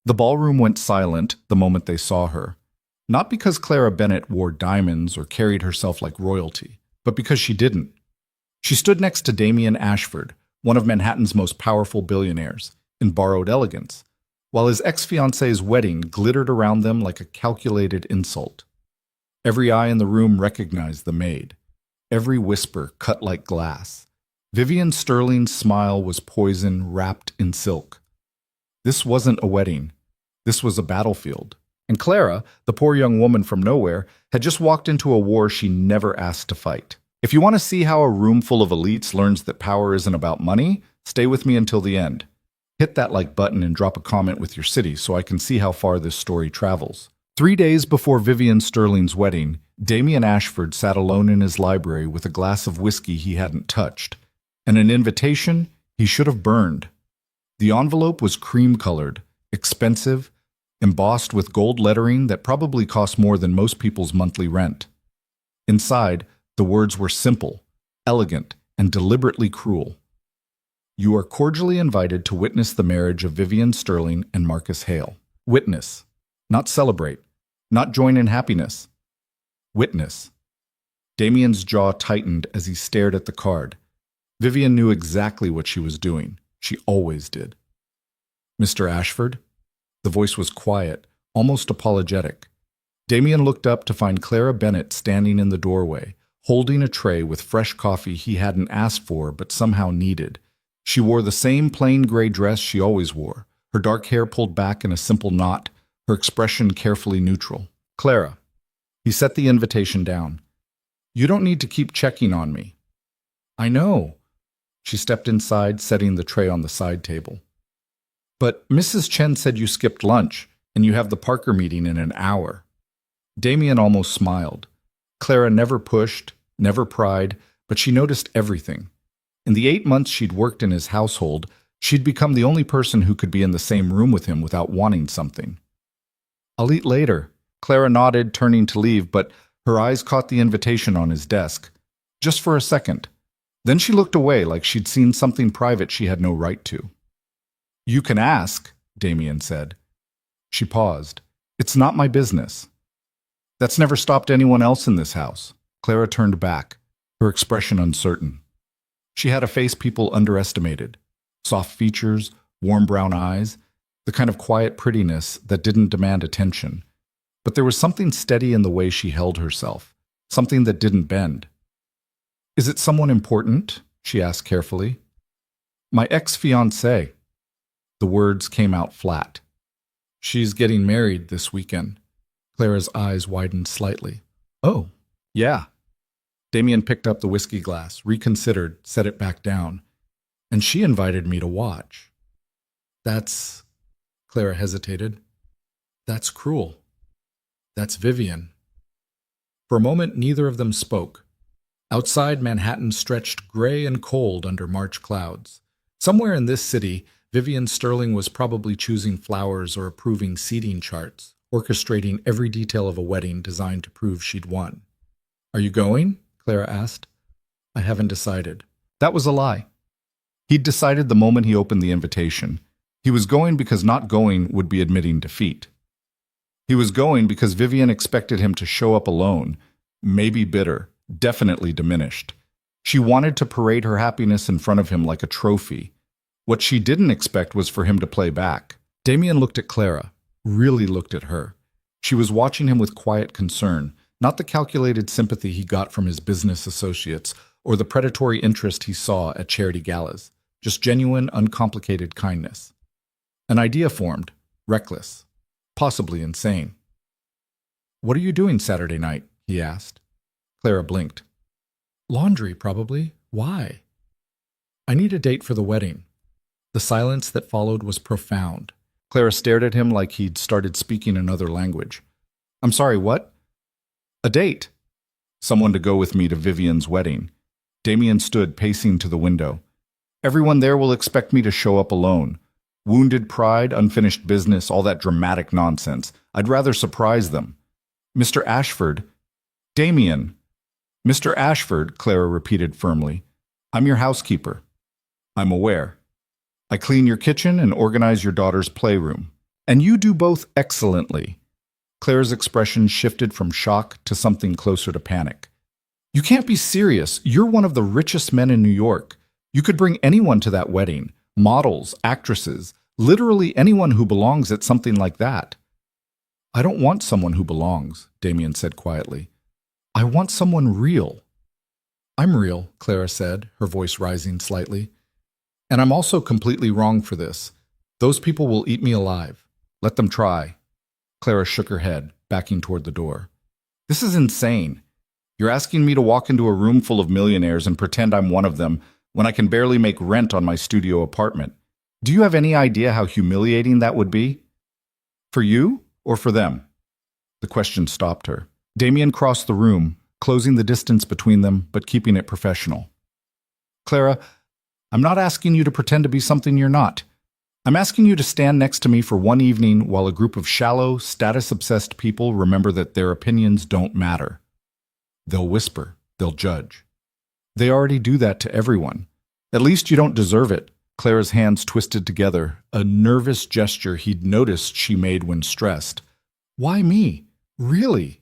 The ballroom went silent the moment they saw her. Not because Clara Bennett wore diamonds or carried herself like royalty, but because she didn't. She stood next to Damian Ashford, one of Manhattan's most powerful billionaires, in borrowed elegance, while his ex-fiancee's wedding glittered around them like a calculated insult. Every eye in the room recognized the maid. Every whisper cut like glass. Vivian Sterling's smile was poison wrapped in silk. This wasn't a wedding. This was a battlefield. And Clara, the poor young woman from nowhere, had just walked into a war she never asked to fight. If you want to see how a room full of elites learns that power isn't about money, stay with me until the end. Hit that like button and drop a comment with your city so I can see how far this story travels. 3 days before Vivian Sterling's wedding, Damian Ashford sat alone in his library with a glass of whiskey he hadn't touched, and an invitation he should have burned. The envelope was cream-colored, expensive, embossed with gold lettering that probably cost more than most people's monthly rent. Inside, the words were simple, elegant, and deliberately cruel. You are cordially invited to witness the marriage of Vivian Sterling and Marcus Hale. Witness, not celebrate, not join in happiness. Witness. Damian's jaw tightened as he stared at the card. Vivian knew exactly what she was doing. She always did. Mr. Ashford? The voice was quiet, almost apologetic. Damian looked up to find Clara Bennett standing in the doorway, holding a tray with fresh coffee he hadn't asked for but somehow needed. She wore the same plain gray dress she always wore, her dark hair pulled back in a simple knot, her expression carefully neutral. Clara. He set the invitation down. You don't need to keep checking on me. I know. She stepped inside, setting the tray on the side table. But Mrs. Chen said you skipped lunch, and you have the Parker meeting in an hour. Damian almost smiled. Clara never pushed, never pried, but she noticed everything. In the 8 months she'd worked in his household, she'd become the only person who could be in the same room with him without wanting something. I'll eat later. Clara nodded, turning to leave, but her eyes caught the invitation on his desk. Just for a second. Then she looked away like she'd seen something private she had no right to. You can ask, Damian said. She paused. It's not my business. That's never stopped anyone else in this house. Clara turned back, her expression uncertain. She had a face people underestimated. Soft features, warm brown eyes, the kind of quiet prettiness that didn't demand attention. But there was something steady in the way she held herself, something that didn't bend. Is it someone important? She asked carefully. My ex-fiancée. The words came out flat. She's getting married this weekend. Clara's eyes widened slightly. Oh, yeah. Damian picked up the whiskey glass, reconsidered, set it back down. And she invited me to watch. That's... Clara hesitated. That's cruel. That's Vivian. For a moment, neither of them spoke. Outside, Manhattan stretched gray and cold under March clouds. Somewhere in this city, Vivian Sterling was probably choosing flowers or approving seating charts, orchestrating every detail of a wedding designed to prove she'd won. Are you going? Clara asked. I haven't decided. That was a lie. He'd decided the moment he opened the invitation. He was going because not going would be admitting defeat. He was going because Vivian expected him to show up alone, maybe bitter, definitely diminished. She wanted to parade her happiness in front of him like a trophy. What she didn't expect was for him to play back. Damian looked at Clara, really looked at her. She was watching him with quiet concern, not the calculated sympathy he got from his business associates or the predatory interest he saw at charity galas, just genuine, uncomplicated kindness. An idea formed, reckless, possibly insane. What are you doing Saturday night? He asked. Clara blinked. Laundry, probably. Why? I need a date for the wedding. The silence that followed was profound. Clara stared at him like he'd started speaking another language. I'm sorry, what? A date. Someone to go with me to Vivian's wedding. Damian stood pacing to the window. Everyone there will expect me to show up alone. Wounded pride, unfinished business, all that dramatic nonsense. I'd rather surprise them. Mr. Ashford. Damian. Mr. Ashford, Clara repeated firmly. I'm your housekeeper. I'm aware. I clean your kitchen and organize your daughter's playroom. And you do both excellently. Claire's expression shifted from shock to something closer to panic. You can't be serious. You're one of the richest men in New York. You could bring anyone to that wedding. Models, actresses, literally anyone who belongs at something like that. I don't want someone who belongs, Damien said quietly. I want someone real. I'm real, Clara said, her voice rising slightly. And I'm also completely wrong for this. Those people will eat me alive. Let them try. Clara shook her head, backing toward the door. This is insane. You're asking me to walk into a room full of millionaires and pretend I'm one of them when I can barely make rent on my studio apartment. Do you have any idea how humiliating that would be? For you or for them? The question stopped her. Damien crossed the room, closing the distance between them but keeping it professional. Clara, I'm not asking you to pretend to be something you're not. I'm asking you to stand next to me for one evening while a group of shallow, status-obsessed people remember that their opinions don't matter. They'll whisper. They'll judge. They already do that to everyone. At least you don't deserve it. Clara's hands twisted together, a nervous gesture he'd noticed she made when stressed. Why me? Really?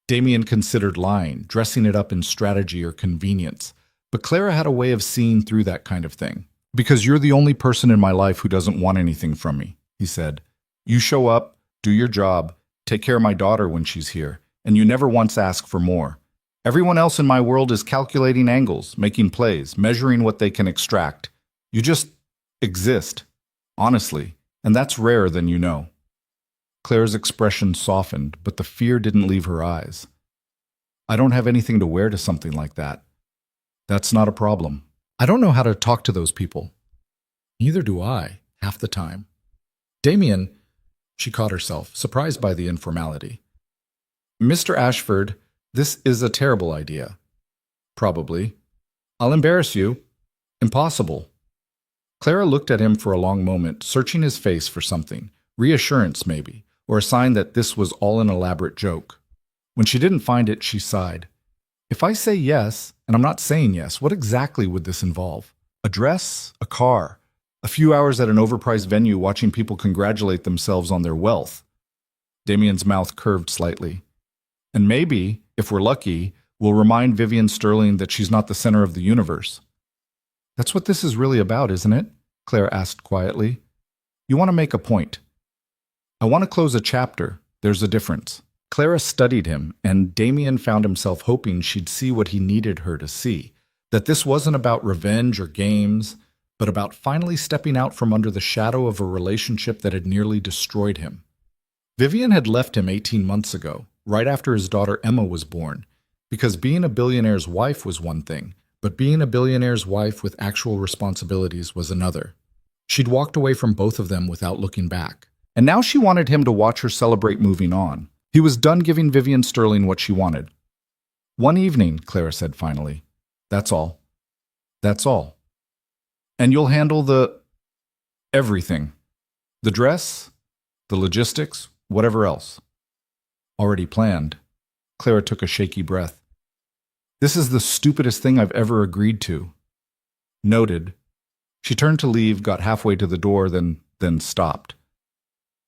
Damien considered lying, dressing it up in strategy or convenience. But Clara had a way of seeing through that kind of thing. Because you're the only person in my life who doesn't want anything from me, he said. You show up, do your job, take care of my daughter when she's here, and you never once ask for more. Everyone else in my world is calculating angles, making plays, measuring what they can extract. You just exist, honestly, and that's rarer than you know. Claire's expression softened, but the fear didn't leave her eyes. I don't have anything to wear to something like that. That's not a problem. I don't know how to talk to those people. Neither do I, half the time. Damien, she caught herself, surprised by the informality. Mr. Ashford, this is a terrible idea. Probably. I'll embarrass you. Impossible. Clara looked at him for a long moment, searching his face for something, reassurance maybe, or a sign that this was all an elaborate joke. When she didn't find it, she sighed. If I say yes, and I'm not saying yes, what exactly would this involve? A dress? A car? A few hours at an overpriced venue watching people congratulate themselves on their wealth? Damien's mouth curved slightly. And maybe, if we're lucky, we'll remind Vivian Sterling that she's not the center of the universe. That's what this is really about, isn't it? Claire asked quietly. You want to make a point. I want to close a chapter. There's a difference. Clara studied him, and Damien found himself hoping she'd see what he needed her to see, that this wasn't about revenge or games, but about finally stepping out from under the shadow of a relationship that had nearly destroyed him. Vivian had left him 18 months ago, right after his daughter Emma was born, because being a billionaire's wife was one thing, but being a billionaire's wife with actual responsibilities was another. She'd walked away from both of them without looking back, and now she wanted him to watch her celebrate moving on. He was done giving Vivian Sterling what she wanted. One evening, Clara said finally. That's all. That's all. And you'll handle everything. The dress, the logistics, whatever else. Already planned. Clara took a shaky breath. This is the stupidest thing I've ever agreed to. Noted. She turned to leave, got halfway to the door, then stopped.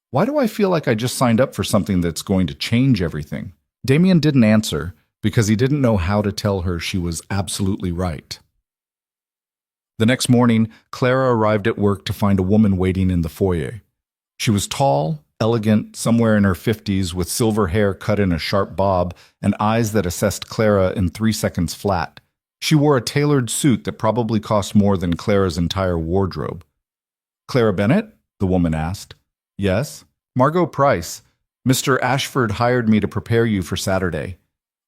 Why do I feel like I just signed up for something that's going to change everything? Damien didn't answer because he didn't know how to tell her she was absolutely right. The next morning, Clara arrived at work to find a woman waiting in the foyer. She was tall, elegant, somewhere in her 50s, with silver hair cut in a sharp bob and eyes that assessed Clara in 3 seconds flat. She wore a tailored suit that probably cost more than Clara's entire wardrobe. Clara Bennett? The woman asked. Yes, Margot Price. Mr. Ashford hired me to prepare you for Saturday.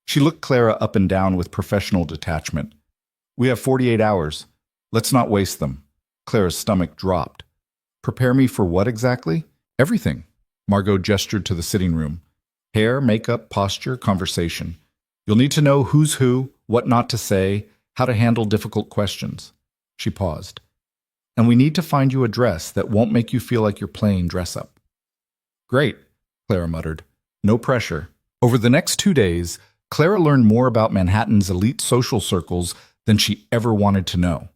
She looked Clara up and down with professional detachment. We have 48 hours. Let's not waste them. Clara's stomach dropped. Prepare me for what exactly? Everything. Margot gestured to the sitting room. Hair, makeup, posture, conversation. You'll need to know who's who, what not to say, how to handle difficult questions. She paused. And we need to find you a dress that won't make you feel like you're playing dress-up. Great, Clara muttered. No pressure. Over the next 2 days, Clara learned more about Manhattan's elite social circles than she ever wanted to know.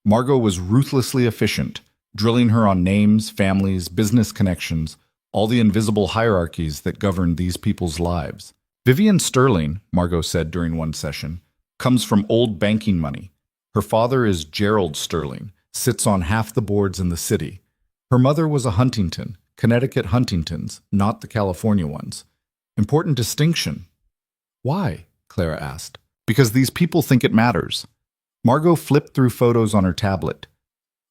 Margot was ruthlessly efficient, drilling her on names, families, business connections, all the invisible hierarchies that govern these people's lives. Vivian Sterling, Margot said during one session, comes from old banking money. Her father is Gerald Sterling, sits on half the boards in the city. Her mother was a Huntington, Connecticut Huntingtons, not the California ones. Important distinction. Why? Clara asked. Because these people think it matters. Margot flipped through photos on her tablet.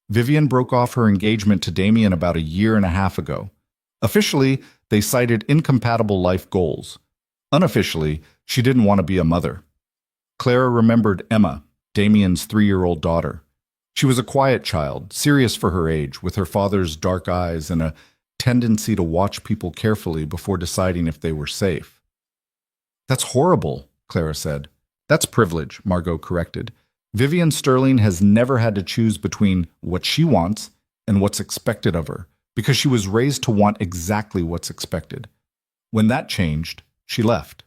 Vivian broke off her engagement to Damien about a year and a half ago. Officially, they cited incompatible life goals. Unofficially, she didn't want to be a mother. Clara remembered Emma, Damien's 3-year-old daughter. She was a quiet child, serious for her age, with her father's dark eyes and a tendency to watch people carefully before deciding if they were safe. That's horrible, Clara said. That's privilege, Margot corrected. Vivian Sterling has never had to choose between what she wants and what's expected of her, because she was raised to want exactly what's expected. When that changed, she left.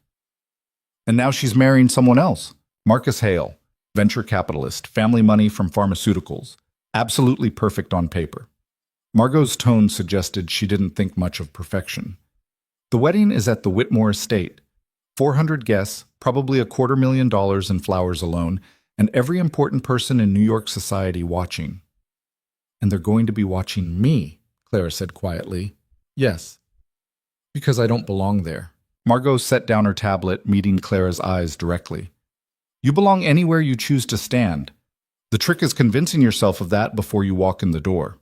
And now she's marrying someone else. Marcus Hale, venture capitalist, family money from pharmaceuticals. Absolutely perfect on paper. Margot's tone suggested she didn't think much of perfection. The wedding is at the Whitmore estate. 400 guests, probably $250,000 in flowers alone, and every important person in New York society watching. And they're going to be watching me, Clara said quietly. Yes, because I don't belong there. Margot set down her tablet, meeting Clara's eyes directly. You belong anywhere you choose to stand. The trick is convincing yourself of that before you walk in the door.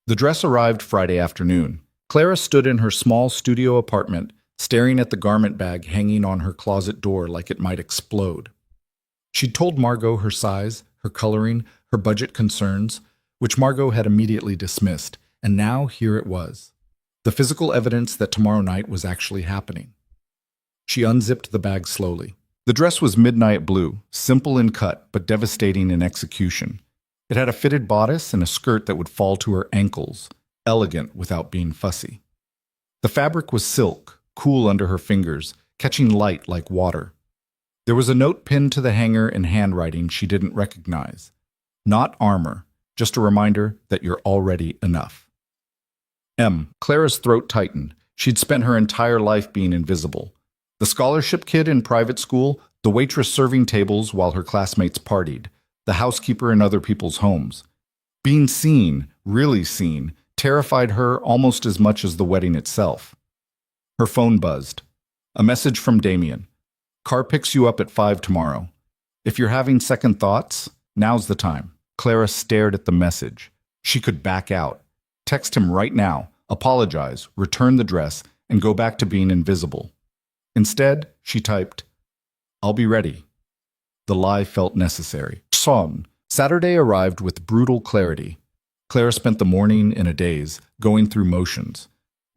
The dress arrived Friday afternoon. Clara stood in her small studio apartment, staring at the garment bag hanging on her closet door like it might explode. She'd told Margot her size, her coloring, her budget concerns, which Margot had immediately dismissed, and now here it was. The physical evidence that tomorrow night was actually happening. She unzipped the bag slowly. The dress was midnight blue, simple in cut but devastating in execution. It had a fitted bodice and a skirt that would fall to her ankles, elegant without being fussy. The fabric was silk, cool under her fingers, catching light like water. There was a note pinned to the hanger in handwriting she didn't recognize. Not armor, just a reminder that you're already enough. Clara's throat tightened. She'd spent her entire life being invisible. The scholarship kid in private school, the waitress serving tables while her classmates partied, the housekeeper in other people's homes. Being seen, really seen, terrified her almost as much as the wedding itself. Her phone buzzed. A message from Damien. Car picks you up at 5 tomorrow. If you're having second thoughts, now's the time. Clara stared at the message. She could back out. Text him right now, apologize, return the dress, and go back to being invisible. Instead, she typed, I'll be ready. The lie felt necessary. Saturday arrived with brutal clarity. Clara spent the morning in a daze, going through motions.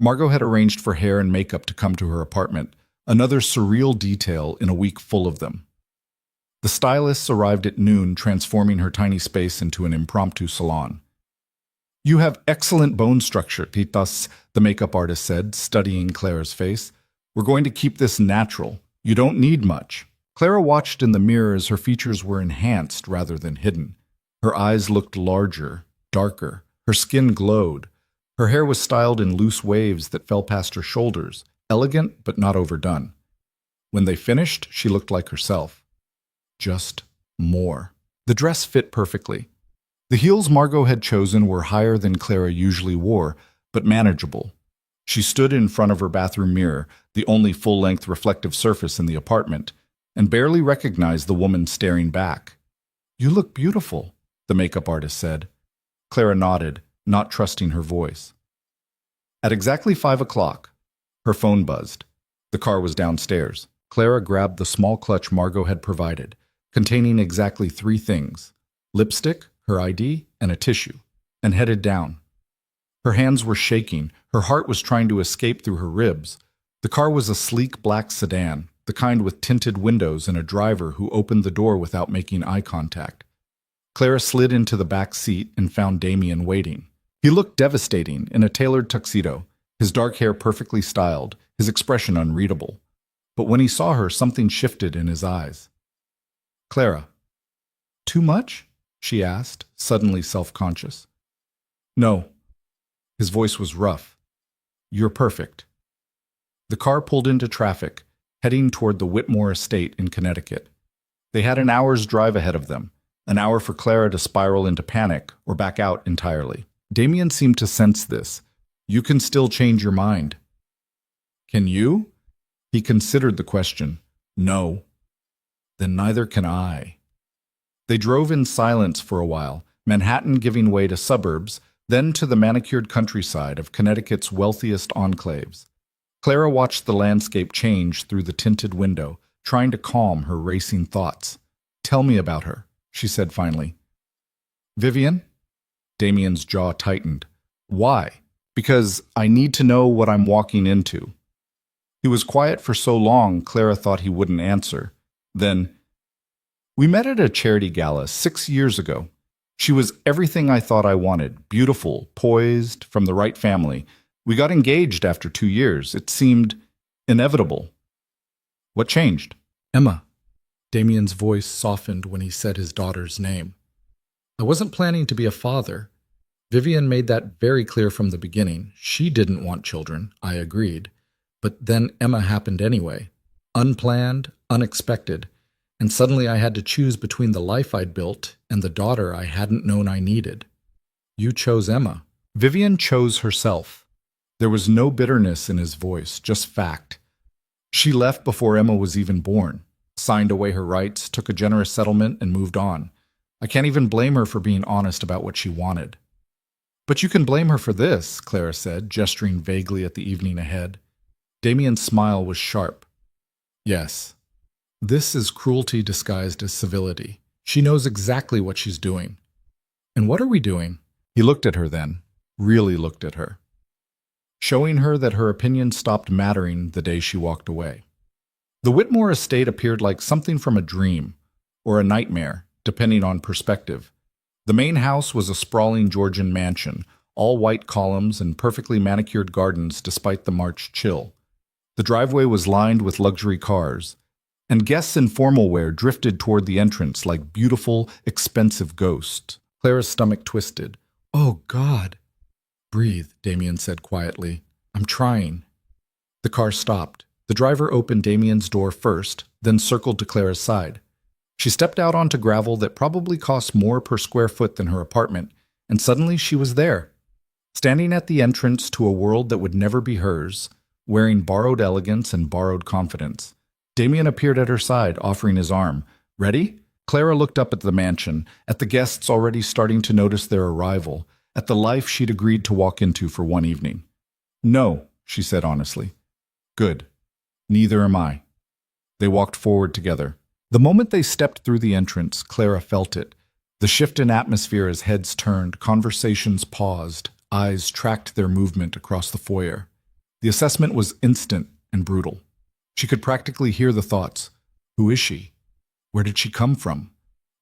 Margot had arranged for hair and makeup to come to her apartment, another surreal detail in a week full of them. The stylists arrived at noon, transforming her tiny space into an impromptu salon. You have excellent bone structure, Titas, the makeup artist said, studying Clara's face. We're going to keep this natural. You don't need much. Clara watched in the mirror as her features were enhanced rather than hidden. Her eyes looked larger, darker. Her skin glowed. Her hair was styled in loose waves that fell past her shoulders, elegant but not overdone. When they finished, she looked like herself. Just more. The dress fit perfectly. The heels Margot had chosen were higher than Clara usually wore, but manageable. She stood in front of her bathroom mirror, the only full-length reflective surface in the apartment, and barely recognized the woman staring back. You look beautiful, the makeup artist said. Clara nodded, not trusting her voice. At exactly 5 o'clock, her phone buzzed. The car was downstairs. Clara grabbed the small clutch Margot had provided, containing exactly 3 things: lipstick, her ID, and a tissue, and headed down. Her hands were shaking. Her heart was trying to escape through her ribs. The car was a sleek black sedan, the kind with tinted windows and a driver who opened the door without making eye contact. Clara slid into the back seat and found Damien waiting. He looked devastating in a tailored tuxedo, his dark hair perfectly styled, his expression unreadable. But when he saw her, something shifted in his eyes. Clara. Too much? She asked, suddenly self-conscious. No. His voice was rough. You're perfect. The car pulled into traffic, heading toward the Whitmore estate in Connecticut. They had an hour's drive ahead of them, an hour for Clara to spiral into panic or back out entirely. Damien seemed to sense this. You can still change your mind. Can you? He considered the question. No. Then neither can I. They drove in silence for a while, Manhattan giving way to suburbs, then to the manicured countryside of Connecticut's wealthiest enclaves. Clara watched the landscape change through the tinted window, trying to calm her racing thoughts. Tell me about her, she said finally. Vivian? Damien's jaw tightened. Why? Because I need to know what I'm walking into. He was quiet for so long, Clara thought he wouldn't answer. Then, we met at a charity gala 6 years ago. She was everything I thought I wanted, beautiful, poised, from the right family. We got engaged after 2 years. It seemed inevitable. What changed? Emma. Damien's voice softened when he said his daughter's name. I wasn't planning to be a father. Vivian made that very clear from the beginning. She didn't want children, I agreed. But then Emma happened anyway. Unplanned, unexpected. And suddenly I had to choose between the life I'd built and the daughter I hadn't known I needed. You chose Emma. Vivian chose herself. There was no bitterness in his voice, just fact. She left before Emma was even born, signed away her rights, took a generous settlement, and moved on. I can't even blame her for being honest about what she wanted. But you can blame her for this, Clara said, gesturing vaguely at the evening ahead. Damien's smile was sharp. Yes. This is cruelty disguised as civility. She knows exactly what she's doing. And what are we doing? He looked at her then, really looked at her, showing her that her opinion stopped mattering the day she walked away. The Whitmore estate appeared like something from a dream, or a nightmare, depending on perspective. The main house was a sprawling Georgian mansion, all white columns and perfectly manicured gardens despite the March chill. The driveway was lined with luxury cars, and guests in formal wear drifted toward the entrance like beautiful, expensive ghosts. Clara's stomach twisted. Oh, God. Breathe, Damien said quietly. I'm trying. The car stopped. The driver opened Damien's door first, then circled to Clara's side. She stepped out onto gravel that probably cost more per square foot than her apartment, and suddenly she was there, standing at the entrance to a world that would never be hers, wearing borrowed elegance and borrowed confidence. Damien appeared at her side, offering his arm. Ready? Clara looked up at the mansion, at the guests already starting to notice their arrival, at the life she'd agreed to walk into for one evening. No, she said honestly. Good. Neither am I. They walked forward together. The moment they stepped through the entrance, Clara felt it. The shift in atmosphere as heads turned, conversations paused, eyes tracked their movement across the foyer. The assessment was instant and brutal. She could practically hear the thoughts. Who is she? Where did she come from?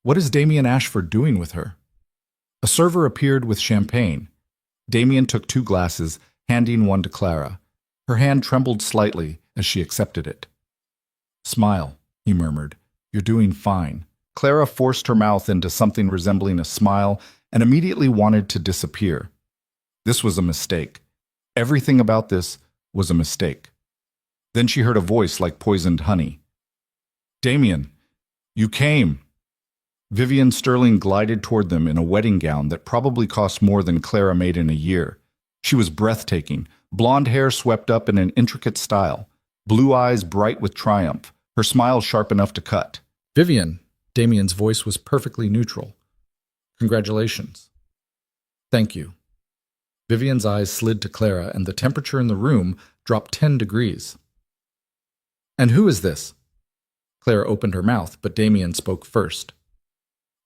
What is Damien Ashford doing with her? A server appeared with champagne. Damien took 2 glasses, handing one to Clara. Her hand trembled slightly as she accepted it. Smile, he murmured. You're doing fine. Clara forced her mouth into something resembling a smile and immediately wanted to disappear. This was a mistake. Everything about this was a mistake. Then she heard a voice like poisoned honey. Damien, you came. Vivian Sterling glided toward them in a wedding gown that probably cost more than Clara made in a year. She was breathtaking, blonde hair swept up in an intricate style, blue eyes bright with triumph, her smile sharp enough to cut. Vivian, Damien's voice was perfectly neutral. Congratulations. Thank you. Vivian's eyes slid to Clara, and the temperature in the room dropped 10 degrees. And who is this? Clara opened her mouth, but Damien spoke first.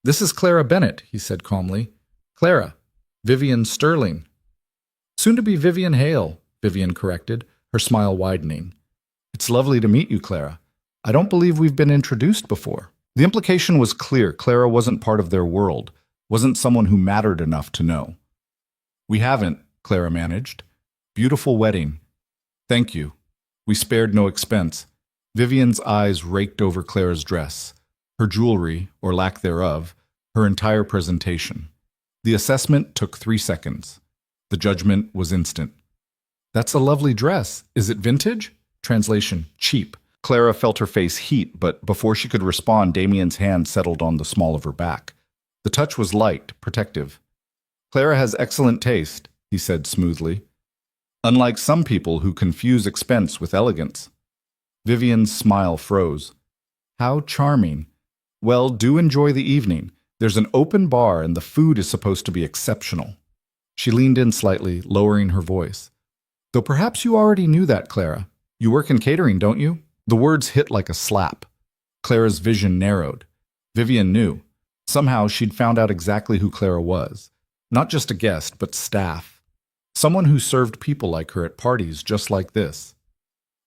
This is Clara Bennett, he said calmly. Clara, Vivian Sterling. Soon to be Vivian Hale, Vivian corrected, her smile widening. It's lovely to meet you, Clara. I don't believe we've been introduced before. The implication was clear. Clara wasn't part of their world, wasn't someone who mattered enough to know. We haven't, Clara managed. Beautiful wedding. Thank you. We spared no expense. Vivian's eyes raked over Clara's dress, her jewelry, or lack thereof, her entire presentation. The assessment took 3 seconds. The judgment was instant. That's a lovely dress. Is it vintage? Translation, cheap. Clara felt her face heat, but before she could respond, Damien's hand settled on the small of her back. The touch was light, protective. Clara has excellent taste, he said smoothly. Unlike some people who confuse expense with elegance. Vivian's smile froze. How charming. Well, do enjoy the evening. There's an open bar and the food is supposed to be exceptional. She leaned in slightly, lowering her voice. Though perhaps you already knew that, Clara. You work in catering, don't you? The words hit like a slap. Clara's vision narrowed. Vivian knew. Somehow she'd found out exactly who Clara was. Not just a guest, but staff. Someone who served people like her at parties just like this.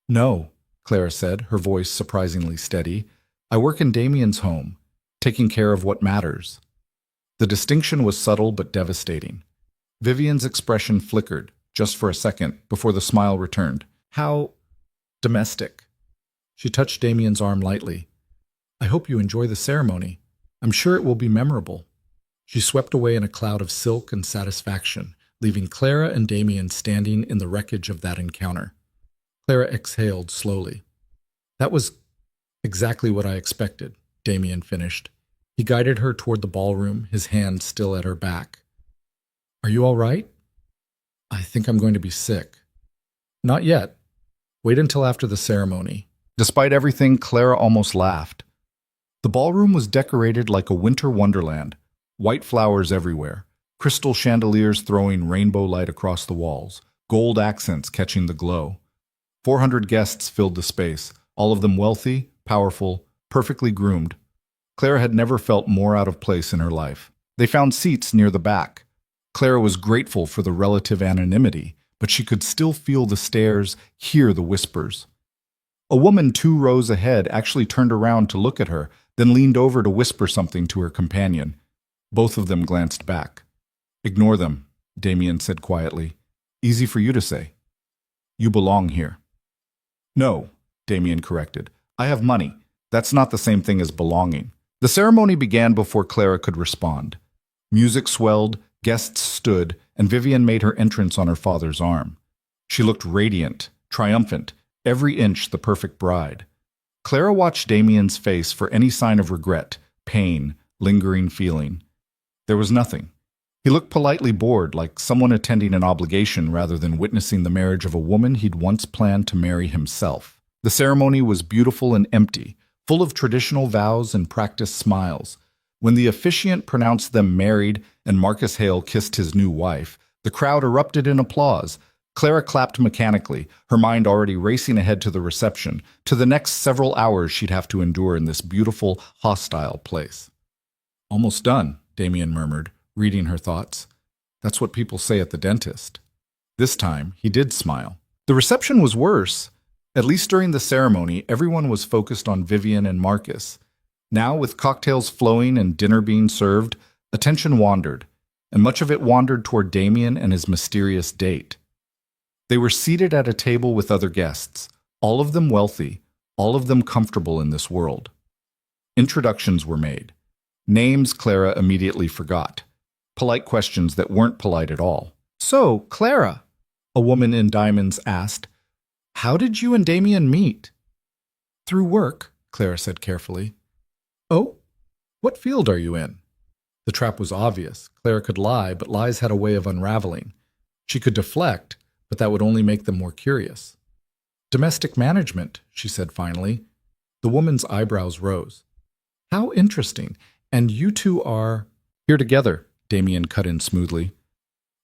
No, Clara said, her voice surprisingly steady. I work in Damien's home, taking care of what matters. The distinction was subtle but devastating. Vivian's expression flickered, just for a second, before the smile returned. How domestic. She touched Damien's arm lightly. I hope you enjoy the ceremony. I'm sure it will be memorable. She swept away in a cloud of silk and satisfaction, leaving Clara and Damien standing in the wreckage of that encounter. Clara exhaled slowly. That was exactly what I expected, Damien finished. He guided her toward the ballroom, his hand still at her back. Are you all right? I think I'm going to be sick. Not yet. Wait until after the ceremony. Despite everything, Clara almost laughed. The ballroom was decorated like a winter wonderland, white flowers everywhere, crystal chandeliers throwing rainbow light across the walls, gold accents catching the glow. 400 guests filled the space, all of them wealthy, powerful, perfectly groomed. Clara had never felt more out of place in her life. They found seats near the back. Clara was grateful for the relative anonymity, but she could still feel the stares, hear the whispers. A woman 2 rows ahead actually turned around to look at her, then leaned over to whisper something to her companion. Both of them glanced back. Ignore them, Damien said quietly. Easy for you to say. You belong here. No, Damien corrected. I have money. That's not the same thing as belonging. The ceremony began before Clara could respond. Music swelled, guests stood, and Vivian made her entrance on her father's arm. She looked radiant, triumphant, every inch the perfect bride. Clara watched Damien's face for any sign of regret, pain, lingering feeling. There was nothing. He looked politely bored, like someone attending an obligation rather than witnessing the marriage of a woman he'd once planned to marry himself. The ceremony was beautiful and empty, full of traditional vows and practiced smiles. When the officiant pronounced them married and Marcus Hale kissed his new wife, the crowd erupted in applause. Clara clapped mechanically, her mind already racing ahead to the reception, to the next several hours she'd have to endure in this beautiful, hostile place. Almost done, Damien murmured, reading her thoughts. That's what people say at the dentist. This time, he did smile. The reception was worse. At least during the ceremony, everyone was focused on Vivian and Marcus. Now, with cocktails flowing and dinner being served, attention wandered, and much of it wandered toward Damien and his mysterious date. They were seated at a table with other guests, all of them wealthy, all of them comfortable in this world. Introductions were made. Names Clara immediately forgot. Polite questions that weren't polite at all. So, Clara, a woman in diamonds asked, how did you and Damien meet? Through work, Clara said carefully. Oh, what field are you in? The trap was obvious. Clara could lie, but lies had a way of unraveling. She could deflect, but that would only make them more curious. Domestic management, she said finally. The woman's eyebrows rose. How interesting. And you two are here together, Damien cut in smoothly.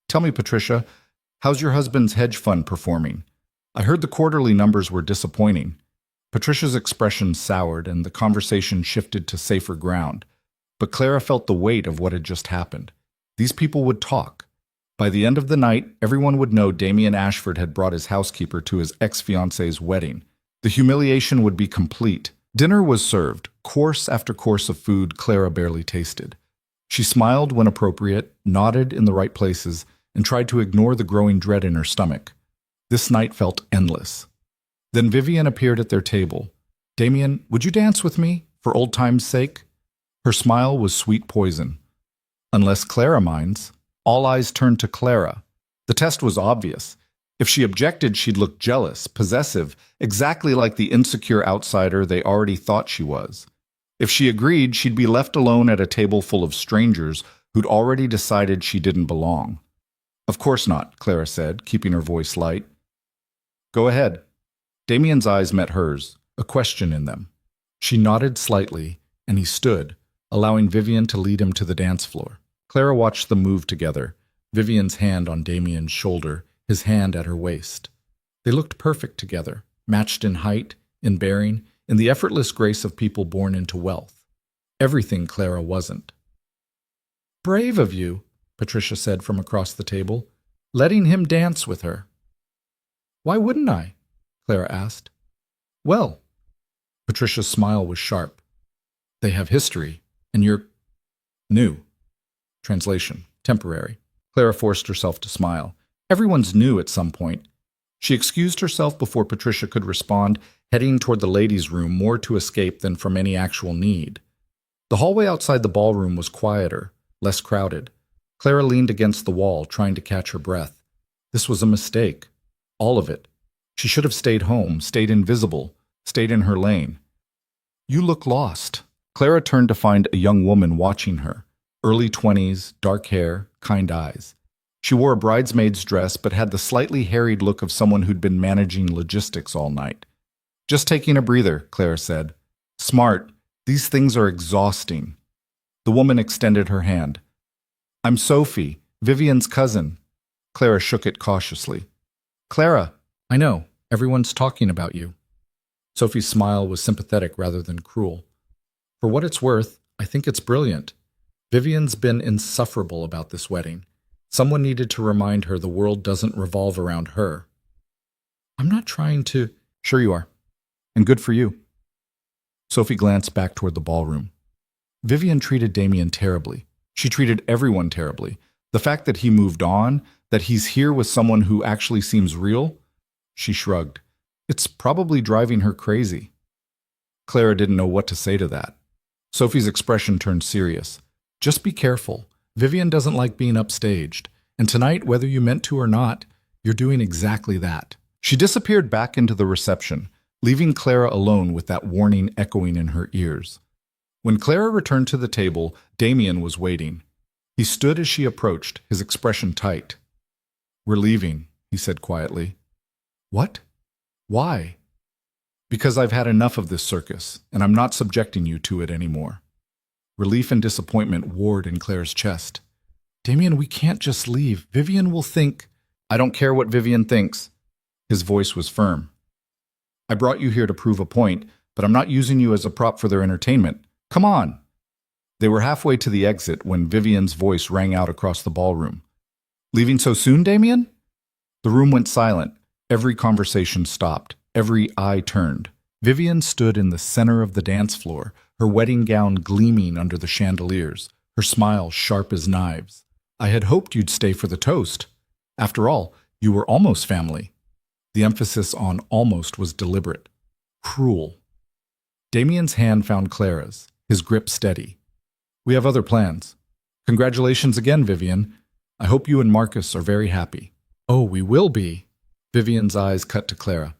Tell me, Patricia, how's your husband's hedge fund performing? I heard the quarterly numbers were disappointing. Patricia's expression soured, and the conversation shifted to safer ground. But Clara felt the weight of what had just happened. These people would talk. By the end of the night, everyone would know Damien Ashford had brought his housekeeper to his ex-fiancée's wedding. The humiliation would be complete. Dinner was served, course after course of food Clara barely tasted. She smiled when appropriate, nodded in the right places, and tried to ignore the growing dread in her stomach. This night felt endless. Then Vivian appeared at their table. Damien, would you dance with me, for old time's sake? Her smile was sweet poison. Unless Clara minds. All eyes turned to Clara. The test was obvious. If she objected, she'd look jealous, possessive, exactly like the insecure outsider they already thought she was. If she agreed, she'd be left alone at a table full of strangers who'd already decided she didn't belong. Of course not, Clara said, keeping her voice light. Go ahead. Damien's eyes met hers, a question in them. She nodded slightly, and he stood, allowing Vivian to lead him to the dance floor. Clara watched them move together, Vivian's hand on Damien's shoulder, his hand at her waist. They looked perfect together, matched in height, in bearing, in the effortless grace of people born into wealth. Everything Clara wasn't. Brave of you, Patricia said from across the table, letting him dance with her. Why wouldn't I? Clara asked. Well, Patricia's smile was sharp. They have history, and you're new. Translation, temporary. Clara forced herself to smile. Everyone's new at some point. She excused herself before Patricia could respond, heading toward the ladies' room more to escape than from any actual need. The hallway outside the ballroom was quieter, less crowded. Clara leaned against the wall, trying to catch her breath. This was a mistake. All of it. She should have stayed home, stayed invisible, stayed in her lane. You look lost. Clara turned to find a young woman watching her. Early 20s, dark hair, kind eyes. She wore a bridesmaid's dress but had the slightly harried look of someone who'd been managing logistics all night. Just taking a breather, Clara said. Smart. These things are exhausting. The woman extended her hand. I'm Sophie, Vivian's cousin. Clara shook it cautiously. Clara, I know. Everyone's talking about you. Sophie's smile was sympathetic rather than cruel. For what it's worth, I think it's brilliant. Vivian's been insufferable about this wedding. Someone needed to remind her the world doesn't revolve around her. I'm not trying to... Sure you are. And good for you. Sophie glanced back toward the ballroom. Vivian treated Damien terribly. She treated everyone terribly. The fact that he moved on, that he's here with someone who actually seems real, she shrugged. It's probably driving her crazy. Clara didn't know what to say to that. Sophie's expression turned serious. Just be careful. Vivian doesn't like being upstaged. And tonight, whether you meant to or not, you're doing exactly that. She disappeared back into the reception, leaving Clara alone with that warning echoing in her ears. When Clara returned to the table, Damien was waiting. He stood as she approached, his expression tight. We're leaving, he said quietly. What? Why? Because I've had enough of this circus, and I'm not subjecting you to it anymore. Relief and disappointment warred in Claire's chest. Damien, we can't just leave. Vivian will think... I don't care what Vivian thinks. His voice was firm. I brought you here to prove a point, but I'm not using you as a prop for their entertainment. Come on. They were halfway to the exit when Vivian's voice rang out across the ballroom. Leaving so soon, Damien? The room went silent. Every conversation stopped. Every eye turned. Vivian stood in the center of the dance floor, her wedding gown gleaming under the chandeliers, her smile sharp as knives. I had hoped you'd stay for the toast. After all, you were almost family. The emphasis on almost was deliberate. Cruel. Damien's hand found Clara's, his grip steady. We have other plans. Congratulations again, Vivian. I hope you and Marcus are very happy. Oh, we will be. Vivian's eyes cut to Clara.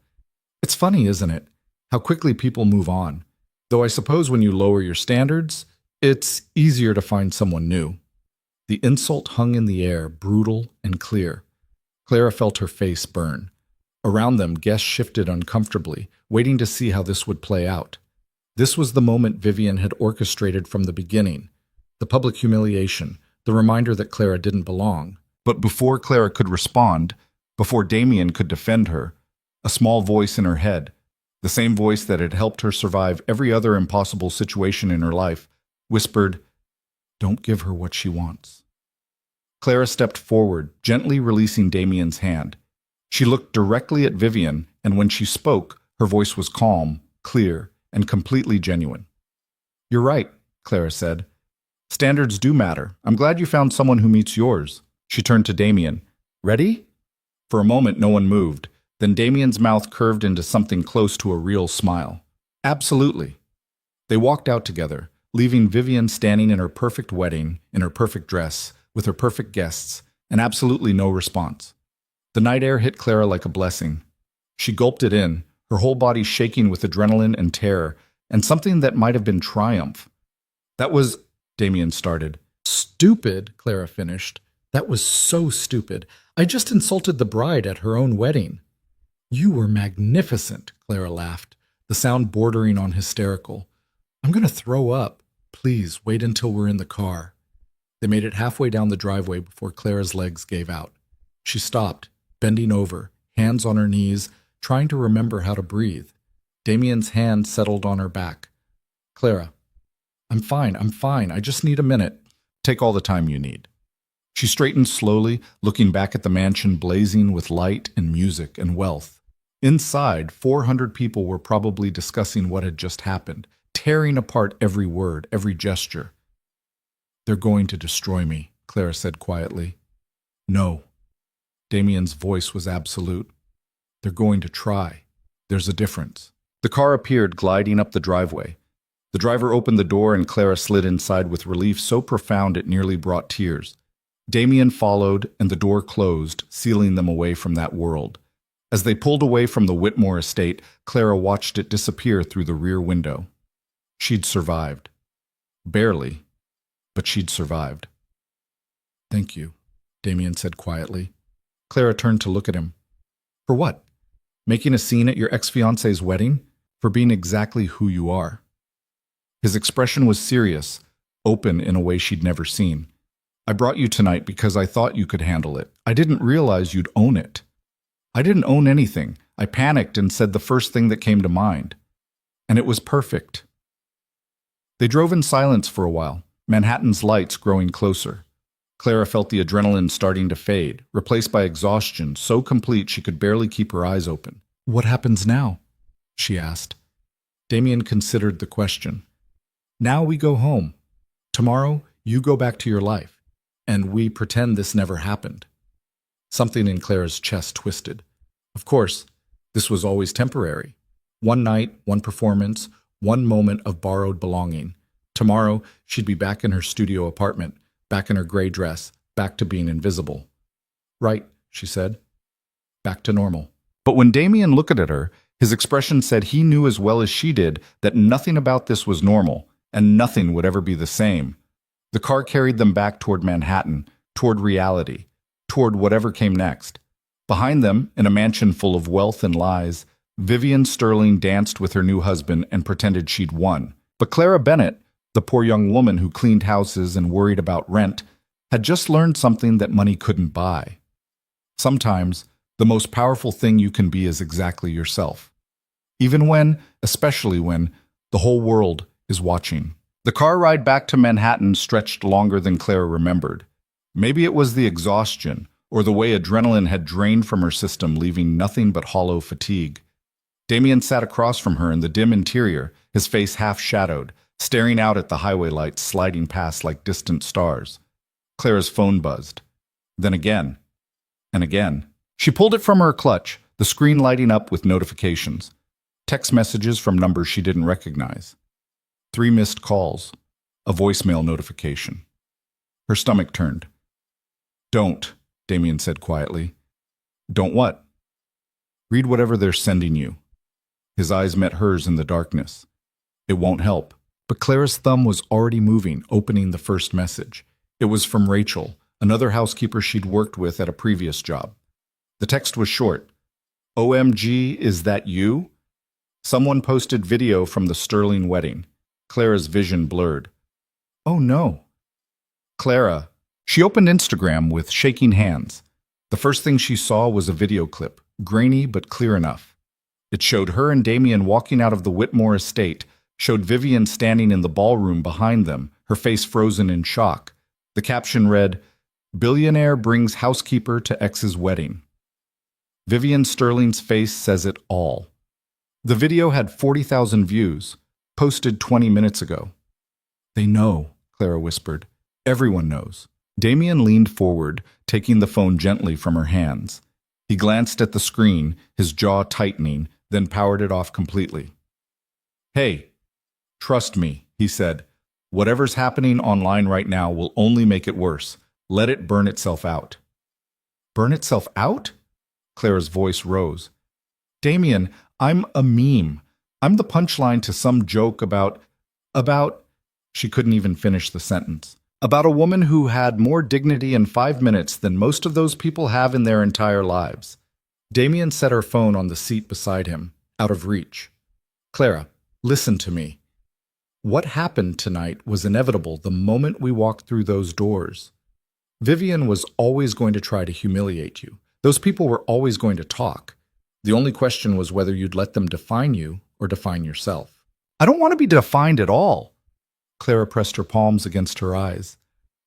It's funny, isn't it? How quickly people move on. Though I suppose when you lower your standards, it's easier to find someone new. The insult hung in the air, brutal and clear. Clara felt her face burn. Around them, guests shifted uncomfortably, waiting to see how this would play out. This was the moment Vivian had orchestrated from the beginning. The public humiliation, the reminder that Clara didn't belong. But before Clara could respond, before Damien could defend her, a small voice in her head, the same voice that had helped her survive every other impossible situation in her life, whispered, Don't give her what she wants. Clara stepped forward, gently releasing Damien's hand. She looked directly at Vivian, and when she spoke, her voice was calm, clear, and completely genuine. You're right, Clara said. Standards do matter. I'm glad you found someone who meets yours. She turned to Damien. Ready? For a moment, no one moved. Then Damien's mouth curved into something close to a real smile. Absolutely. They walked out together, leaving Vivian standing in her perfect wedding, in her perfect dress, with her perfect guests, and absolutely no response. The night air hit Clara like a blessing. She gulped it in, her whole body shaking with adrenaline and terror, and something that might have been triumph. That was, Damien started. Stupid, Clara finished. That was so stupid. I just insulted the bride at her own wedding. You were magnificent, Clara laughed, the sound bordering on hysterical. I'm going to throw up. Please, wait until we're in the car. They made it halfway down the driveway before Clara's legs gave out. She stopped, bending over, hands on her knees, trying to remember how to breathe. Damien's hand settled on her back. Clara, I'm fine. I just need a minute. Take all the time you need. She straightened slowly, looking back at the mansion blazing with light and music and wealth. Inside, 400 people were probably discussing what had just happened, tearing apart every word, every gesture. They're going to destroy me, Clara said quietly. No. Damien's voice was absolute. They're going to try. There's a difference. The car appeared, gliding up the driveway. The driver opened the door and Clara slid inside with relief so profound it nearly brought tears. Damien followed, and the door closed, sealing them away from that world. As they pulled away from the Whitmore estate, Clara watched it disappear through the rear window. She'd survived. Barely, but she'd survived. Thank you, Damien said quietly. Clara turned to look at him. For what? Making a scene at your ex-fiancé's wedding? For being exactly who you are. His expression was serious, open in a way she'd never seen. I brought you tonight because I thought you could handle it. I didn't realize you'd own it. I didn't own anything. I panicked and said the first thing that came to mind. And it was perfect. They drove in silence for a while, Manhattan's lights growing closer. Clara felt the adrenaline starting to fade, replaced by exhaustion so complete she could barely keep her eyes open. What happens now? She asked. Damien considered the question. Now we go home. Tomorrow, you go back to your life, and we pretend this never happened. Something in Clara's chest twisted. Of course, this was always temporary. One night, one performance, one moment of borrowed belonging. Tomorrow, she'd be back in her studio apartment, back in her gray dress, back to being invisible. Right, she said. Back to normal. But when Damien looked at her, his expression said he knew as well as she did that nothing about this was normal, and nothing would ever be the same. The car carried them back toward Manhattan, toward reality, toward whatever came next. Behind them, in a mansion full of wealth and lies, Vivian Sterling danced with her new husband and pretended she'd won. But Clara Bennett, the poor young woman who cleaned houses and worried about rent, had just learned something that money couldn't buy. Sometimes, the most powerful thing you can be is exactly yourself. Even when, especially when, the whole world is watching. The car ride back to Manhattan stretched longer than Clara remembered. Maybe it was the exhaustion, or the way adrenaline had drained from her system, leaving nothing but hollow fatigue. Damien sat across from her in the dim interior, his face half-shadowed, staring out at the highway lights sliding past like distant stars. Clara's phone buzzed. Then again. And again. She pulled it from her clutch, the screen lighting up with notifications. Text messages from numbers she didn't recognize. 3 missed calls. A voicemail notification. Her stomach turned. Don't, Damien said quietly. Don't what? Read whatever they're sending you. His eyes met hers in the darkness. It won't help. But Clara's thumb was already moving, opening the first message. It was from Rachel, another housekeeper she'd worked with at a previous job. The text was short. OMG, is that you? Someone posted video from the Sterling wedding. Clara's vision blurred. Oh no. Clara. She opened Instagram with shaking hands. The first thing she saw was a video clip, grainy but clear enough. It showed her and Damien walking out of the Whitmore estate, showed Vivian standing in the ballroom behind them, her face frozen in shock. The caption read, "Billionaire brings housekeeper to ex's wedding." Vivian Sterling's face says it all. The video had 40,000 views, posted 20 minutes ago. They know, Clara whispered. Everyone knows. Damien leaned forward, taking the phone gently from her hands. He glanced at the screen, his jaw tightening, then powered it off completely. Hey, trust me, he said. Whatever's happening online right now will only make it worse. Let it burn itself out. Burn itself out? Clara's voice rose. Damien, I'm a meme. I'm the punchline to some joke about, she couldn't even finish the sentence, about a woman who had more dignity in 5 minutes than most of those people have in their entire lives. Damien set her phone on the seat beside him, out of reach. Clara, listen to me. What happened tonight was inevitable the moment we walked through those doors. Vivian was always going to try to humiliate you. Those people were always going to talk. The only question was whether you'd let them define you or define yourself. I don't want to be defined at all. Clara pressed her palms against her eyes.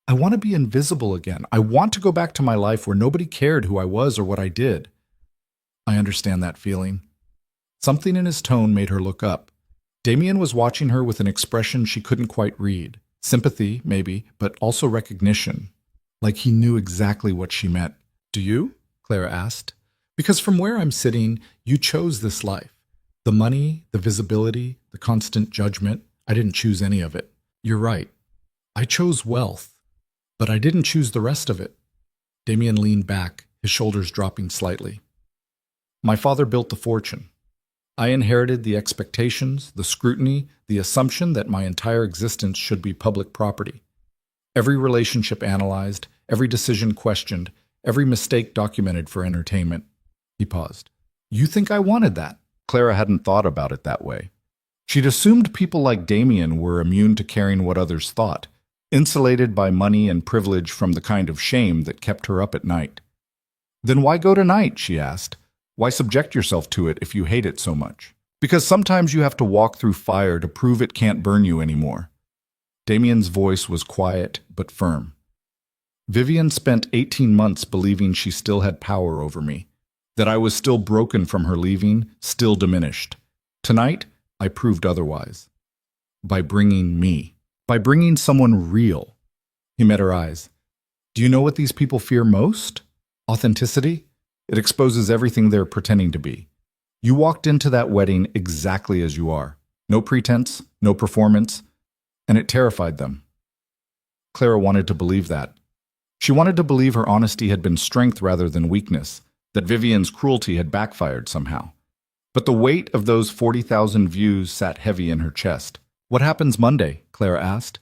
I want to be invisible again. I want to go back to my life where nobody cared who I was or what I did. I understand that feeling. Something in his tone made her look up. Damien was watching her with an expression she couldn't quite read. Sympathy, maybe, but also recognition. Like he knew exactly what she meant. Do you? Clara asked. Because from where I'm sitting, you chose this life. The money, the visibility, the constant judgment. I didn't choose any of it. You're right. I chose wealth, but I didn't choose the rest of it. Damien leaned back, his shoulders dropping slightly. My father built the fortune. I inherited the expectations, the scrutiny, the assumption that my entire existence should be public property. Every relationship analyzed, every decision questioned, every mistake documented for entertainment. He paused. You think I wanted that? Clara hadn't thought about it that way. She'd assumed people like Damien were immune to caring what others thought, insulated by money and privilege from the kind of shame that kept her up at night. Then why go tonight? She asked. Why subject yourself to it if you hate it so much? Because sometimes you have to walk through fire to prove it can't burn you anymore. Damien's voice was quiet but firm. Vivian spent 18 months believing she still had power over me, that I was still broken from her leaving, still diminished. Tonight, I proved otherwise. By bringing me. By bringing someone real. He met her eyes. Do you know what these people fear most? Authenticity? It exposes everything they're pretending to be. You walked into that wedding exactly as you are. No pretense, no performance, and it terrified them. Clara wanted to believe that. She wanted to believe her honesty had been strength rather than weakness, that Vivian's cruelty had backfired somehow. But the weight of those 40,000 views sat heavy in her chest. What happens Monday? Clara asked.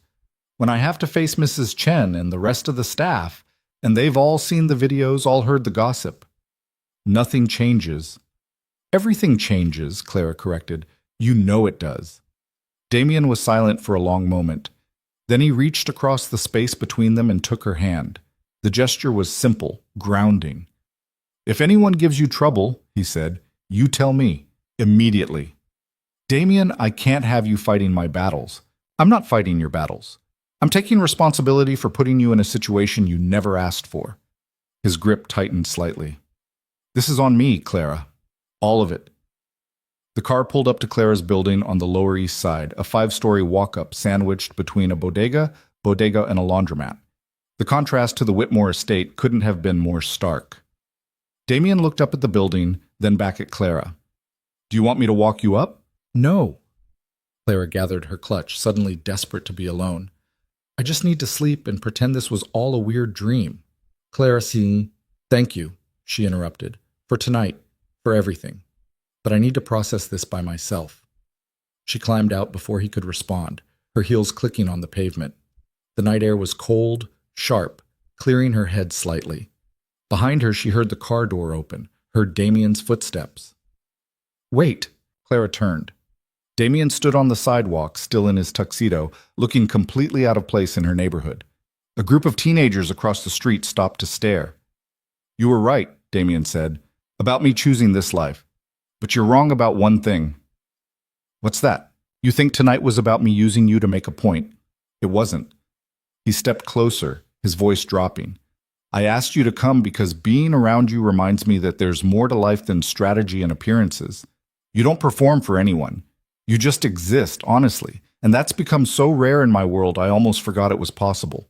When I have to face Mrs. Chen and the rest of the staff, and they've all seen the videos, all heard the gossip. Nothing changes. Everything changes, Clara corrected. You know it does. Damien was silent for a long moment. Then he reached across the space between them and took her hand. The gesture was simple, grounding. If anyone gives you trouble, he said, you tell me, immediately. Damien, I can't have you fighting my battles. I'm not fighting your battles. I'm taking responsibility for putting you in a situation you never asked for. His grip tightened slightly. This is on me, Clara. All of it. The car pulled up to Clara's building on the Lower East Side, a 5-story walk-up sandwiched between a bodega, and a laundromat. The contrast to the Whitmore estate couldn't have been more stark. Damien looked up at the building, then back at Clara. Do you want me to walk you up? No. Clara gathered her clutch, suddenly desperate to be alone. I just need to sleep and pretend this was all a weird dream. Clara, thank you, she interrupted. For tonight, for everything. But I need to process this by myself. She climbed out before he could respond, her heels clicking on the pavement. The night air was cold, sharp, clearing her head slightly. Behind her, she heard the car door open, heard Damien's footsteps. Wait, Clara turned. Damien stood on the sidewalk, still in his tuxedo, looking completely out of place in her neighborhood. A group of teenagers across the street stopped to stare. You were right, Damien said, about me choosing this life. But you're wrong about one thing. What's that? You think tonight was about me using you to make a point. It wasn't. He stepped closer, his voice dropping. I asked you to come because being around you reminds me that there's more to life than strategy and appearances. You don't perform for anyone. You just exist, honestly. And that's become so rare in my world I almost forgot it was possible.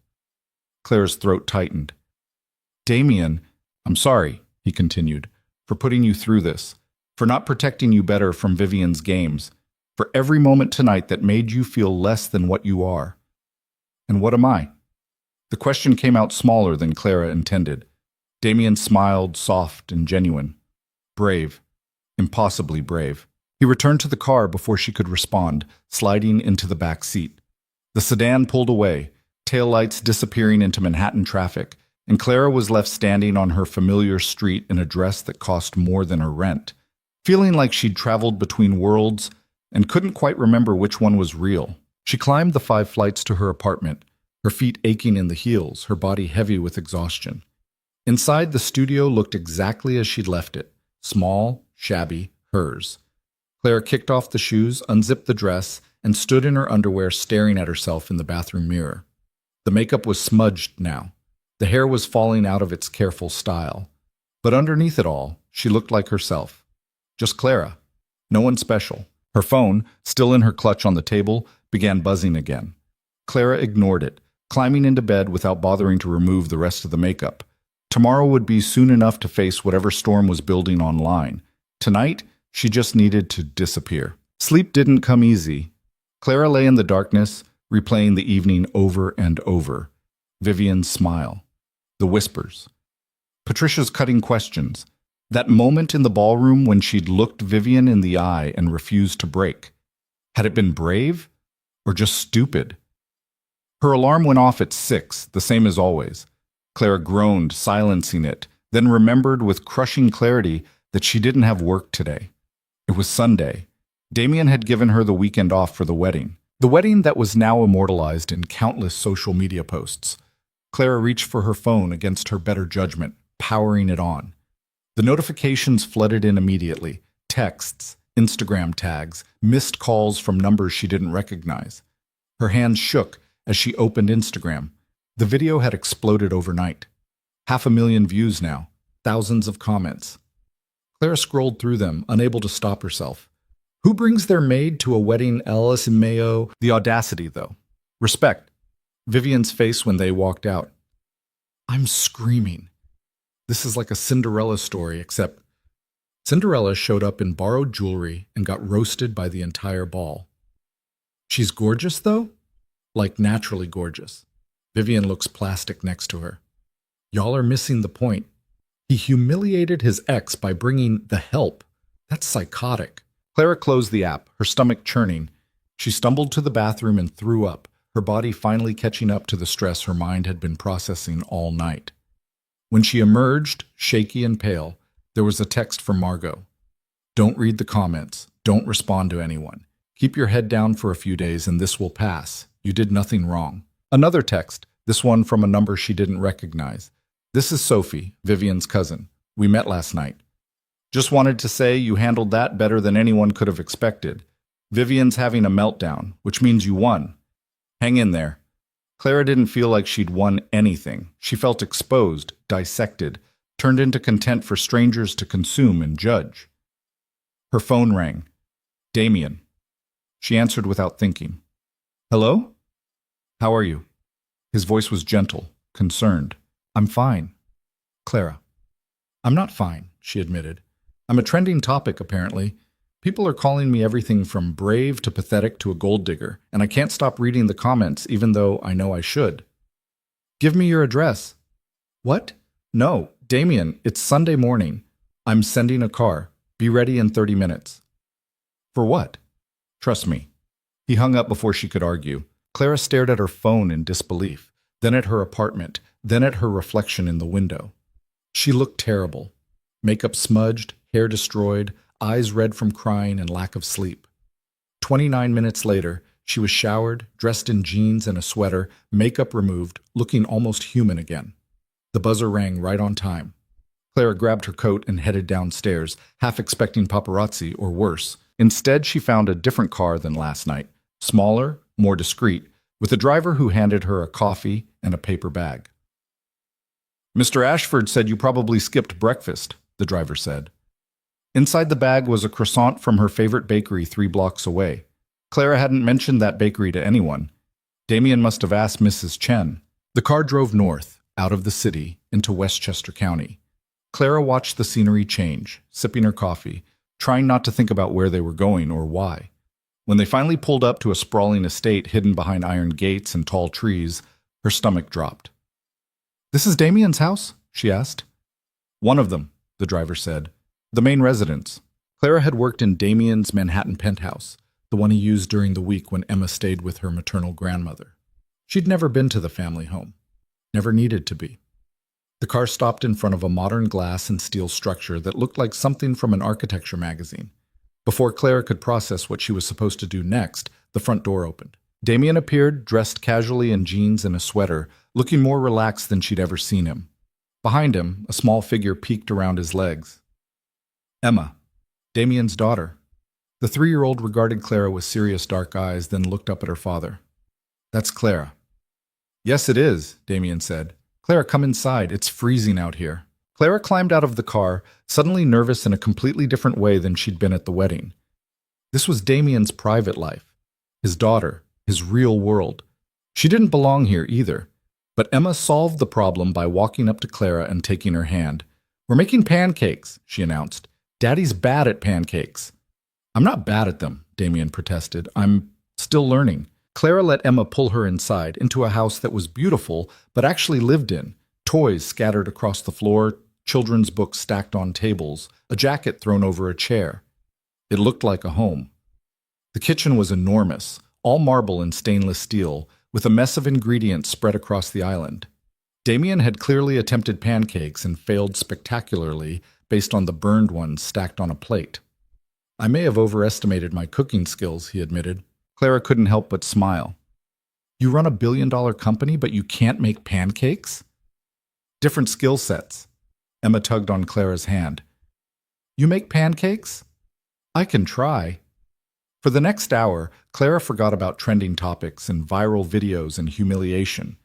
Claire's throat tightened. Damien, I'm sorry, he continued, for putting you through this, for not protecting you better from Vivian's games, for every moment tonight that made you feel less than what you are. And what am I? The question came out smaller than Clara intended. Damien smiled, soft and genuine. Brave. Impossibly brave. He returned to the car before she could respond, sliding into the back seat. The sedan pulled away, taillights disappearing into Manhattan traffic, and Clara was left standing on her familiar street in a dress that cost more than her rent, feeling like she'd traveled between worlds and couldn't quite remember which one was real. She climbed the 5 flights to her apartment, her feet aching in the heels, her body heavy with exhaustion. Inside, the studio looked exactly as she'd left it, small, shabby, hers. Clara kicked off the shoes, unzipped the dress, and stood in her underwear staring at herself in the bathroom mirror. The makeup was smudged now. The hair was falling out of its careful style. But underneath it all, she looked like herself. Just Clara. No one special. Her phone, still in her clutch on the table, began buzzing again. Clara ignored it, climbing into bed without bothering to remove the rest of the makeup. Tomorrow would be soon enough to face whatever storm was building online. Tonight, she just needed to disappear. Sleep didn't come easy. Clara lay in the darkness, replaying the evening over and over. Vivian's smile. The whispers. Patricia's cutting questions. That moment in the ballroom when she'd looked Vivian in the eye and refused to break. Had it been brave? Or just stupid? Her alarm went off at 6, the same as always. Clara groaned, silencing it, then remembered with crushing clarity that she didn't have work today. It was Sunday. Damien had given her the weekend off for the wedding. The wedding that was now immortalized in countless social media posts. Clara reached for her phone against her better judgment, powering it on. The notifications flooded in immediately. Texts, Instagram tags, missed calls from numbers she didn't recognize. Her hands shook as she opened Instagram. The video had exploded overnight. 500,000 views now, thousands of comments. Clara scrolled through them, unable to stop herself. Who brings their maid to a wedding, Alice and Mayo? The audacity, though. Respect. Vivian's face when they walked out. I'm screaming. This is like a Cinderella story, except Cinderella showed up in borrowed jewelry and got roasted by the entire ball. She's gorgeous, though? Like naturally gorgeous. Vivian looks plastic next to her. Y'all are missing the point. He humiliated his ex by bringing the help. That's psychotic. Clara closed the app, her stomach churning. She stumbled to the bathroom and threw up, her body finally catching up to the stress her mind had been processing all night. When she emerged, shaky and pale, there was a text from Margot. Don't read the comments. Don't respond to anyone. Keep your head down for a few days and this will pass. You did nothing wrong. Another text, this one from a number she didn't recognize. This is Sophie, Vivian's cousin. We met last night. Just wanted to say you handled that better than anyone could have expected. Vivian's having a meltdown, which means you won. Hang in there. Clara didn't feel like she'd won anything. She felt exposed, dissected, turned into content for strangers to consume and judge. Her phone rang. Damien. She answered without thinking. Hello? How are you? His voice was gentle, concerned. I'm fine. Clara. I'm not fine, she admitted. I'm a trending topic, apparently. People are calling me everything from brave to pathetic to a gold digger, and I can't stop reading the comments even though I know I should. Give me your address. What? No, Damien, it's Sunday morning. I'm sending a car. Be ready in 30 minutes. For what? Trust me. He hung up before she could argue. Clara stared at her phone in disbelief, then at her apartment, then at her reflection in the window. She looked terrible. Makeup smudged, hair destroyed, eyes red from crying and lack of sleep. 29 minutes later, she was showered, dressed in jeans and a sweater, makeup removed, looking almost human again. The buzzer rang right on time. Clara grabbed her coat and headed downstairs, half expecting paparazzi or worse. Instead, she found a different car than last night, smaller, more discreet, with a driver who handed her a coffee and a paper bag. Mr. Ashford said you probably skipped breakfast, the driver said. Inside the bag was a croissant from her favorite bakery 3 blocks away. Clara hadn't mentioned that bakery to anyone. Damien must have asked Mrs. Chen. The car drove north, out of the city, into Westchester County. Clara watched the scenery change, sipping her coffee, trying not to think about where they were going or why. When they finally pulled up to a sprawling estate hidden behind iron gates and tall trees, her stomach dropped. This is Damien's house? She asked. One of them, the driver said. The main residence. Clara had worked in Damien's Manhattan penthouse, the one he used during the week when Emma stayed with her maternal grandmother. She'd never been to the family home. Never needed to be. The car stopped in front of a modern glass and steel structure that looked like something from an architecture magazine. Before Clara could process what she was supposed to do next, the front door opened. Damien appeared, dressed casually in jeans and a sweater, looking more relaxed than she'd ever seen him. Behind him, a small figure peeked around his legs. Emma, Damien's daughter. The 3-year-old regarded Clara with serious dark eyes, then looked up at her father. That's Clara. Yes, it is, Damien said. Clara, come inside. It's freezing out here. Clara climbed out of the car, suddenly nervous in a completely different way than she'd been at the wedding. This was Damien's private life, his daughter, his real world. She didn't belong here either. But Emma solved the problem by walking up to Clara and taking her hand. We're making pancakes, she announced. Daddy's bad at pancakes. I'm not bad at them, Damien protested. I'm still learning. Clara let Emma pull her inside, into a house that was beautiful, but actually lived in. Toys scattered across the floor, children's books stacked on tables, a jacket thrown over a chair. It looked like a home. The kitchen was enormous, all marble and stainless steel, with a mess of ingredients spread across the island. Damien had clearly attempted pancakes and failed spectacularly based on the burned ones stacked on a plate. I may have overestimated my cooking skills, he admitted. Clara couldn't help but smile. You run a billion-dollar company, but you can't make pancakes? Different skill sets. Emma tugged on Clara's hand. You make pancakes? I can try. For the next hour, Clara forgot about trending topics and viral videos and humiliation.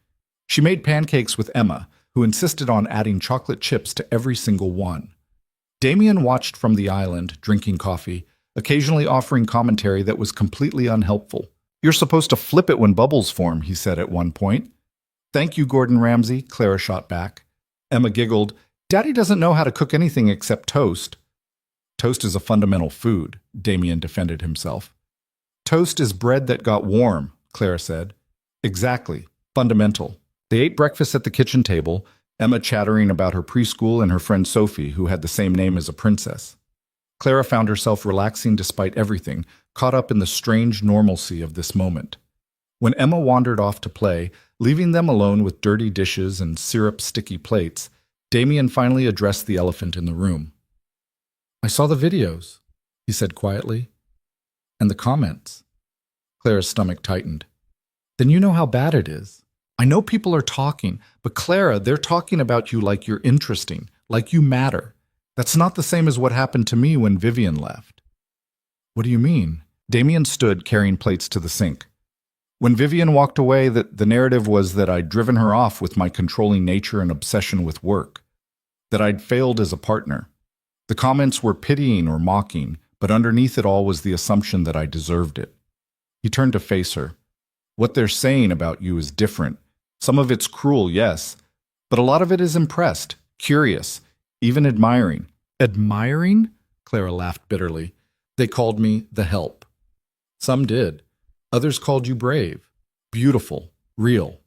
She made pancakes with Emma, who insisted on adding chocolate chips to every single one. Damien watched from the island, drinking coffee, occasionally offering commentary that was completely unhelpful. You're supposed to flip it when bubbles form, he said at one point. Thank you, Gordon Ramsay, Clara shot back. Emma giggled. Daddy doesn't know how to cook anything except toast. Toast is a fundamental food, Damien defended himself. Toast is bread that got warm, Clara said. Exactly. Fundamental. They ate breakfast at the kitchen table, Emma chattering about her preschool and her friend Sophie, who had the same name as a princess. Clara found herself relaxing despite everything, caught up in the strange normalcy of this moment. When Emma wandered off to play, leaving them alone with dirty dishes and syrup-sticky plates, Damien finally addressed the elephant in the room. I saw the videos, he said quietly. And the comments. Clara's stomach tightened. Then you know how bad it is. I know people are talking, but Clara, they're talking about you like you're interesting, like you matter. That's not the same as what happened to me when Vivian left. What do you mean? Damien stood carrying plates to the sink. When Vivian walked away, the narrative was that I'd driven her off with my controlling nature and obsession with work. That I'd failed as a partner. The comments were pitying or mocking, but underneath it all was the assumption that I deserved it. He turned to face her. What they're saying about you is different. Some of it's cruel, yes, but a lot of it is impressed, curious, even admiring. Admiring? Clara laughed bitterly. They called me the help. Some did. Others called you brave, beautiful, real.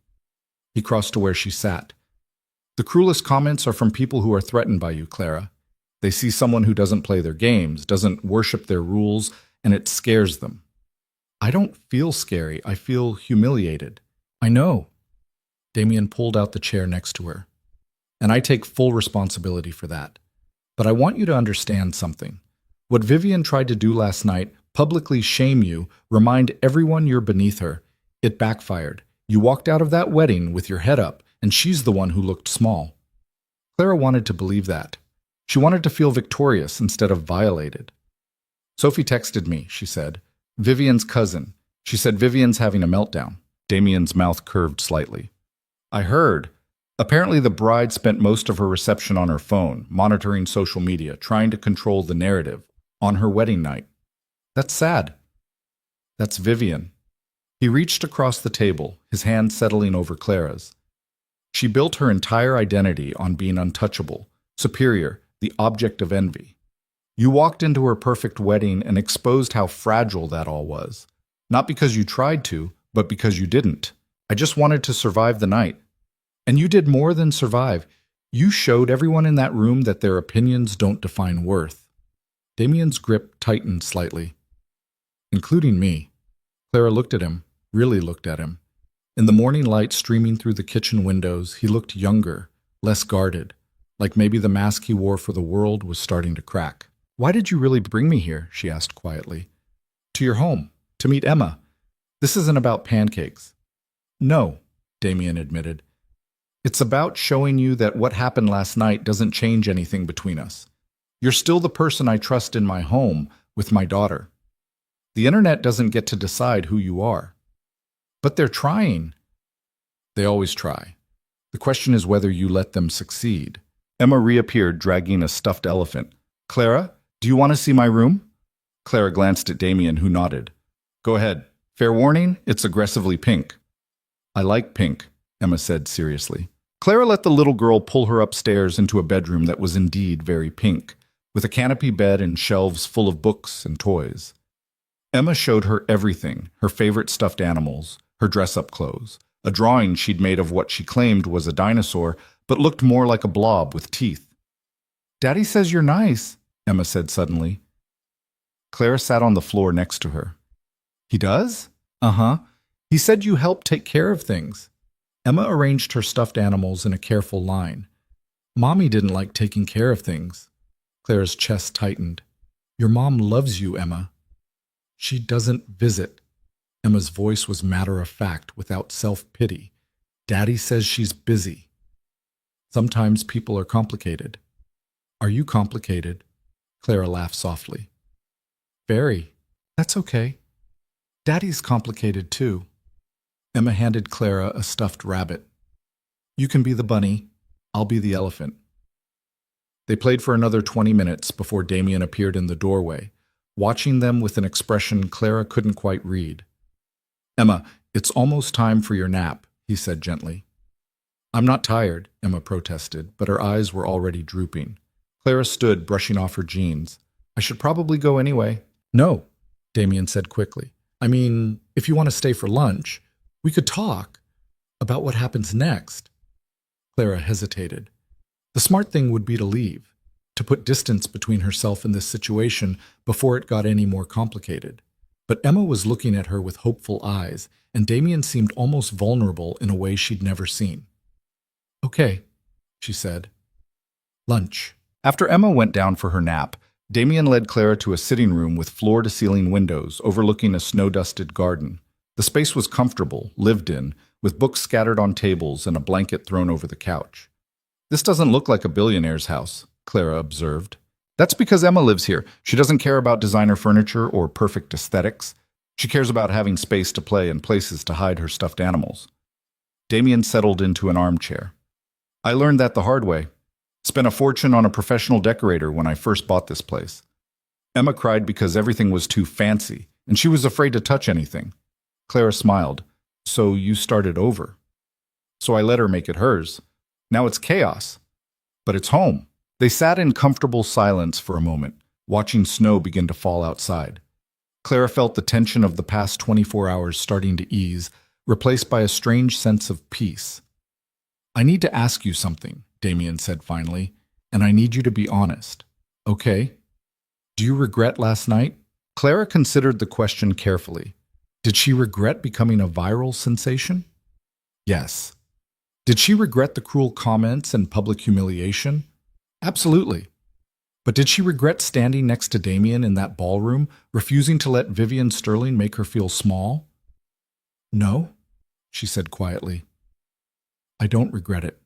He crossed to where she sat. The cruelest comments are from people who are threatened by you, Clara. They see someone who doesn't play their games, doesn't worship their rules, and it scares them. I don't feel scary. I feel humiliated. I know. Damien pulled out the chair next to her. And I take full responsibility for that. But I want you to understand something. What Vivian tried to do last night, publicly shame you, remind everyone you're beneath her, it backfired. You walked out of that wedding with your head up, and she's the one who looked small. Clara wanted to believe that. She wanted to feel victorious instead of violated. Sophie texted me, she said. Vivian's cousin. She said Vivian's having a meltdown. Damien's mouth curved slightly. I heard. Apparently the bride spent most of her reception on her phone, monitoring social media, trying to control the narrative, on her wedding night. That's sad. That's Vivian. He reached across the table, his hand settling over Clara's. She built her entire identity on being untouchable, superior, the object of envy. You walked into her perfect wedding and exposed how fragile that all was. Not because you tried to, but because you didn't. I just wanted to survive the night. And you did more than survive. You showed everyone in that room that their opinions don't define worth. Damien's grip tightened slightly. Including me. Clara looked at him, really looked at him. In the morning light streaming through the kitchen windows, he looked younger, less guarded, like maybe the mask he wore for the world was starting to crack. "Why did you really bring me here?" she asked quietly. "To your home, to meet Emma. This isn't about pancakes." "No," Damien admitted. "It's about showing you that what happened last night doesn't change anything between us. You're still the person I trust in my home with my daughter. The internet doesn't get to decide who you are." "But they're trying." "They always try. The question is whether you let them succeed." Emma reappeared, dragging a stuffed elephant. "Clara, do you want to see my room?" Clara glanced at Damien, who nodded. "Go ahead. Fair warning, it's aggressively pink." "I like pink," Emma said seriously. Clara let the little girl pull her upstairs into a bedroom that was indeed very pink, with a canopy bed and shelves full of books and toys. Emma showed her everything, her favorite stuffed animals, her dress-up clothes, a drawing she'd made of what she claimed was a dinosaur, but looked more like a blob with teeth. "Daddy says you're nice," Emma said suddenly. Clara sat on the floor next to her. "He does?" "Uh-huh. He said you help take care of things." Emma arranged her stuffed animals in a careful line. "Mommy didn't like taking care of things." Clara's chest tightened. "Your mom loves you, Emma." "She doesn't visit." Emma's voice was matter-of-fact, without self-pity. "Daddy says she's busy." "Sometimes people are complicated." "Are you complicated?" Clara laughed softly. "Very. That's okay. Daddy's complicated too." Emma handed Clara a stuffed rabbit. "You can be the bunny. I'll be the elephant." They played for another 20 minutes before Damien appeared in the doorway, watching them with an expression Clara couldn't quite read. "Emma, it's almost time for your nap," he said gently. "I'm not tired," Emma protested, but her eyes were already drooping. Clara stood, brushing off her jeans. "I should probably go anyway." "No," Damien said quickly. "I mean, if you want to stay for lunch, we could talk about what happens next." Clara hesitated. The smart thing would be to leave, to put distance between herself and this situation before it got any more complicated. But Emma was looking at her with hopeful eyes, and Damien seemed almost vulnerable in a way she'd never seen. "Okay," she said. "Lunch." After Emma went down for her nap, Damien led Clara to a sitting room with floor-to-ceiling windows overlooking a snow-dusted garden. The space was comfortable, lived in, with books scattered on tables and a blanket thrown over the couch. "This doesn't look like a billionaire's house," Clara observed. "That's because Emma lives here. She doesn't care about designer furniture or perfect aesthetics. She cares about having space to play and places to hide her stuffed animals." Damien settled into an armchair. "I learned that the hard way. Spent a fortune on a professional decorator when I first bought this place. Emma cried because everything was too fancy, and she was afraid to touch anything." Clara smiled. "So you started over." "So I let her make it hers. Now it's chaos. But it's home." They sat in comfortable silence for a moment, watching snow begin to fall outside. Clara felt the tension of the past 24 hours starting to ease, replaced by a strange sense of peace. "I need to ask you something," Damien said finally, "and I need you to be honest. Okay? Do you regret last night?" Clara considered the question carefully. Did she regret becoming a viral sensation? Yes. Did she regret the cruel comments and public humiliation? Absolutely. But did she regret standing next to Damien in that ballroom, refusing to let Vivian Sterling make her feel small? No, she said quietly. I don't regret it.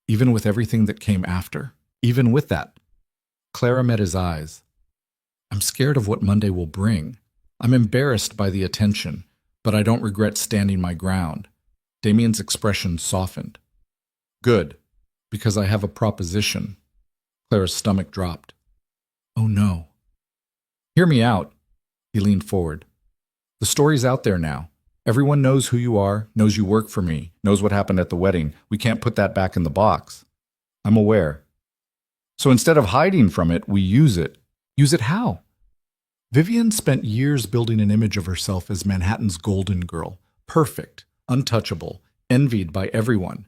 Even with everything that came after. Even with that. Clara met his eyes. I'm scared of what Monday will bring. I'm embarrassed by the attention, but I don't regret standing my ground. Damien's expression softened. Good, because I have a proposition. Clara's stomach dropped. Oh no. Hear me out. He leaned forward. The story's out there now. Everyone knows who you are, knows you work for me, knows what happened at the wedding. We can't put that back in the box. I'm aware. So instead of hiding from it, we use it. Use it how? Vivian spent years building an image of herself as Manhattan's golden girl. Perfect, untouchable, envied by everyone.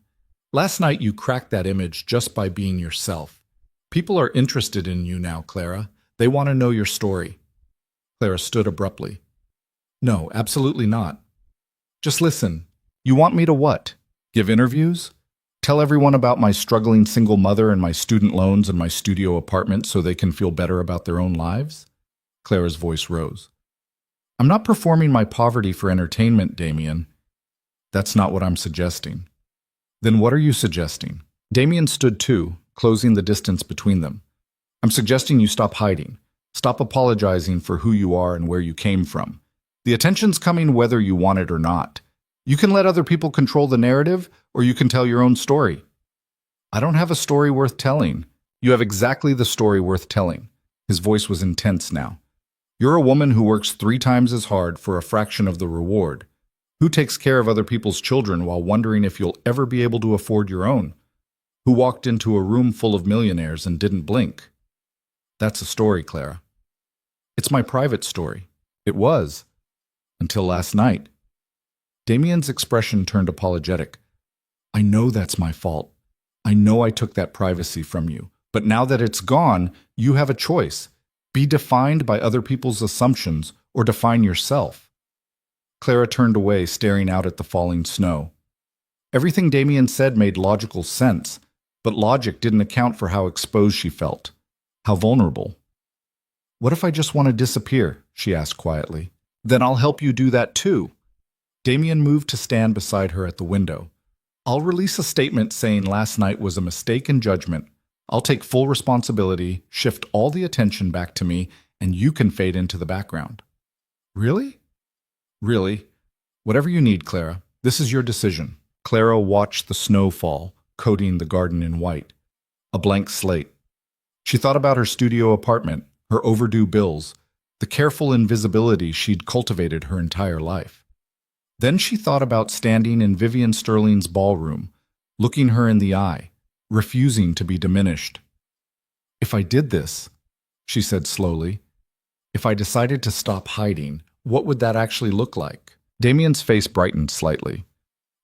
Last night you cracked that image just by being yourself. People are interested in you now, Clara. They want to know your story. Clara stood abruptly. No, absolutely not. Just listen. You want me to what? Give interviews? Tell everyone about my struggling single mother and my student loans and my studio apartment so they can feel better about their own lives? Clara's voice rose. I'm not performing my poverty for entertainment, Damien. That's not what I'm suggesting. Then what are you suggesting? Damien stood too, closing the distance between them. I'm suggesting you stop hiding. Stop apologizing for who you are and where you came from. The attention's coming whether you want it or not. You can let other people control the narrative, or you can tell your own story. I don't have a story worth telling. You have exactly the story worth telling. His voice was intense now. You're a woman who works 3 times as hard for a fraction of the reward. Who takes care of other people's children while wondering if you'll ever be able to afford your own? Who walked into a room full of millionaires and didn't blink? That's a story, Clara. It's my private story. It was. Until last night. Damien's expression turned apologetic. I know that's my fault. I know I took that privacy from you. But now that it's gone, you have a choice. Be defined by other people's assumptions or define yourself. Clara turned away, staring out at the falling snow. Everything Damien said made logical sense, but logic didn't account for how exposed she felt, how vulnerable. What if I just want to disappear? She asked quietly. Then I'll help you do that too. Damien moved to stand beside her at the window. I'll release a statement saying last night was a mistake in judgment. I'll take full responsibility, shift all the attention back to me, and you can fade into the background. Really? Really. Whatever you need, Clara. This is your decision. Clara watched the snow fall, coating the garden in white. A blank slate. She thought about her studio apartment, her overdue bills, the careful invisibility she'd cultivated her entire life. Then she thought about standing in Vivian Sterling's ballroom, looking her in the eye, refusing to be diminished. If I did this, she said slowly, if I decided to stop hiding, what would that actually look like? Damien's face brightened slightly.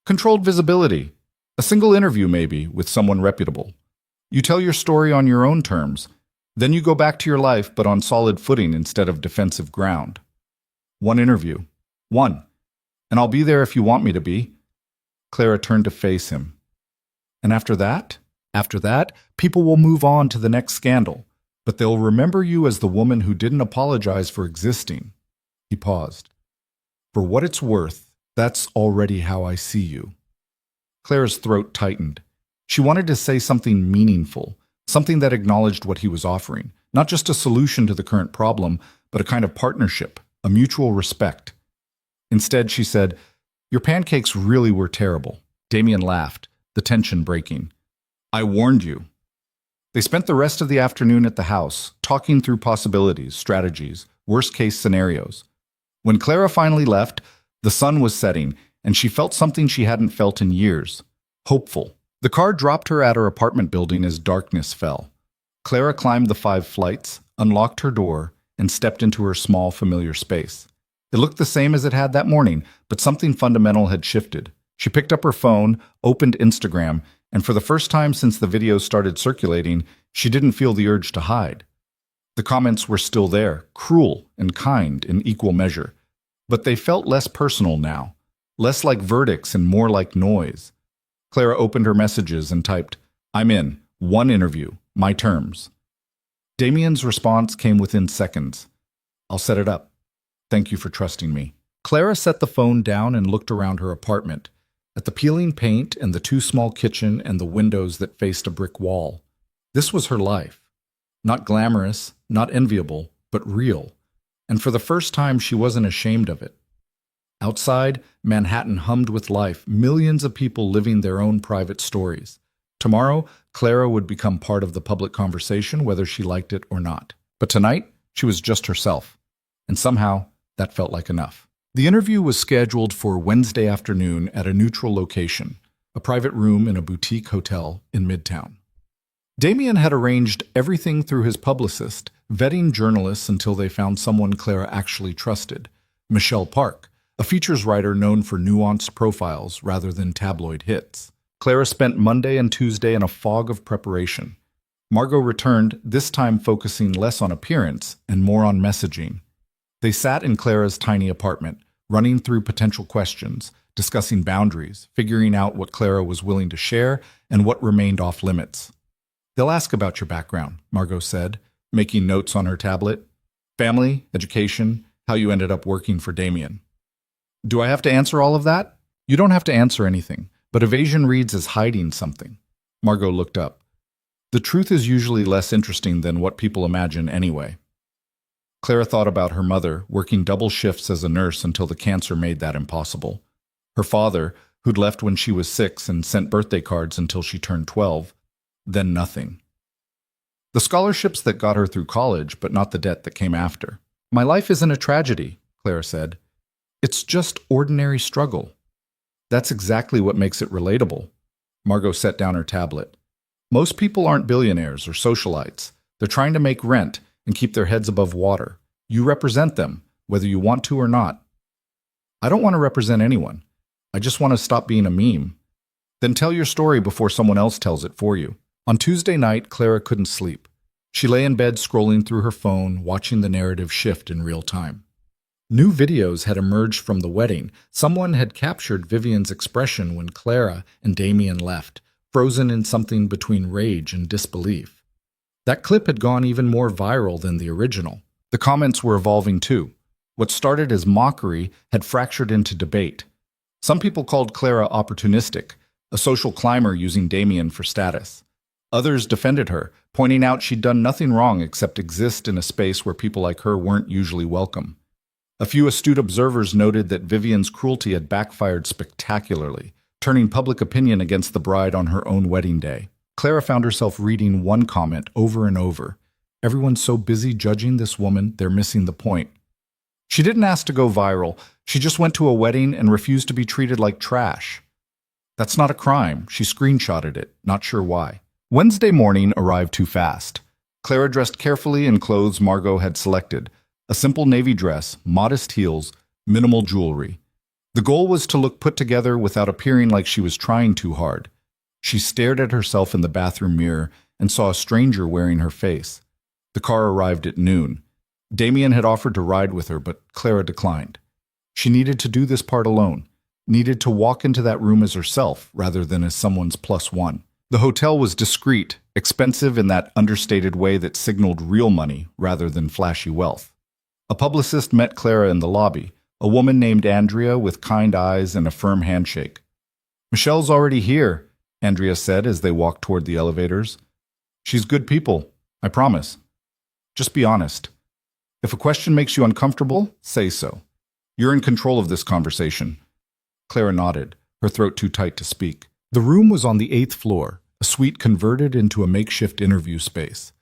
Controlled visibility. A single interview, maybe, with someone reputable. You tell your story on your own terms. Then you go back to your life, but on solid footing instead of defensive ground. 1 interview. 1. And I'll be there if you want me to be. Clara turned to face him. And after that? After that, people will move on to the next scandal, but they'll remember you as the woman who didn't apologize for existing. He paused. For what it's worth, that's already how I see you. Clara's throat tightened. She wanted to say something meaningful, something that acknowledged what he was offering, not just a solution to the current problem, but a kind of partnership, a mutual respect. Instead, she said, Your pancakes really were terrible. Damien laughed, the tension breaking. I warned you. They spent the rest of the afternoon at the house, talking through possibilities, strategies, worst-case scenarios. When Clara finally left, the sun was setting, and she felt something she hadn't felt in years. Hopeful. The car dropped her at her apartment building as darkness fell. Clara climbed the 5 flights, unlocked her door, and stepped into her small, familiar space. It looked the same as it had that morning, but something fundamental had shifted. She picked up her phone, opened Instagram, and for the first time since the videos started circulating, she didn't feel the urge to hide. The comments were still there, cruel and kind in equal measure, but they felt less personal now, less like verdicts and more like noise. Clara opened her messages and typed, I'm in, 1 interview, my terms. Damien's response came within seconds. I'll set it up. Thank you for trusting me. Clara set the phone down and looked around her apartment, at the peeling paint and the too small kitchen and the windows that faced a brick wall. This was her life. Not glamorous, not enviable, but real. And for the first time, she wasn't ashamed of it. Outside, Manhattan hummed with life, millions of people living their own private stories. Tomorrow, Clara would become part of the public conversation, whether she liked it or not. But tonight, she was just herself. And somehow, that felt like enough. The interview was scheduled for Wednesday afternoon at a neutral location, a private room in a boutique hotel in Midtown. Damien had arranged everything through his publicist, vetting journalists until they found someone Clara actually trusted, Michelle Park, a features writer known for nuanced profiles rather than tabloid hits. Clara spent Monday and Tuesday in a fog of preparation. Margot returned, this time focusing less on appearance and more on messaging. They sat in Clara's tiny apartment, running through potential questions, discussing boundaries, figuring out what Clara was willing to share and what remained off limits. "They'll ask about your background," Margot said, making notes on her tablet. "Family, education, how you ended up working for Damien." "Do I have to answer all of that?" "You don't have to answer anything, but evasion reads as hiding something." Margot looked up. "The truth is usually less interesting than what people imagine anyway." Clara thought about her mother, working double shifts as a nurse until the cancer made that impossible. Her father, who'd left when she was 6 and sent birthday cards until she turned 12. Then nothing. The scholarships that got her through college, but not the debt that came after. "My life isn't a tragedy," Clara said. "It's just ordinary struggle." "That's exactly what makes it relatable." Margot set down her tablet. "Most people aren't billionaires or socialites. They're trying to make rent and keep their heads above water. You represent them, whether you want to or not." "I don't want to represent anyone. I just want to stop being a meme." "Then tell your story before someone else tells it for you." On Tuesday night, Clara couldn't sleep. She lay in bed scrolling through her phone, watching the narrative shift in real time. New videos had emerged from the wedding. Someone had captured Vivian's expression when Clara and Damien left, frozen in something between rage and disbelief. That clip had gone even more viral than the original. The comments were evolving too. What started as mockery had fractured into debate. Some people called Clara opportunistic, a social climber using Damien for status. Others defended her, pointing out she'd done nothing wrong except exist in a space where people like her weren't usually welcome. A few astute observers noted that Vivian's cruelty had backfired spectacularly, turning public opinion against the bride on her own wedding day. Clara found herself reading one comment over and over. "Everyone's so busy judging this woman, they're missing the point." She didn't ask to go viral. She just went to a wedding and refused to be treated like trash. That's not a crime. She screenshotted it, not sure why. Wednesday morning arrived too fast. Clara dressed carefully in clothes Margot had selected. A simple navy dress, modest heels, minimal jewelry. The goal was to look put together without appearing like she was trying too hard. She stared at herself in the bathroom mirror and saw a stranger wearing her face. The car arrived at noon. Damien had offered to ride with her, but Clara declined. She needed to do this part alone, needed to walk into that room as herself rather than as someone's plus one. The hotel was discreet, expensive in that understated way that signaled real money rather than flashy wealth. A publicist met Clara in the lobby, a woman named Andrea with kind eyes and a firm handshake. "Michelle's already here," Andrea said as they walked toward the elevators. "She's good people, I promise. Just be honest. If a question makes you uncomfortable, say so. You're in control of this conversation." Clara nodded, her throat too tight to speak. The room was on the 8th floor, a suite converted into a makeshift interview space.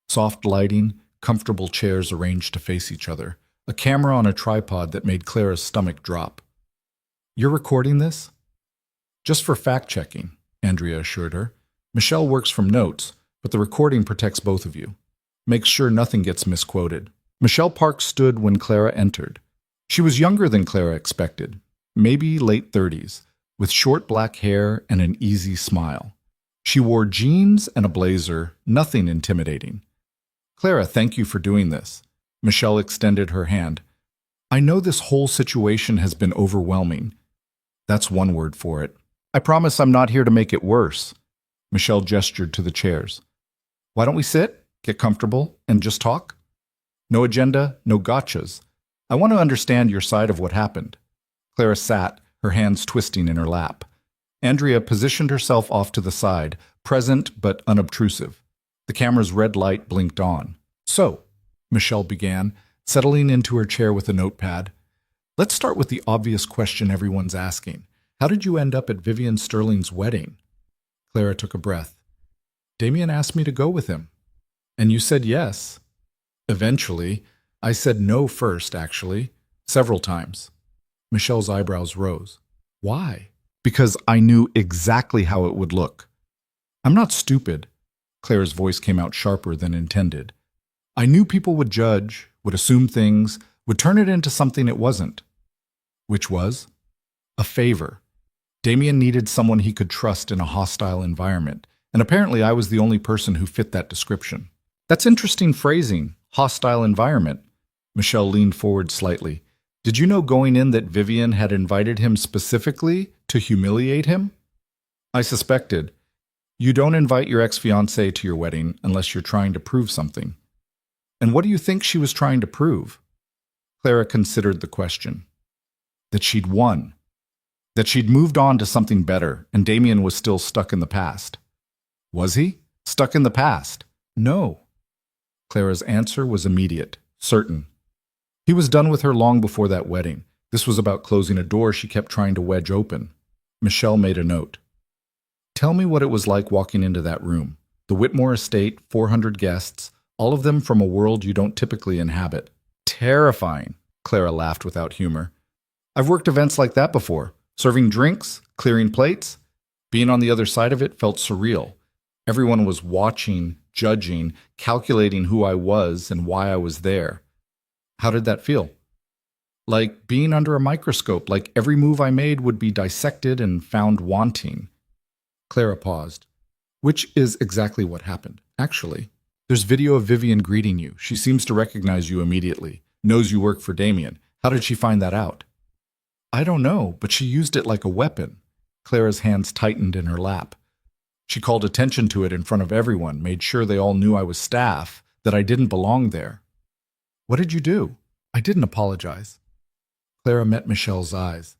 Soft lighting, comfortable chairs arranged to face each other, a camera on a tripod that made Clara's stomach drop. "You're recording this?" "Just for fact-checking," Andrea assured her. "Michelle works from notes, but the recording protects both of you. Makes sure nothing gets misquoted." Michelle Park stood when Clara entered. She was younger than Clara expected, maybe late 30s. With short black hair and an easy smile. She wore jeans and a blazer, nothing intimidating. "Clara, thank you for doing this." Michelle extended her hand. "I know this whole situation has been overwhelming." That's one word for it. "I promise I'm not here to make it worse." Michelle gestured to the chairs. "Why don't we sit, get comfortable, and just talk? No agenda, no gotchas. I want to understand your side of what happened." Clara sat, her hands twisting in her lap. Andrea positioned herself off to the side, present but unobtrusive. The camera's red light blinked on. "So," Michelle began, settling into her chair with a notepad, "let's start with the obvious question everyone's asking. How did you end up at Vivian Sterling's wedding?" Clara took a breath. "Damien asked me to go with him." "And you said yes." "Eventually. I said no first, actually. Several times." Michelle's eyebrows rose. "Why?" "Because I knew exactly how it would look." "I'm not stupid." Clara's voice came out sharper than intended. "I knew people would judge, would assume things, would turn it into something it wasn't." "Which was?" "A favor. Damien needed someone he could trust in a hostile environment. and apparently I was the only person who fit that description. That's interesting phrasing, hostile environment. Michelle leaned forward slightly. Did you know going in that Vivian had invited him specifically to humiliate him? I suspected. You don't invite your ex-fiancé to your wedding unless you're trying to prove something. And what do you think she was trying to prove? Clara considered the question. That she'd won. That she'd moved on to something better, and Damien was still stuck in the past. Was he? Stuck in the past? No. Clara's answer was immediate, certain. He was done with her long before that wedding. This was about closing a door she kept trying to wedge open. Michelle made a note. Tell me what it was like walking into that room. The Whitmore estate, 400 guests, all of them from a world you don't typically inhabit. Terrifying, Clara laughed without humor. I've worked events like that before. Serving drinks, clearing plates. Being on the other side of it felt surreal. Everyone was watching, judging, calculating who I was and why I was there. How did that feel? Like being under a microscope, like every move I made would be dissected and found wanting. Clara paused. Which is exactly what happened, actually. There's video of Vivian greeting you. She seems to recognize you immediately, knows you work for Damien. How did she find that out? I don't know, but she used it like a weapon. Clara's hands tightened in her lap. She called attention to it in front of everyone, made sure they all knew I was staff, that I didn't belong there. What did you do? I didn't apologize. Clara met Michelle's eyes.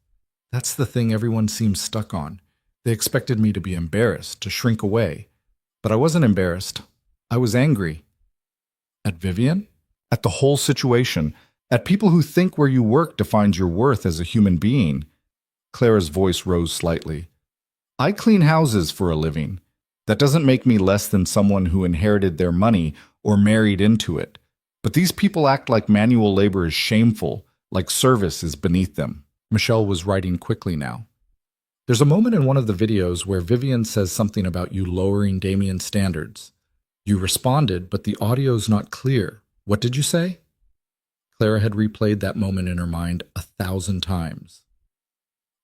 That's the thing everyone seems stuck on. They expected me to be embarrassed, to shrink away. But I wasn't embarrassed. I was angry. At Vivian? At the whole situation. At people who think where you work defines your worth as a human being. Clara's voice rose slightly. I clean houses for a living. That doesn't make me less than someone who inherited their money or married into it. But these people act like manual labor is shameful, like service is beneath them. Michelle was writing quickly now. There's a moment in one of the videos where Vivian says something about you lowering Damien's standards. You responded, but the audio's not clear. What did you say? Clara had replayed that moment in her mind 1,000 times.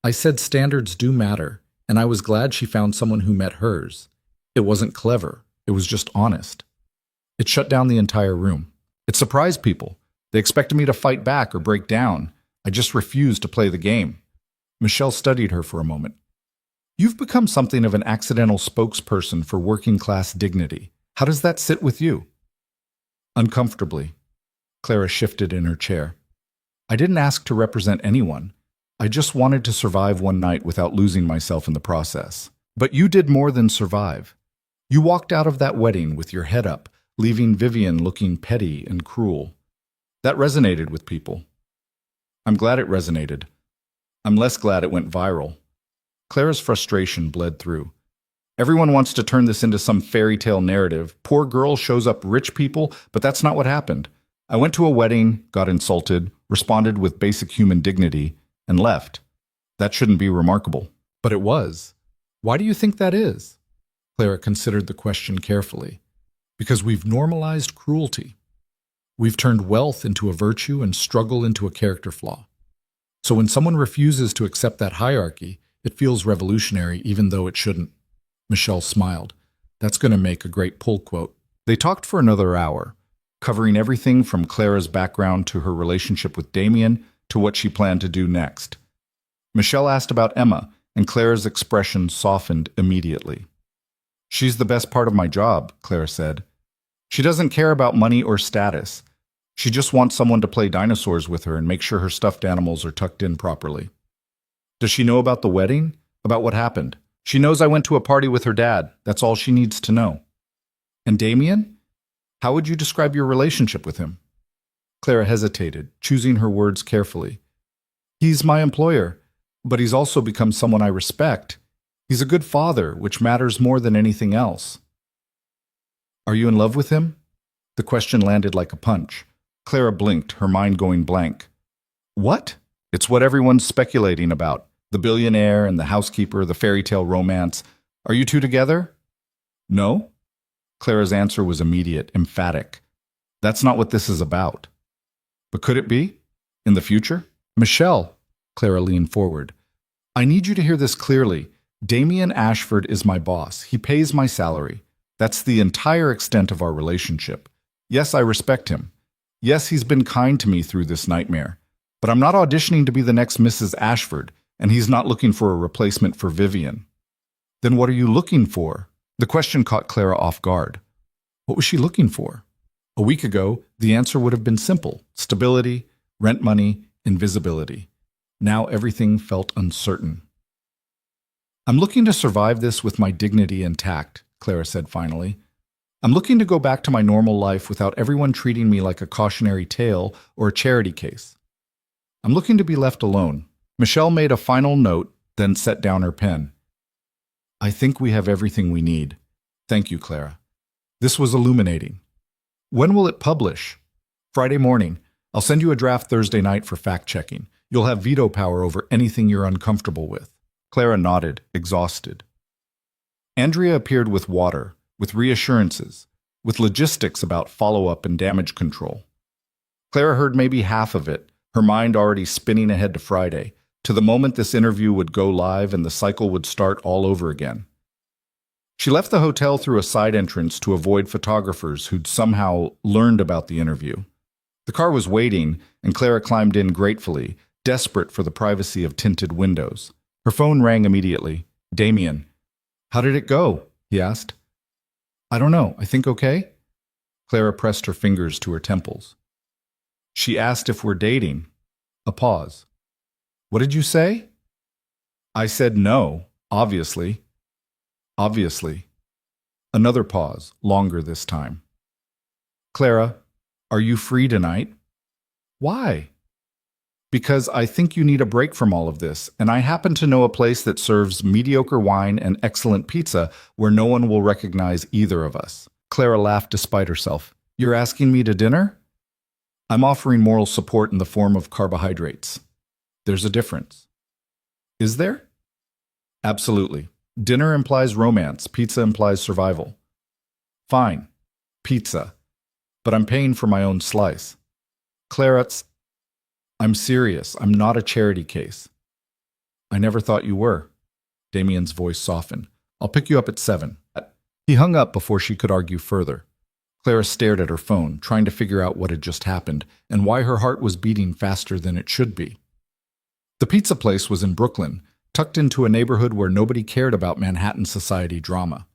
I said standards do matter, and I was glad she found someone who met hers. It wasn't clever. It was just honest. It shut down the entire room. It surprised people. They expected me to fight back or break down. I just refused to play the game. Michelle studied her for a moment. You've become something of an accidental spokesperson for working-class dignity. How does that sit with you? Uncomfortably. Clara shifted in her chair. I didn't ask to represent anyone. I just wanted to survive one night without losing myself in the process. But you did more than survive. You walked out of that wedding with your head up, leaving Vivian looking petty and cruel. That resonated with people. I'm glad it resonated. I'm less glad it went viral. Clara's frustration bled through. Everyone wants to turn this into some fairy tale narrative. Poor girl shows up rich people, but that's not what happened. I went to a wedding, got insulted, responded with basic human dignity, and left. That shouldn't be remarkable. But it was. Why do you think that is? Clara considered the question carefully. Because we've normalized cruelty. We've turned wealth into a virtue and struggle into a character flaw. So when someone refuses to accept that hierarchy, it feels revolutionary even though it shouldn't. Michelle smiled. That's going to make a great pull quote. They talked for another hour, covering everything from Clara's background to her relationship with Damien to what she planned to do next. Michelle asked about Emma, and Clara's expression softened immediately. She's the best part of my job, Clara said. She doesn't care about money or status. She just wants someone to play dinosaurs with her and make sure her stuffed animals are tucked in properly. Does she know about the wedding? About what happened? She knows I went to a party with her dad. That's all she needs to know. And Damien? How would you describe your relationship with him? Clara hesitated, choosing her words carefully. He's my employer, but he's also become someone I respect. He's a good father, which matters more than anything else. Are you in love with him? The question landed like a punch. Clara blinked, her mind going blank. What? It's what everyone's speculating about. The billionaire and the housekeeper, the fairy tale romance. Are you two together? No? Clara's answer was immediate, emphatic. That's not what this is about. But could it be? In the future? Michelle, Clara leaned forward. I need you to hear this clearly. Damien Ashford is my boss. He pays my salary. That's the entire extent of our relationship. Yes, I respect him. Yes, he's been kind to me through this nightmare. But I'm not auditioning to be the next Mrs. Ashford, and he's not looking for a replacement for Vivian. Then what are you looking for? The question caught Clara off guard. What was she looking for? A week ago, the answer would have been simple: stability, rent money, invisibility. Now everything felt uncertain. I'm looking to survive this with my dignity intact, Clara said finally. I'm looking to go back to my normal life without everyone treating me like a cautionary tale or a charity case. I'm looking to be left alone. Michelle made a final note, then set down her pen. I think we have everything we need. Thank you, Clara. This was illuminating. When will it publish? Friday morning. I'll send you a draft Thursday night for fact-checking. You'll have veto power over anything you're uncomfortable with. Clara nodded, exhausted. Andrea appeared with water, with reassurances, with logistics about follow-up and damage control. Clara heard maybe half of it, her mind already spinning ahead to Friday, to the moment this interview would go live and the cycle would start all over again. She left the hotel through a side entrance to avoid photographers who'd somehow learned about the interview. The car was waiting, and Clara climbed in gratefully, desperate for the privacy of tinted windows. Her phone rang immediately. Damien. How did it go? He asked. I don't know. I think okay. Clara pressed her fingers to her temples. She asked if we're dating. A pause. What did you say? I said no, obviously. Obviously. Another pause, longer this time. Clara, are you free tonight? Why? Because I think you need a break from all of this, and I happen to know a place that serves mediocre wine and excellent pizza where no one will recognize either of us. Clara laughed despite herself. You're asking me to dinner? I'm offering moral support in the form of carbohydrates. There's a difference. Is there? Absolutely. Dinner implies romance. Pizza implies survival. Fine. Pizza. But I'm paying for my own slice. Clara, I'm serious. I'm not a charity case. I never thought you were. Damien's voice softened. I'll pick you up at 7. He hung up before she could argue further. Clara stared at her phone, trying to figure out what had just happened and why her heart was beating faster than it should be. The pizza place was in Brooklyn, tucked into a neighborhood where nobody cared about Manhattan society drama.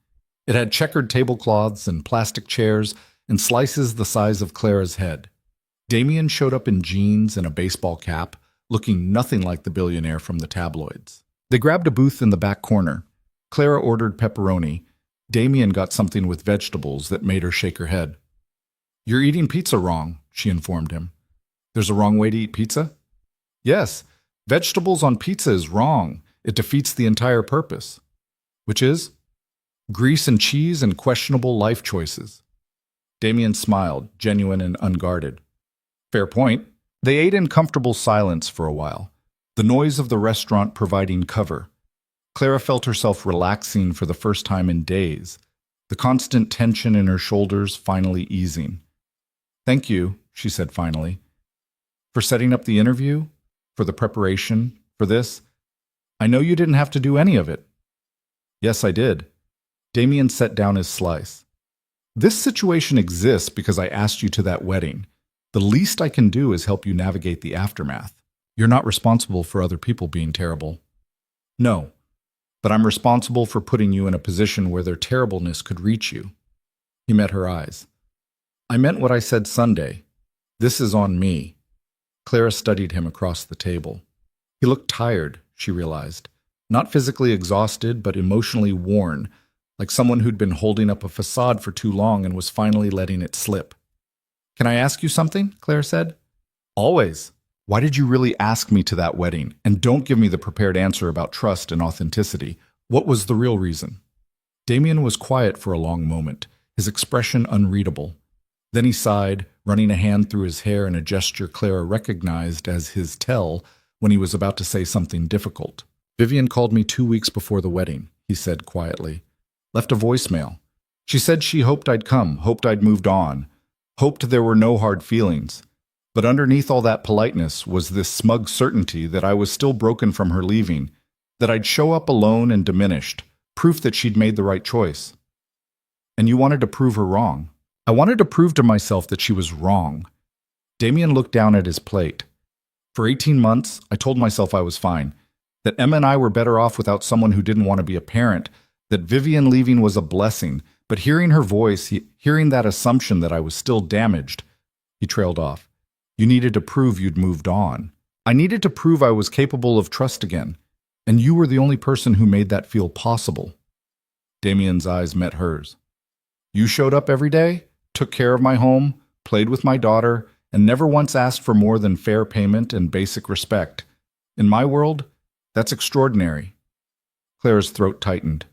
It had checkered tablecloths and plastic chairs and slices the size of Clara's head. Damien showed up in jeans and a baseball cap, looking nothing like the billionaire from the tabloids. They grabbed a booth in the back corner. Clara ordered pepperoni. Damien got something with vegetables that made her shake her head. You're eating pizza wrong, she informed him. There's a wrong way to eat pizza? Yes, vegetables on pizza is wrong. It defeats the entire purpose. Which is? Grease and cheese and questionable life choices. Damien smiled, genuine and unguarded. Fair point. They ate in comfortable silence for a while, the noise of the restaurant providing cover. Clara felt herself relaxing for the first time in days, the constant tension in her shoulders finally easing. Thank you, she said finally. For setting up the interview, for the preparation, for this. I know you didn't have to do any of it. Yes, I did. Damien set down his slice. This situation exists because I asked you to that wedding. The least I can do is help you navigate the aftermath. You're not responsible for other people being terrible. No, but I'm responsible for putting you in a position where their terribleness could reach you. He met her eyes. I meant what I said Sunday. This is on me. Clara studied him across the table. He looked tired, she realized. Not physically exhausted, but emotionally worn, like someone who'd been holding up a facade for too long and was finally letting it slip. Can I ask you something? Claire said. Always. Why did you really ask me to that wedding? And don't give me the prepared answer about trust and authenticity. What was the real reason? Damien was quiet for a long moment, his expression unreadable. Then he sighed, running a hand through his hair in a gesture Clara recognized as his tell when he was about to say something difficult. Vivian called me 2 weeks before the wedding, he said quietly. Left a voicemail. She said she hoped I'd come, hoped I'd moved on, hoped there were no hard feelings. But underneath all that politeness was this smug certainty that I was still broken from her leaving, that I'd show up alone and diminished, proof that she'd made the right choice. And you wanted to prove her wrong. I wanted to prove to myself that she was wrong. Damien looked down at his plate. For 18 months, I told myself I was fine, that Emma and I were better off without someone who didn't want to be a parent, that Vivian leaving was a blessing, but hearing her voice, hearing that assumption that I was still damaged, he trailed off. You needed to prove you'd moved on. I needed to prove I was capable of trust again, and you were the only person who made that feel possible. Damien's eyes met hers. You showed up every day, took care of my home, played with my daughter, and never once asked for more than fair payment and basic respect. In my world, that's extraordinary. Claire's throat tightened.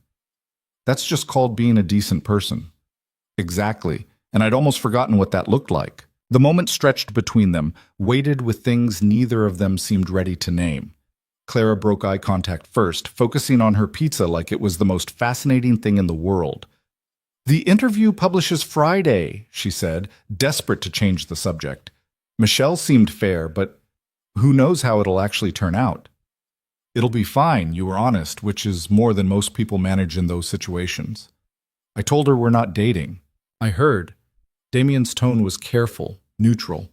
That's just called being a decent person. Exactly, and I'd almost forgotten what that looked like. The moment stretched between them, weighted with things neither of them seemed ready to name. Clara broke eye contact first, focusing on her pizza like it was the most fascinating thing in the world. The interview publishes Friday, she said, desperate to change the subject. Michelle seemed fair, but who knows how it'll actually turn out? It'll be fine, you were honest, which is more than most people manage in those situations. I told her we're not dating. I heard. Damien's tone was careful, neutral.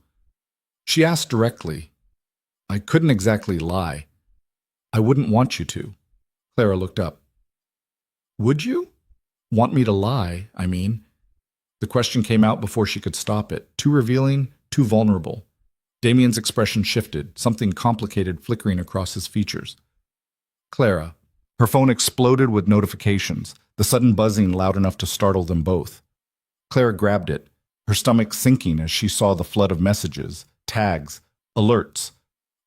She asked directly. I couldn't exactly lie. I wouldn't want you to. Clara looked up. Would you? Want me to lie, I mean. The question came out before she could stop it, too revealing, too vulnerable. Damien's expression shifted, something complicated flickering across his features. Clara. Her phone exploded with notifications, the sudden buzzing loud enough to startle them both. Clara grabbed it, her stomach sinking as she saw the flood of messages, tags, alerts.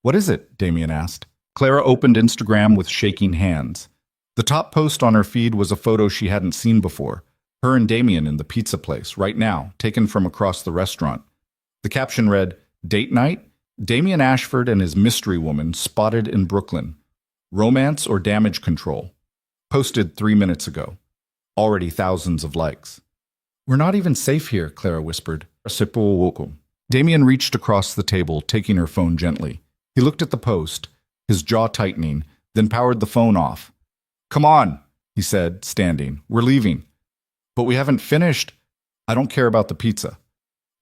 What is it? Damien asked. Clara opened Instagram with shaking hands. The top post on her feed was a photo she hadn't seen before, her and Damien in the pizza place, right now, taken from across the restaurant. The caption read, Date night? Damien Ashford and his mystery woman spotted in Brooklyn. Romance or damage control? Posted 3 minutes ago. Already thousands of likes. We're not even safe here, Clara whispered. Damien reached across the table, taking her phone gently. He looked at the post, his jaw tightening, then powered the phone off. Come on, he said, standing. We're leaving. But we haven't finished. I don't care about the pizza.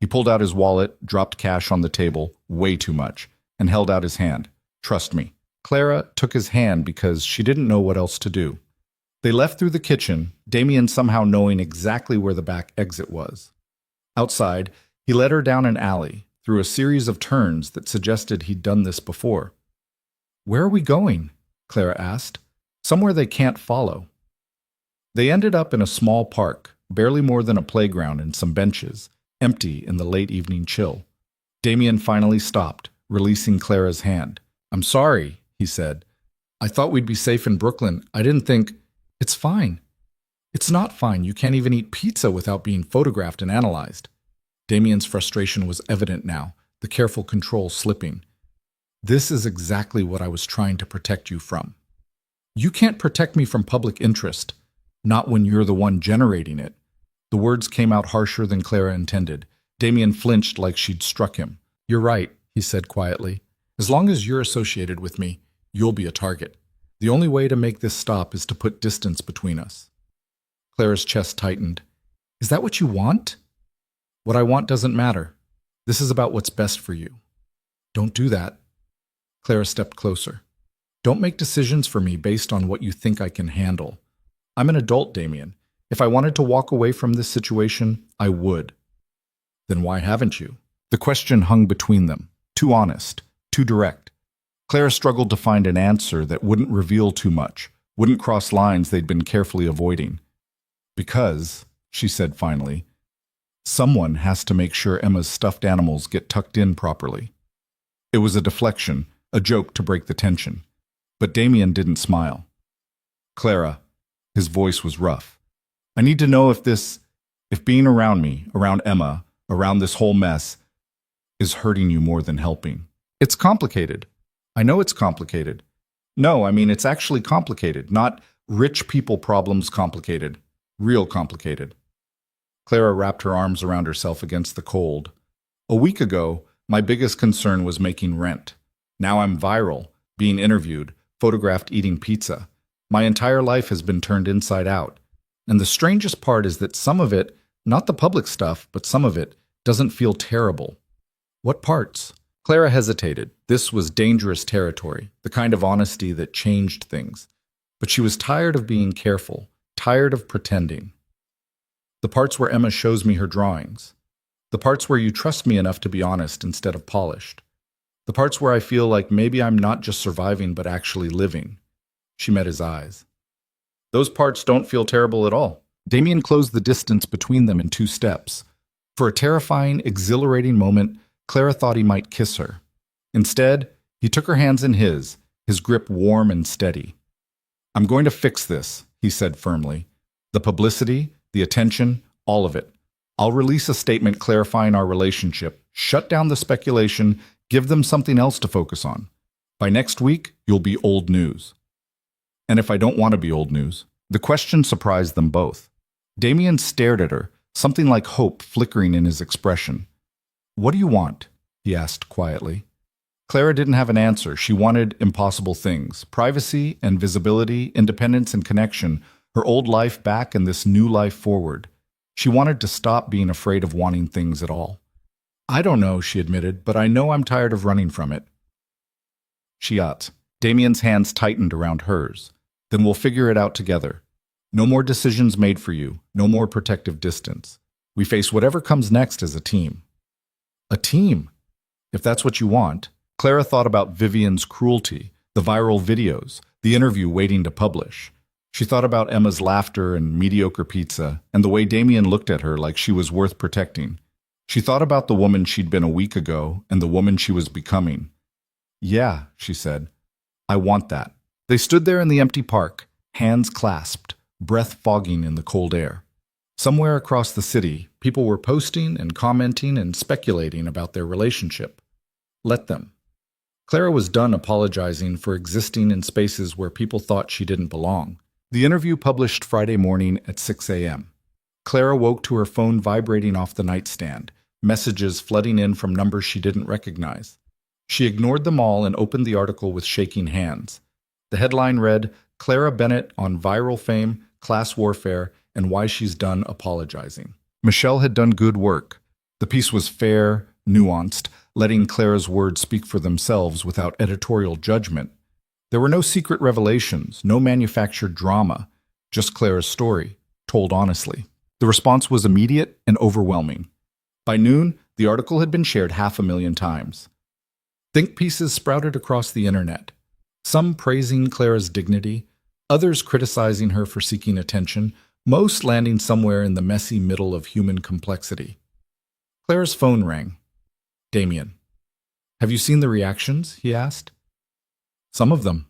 He pulled out his wallet, dropped cash on the table, way too much, and held out his hand. Trust me. Clara took his hand because she didn't know what else to do. They left through the kitchen, Damien somehow knowing exactly where the back exit was. Outside, he led her down an alley, through a series of turns that suggested he'd done this before. Where are we going? Clara asked. Somewhere they can't follow. They ended up in a small park, barely more than a playground and some benches, empty in the late evening chill. Damien finally stopped, releasing Clara's hand. I'm sorry, he said. I thought we'd be safe in Brooklyn. I didn't think... It's fine. It's not fine. You can't even eat pizza without being photographed and analyzed. Damien's frustration was evident now, the careful control slipping. This is exactly what I was trying to protect you from. You can't protect me from public interest, not when you're the one generating it. The words came out harsher than Clara intended. Damien flinched like she'd struck him. You're right, he said quietly. As long as you're associated with me, you'll be a target. The only way to make this stop is to put distance between us. Clara's chest tightened. Is that what you want? What I want doesn't matter. This is about what's best for you. Don't do that. Clara stepped closer. Don't make decisions for me based on what you think I can handle. I'm an adult, Damien. If I wanted to walk away from this situation, I would. Then why haven't you? The question hung between them, too honest, too direct. Clara struggled to find an answer that wouldn't reveal too much, wouldn't cross lines they'd been carefully avoiding. Because, she said finally, someone has to make sure Emma's stuffed animals get tucked in properly. It was a deflection, a joke to break the tension. But Damien didn't smile. Clara, his voice was rough. I need to know if being around me, around Emma, around this whole mess, is hurting you more than helping. It's complicated. I know it's complicated. No, I mean, it's actually complicated, not rich people problems complicated, real complicated. Clara wrapped her arms around herself against the cold. A week ago, my biggest concern was making rent. Now I'm viral, being interviewed, photographed eating pizza. My entire life has been turned inside out. And the strangest part is that some of it, not the public stuff, but some of it, doesn't feel terrible. What parts? Clara hesitated. This was dangerous territory, the kind of honesty that changed things. But she was tired of being careful, tired of pretending. The parts where Emma shows me her drawings. The parts where you trust me enough to be honest instead of polished. The parts where I feel like maybe I'm not just surviving but actually living. She met his eyes. Those parts don't feel terrible at all. Damien closed the distance between them in 2 steps. For a terrifying, exhilarating moment, Clara thought he might kiss her. Instead, he took her hands in his grip warm and steady. "I'm going to fix this," he said firmly. "The publicity, the attention, all of it. I'll release a statement clarifying our relationship, shut down the speculation, give them something else to focus on. By next week, you'll be old news." And if I don't want to be old news? The question surprised them both. Damien stared at her, something like hope flickering in his expression. "What do you want?" he asked quietly. Clara didn't have an answer. She wanted impossible things: privacy and visibility, independence and connection, her old life back and this new life forward. She wanted to stop being afraid of wanting things at all. "I don't know," she admitted, "but I know I'm tired of running from it." She ought. Damien's hands tightened around hers. "Then we'll figure it out together. No more decisions made for you, no more protective distance. We face whatever comes next as a team." A team? If that's what you want. Clara thought about Vivian's cruelty, the viral videos, the interview waiting to publish. She thought about Emma's laughter and mediocre pizza, and the way Damien looked at her like she was worth protecting. She thought about the woman she'd been a week ago and the woman she was becoming. "Yeah," she said, "I want that." They stood there in the empty park, hands clasped, breath fogging in the cold air. Somewhere across the city, people were posting and commenting and speculating about their relationship. Let them. Clara was done apologizing for existing in spaces where people thought she didn't belong. The interview published Friday morning at 6 a.m. Clara woke to her phone vibrating off the nightstand, messages flooding in from numbers she didn't recognize. She ignored them all and opened the article with shaking hands. The headline read, "Clara Bennett on viral fame, class warfare, and why she's done apologizing." Michelle had done good work. The piece was fair, nuanced, letting Clara's words speak for themselves without editorial judgment. There were no secret revelations, no manufactured drama, just Clara's story, told honestly. The response was immediate and overwhelming. By noon, the article had been shared 500,000 times. Think pieces sprouted across the internet, some praising Clara's dignity, others criticizing her for seeking attention, most landing somewhere in the messy middle of human complexity. Clara's phone rang. Damien. "Have you seen the reactions?" he asked. "Some of them.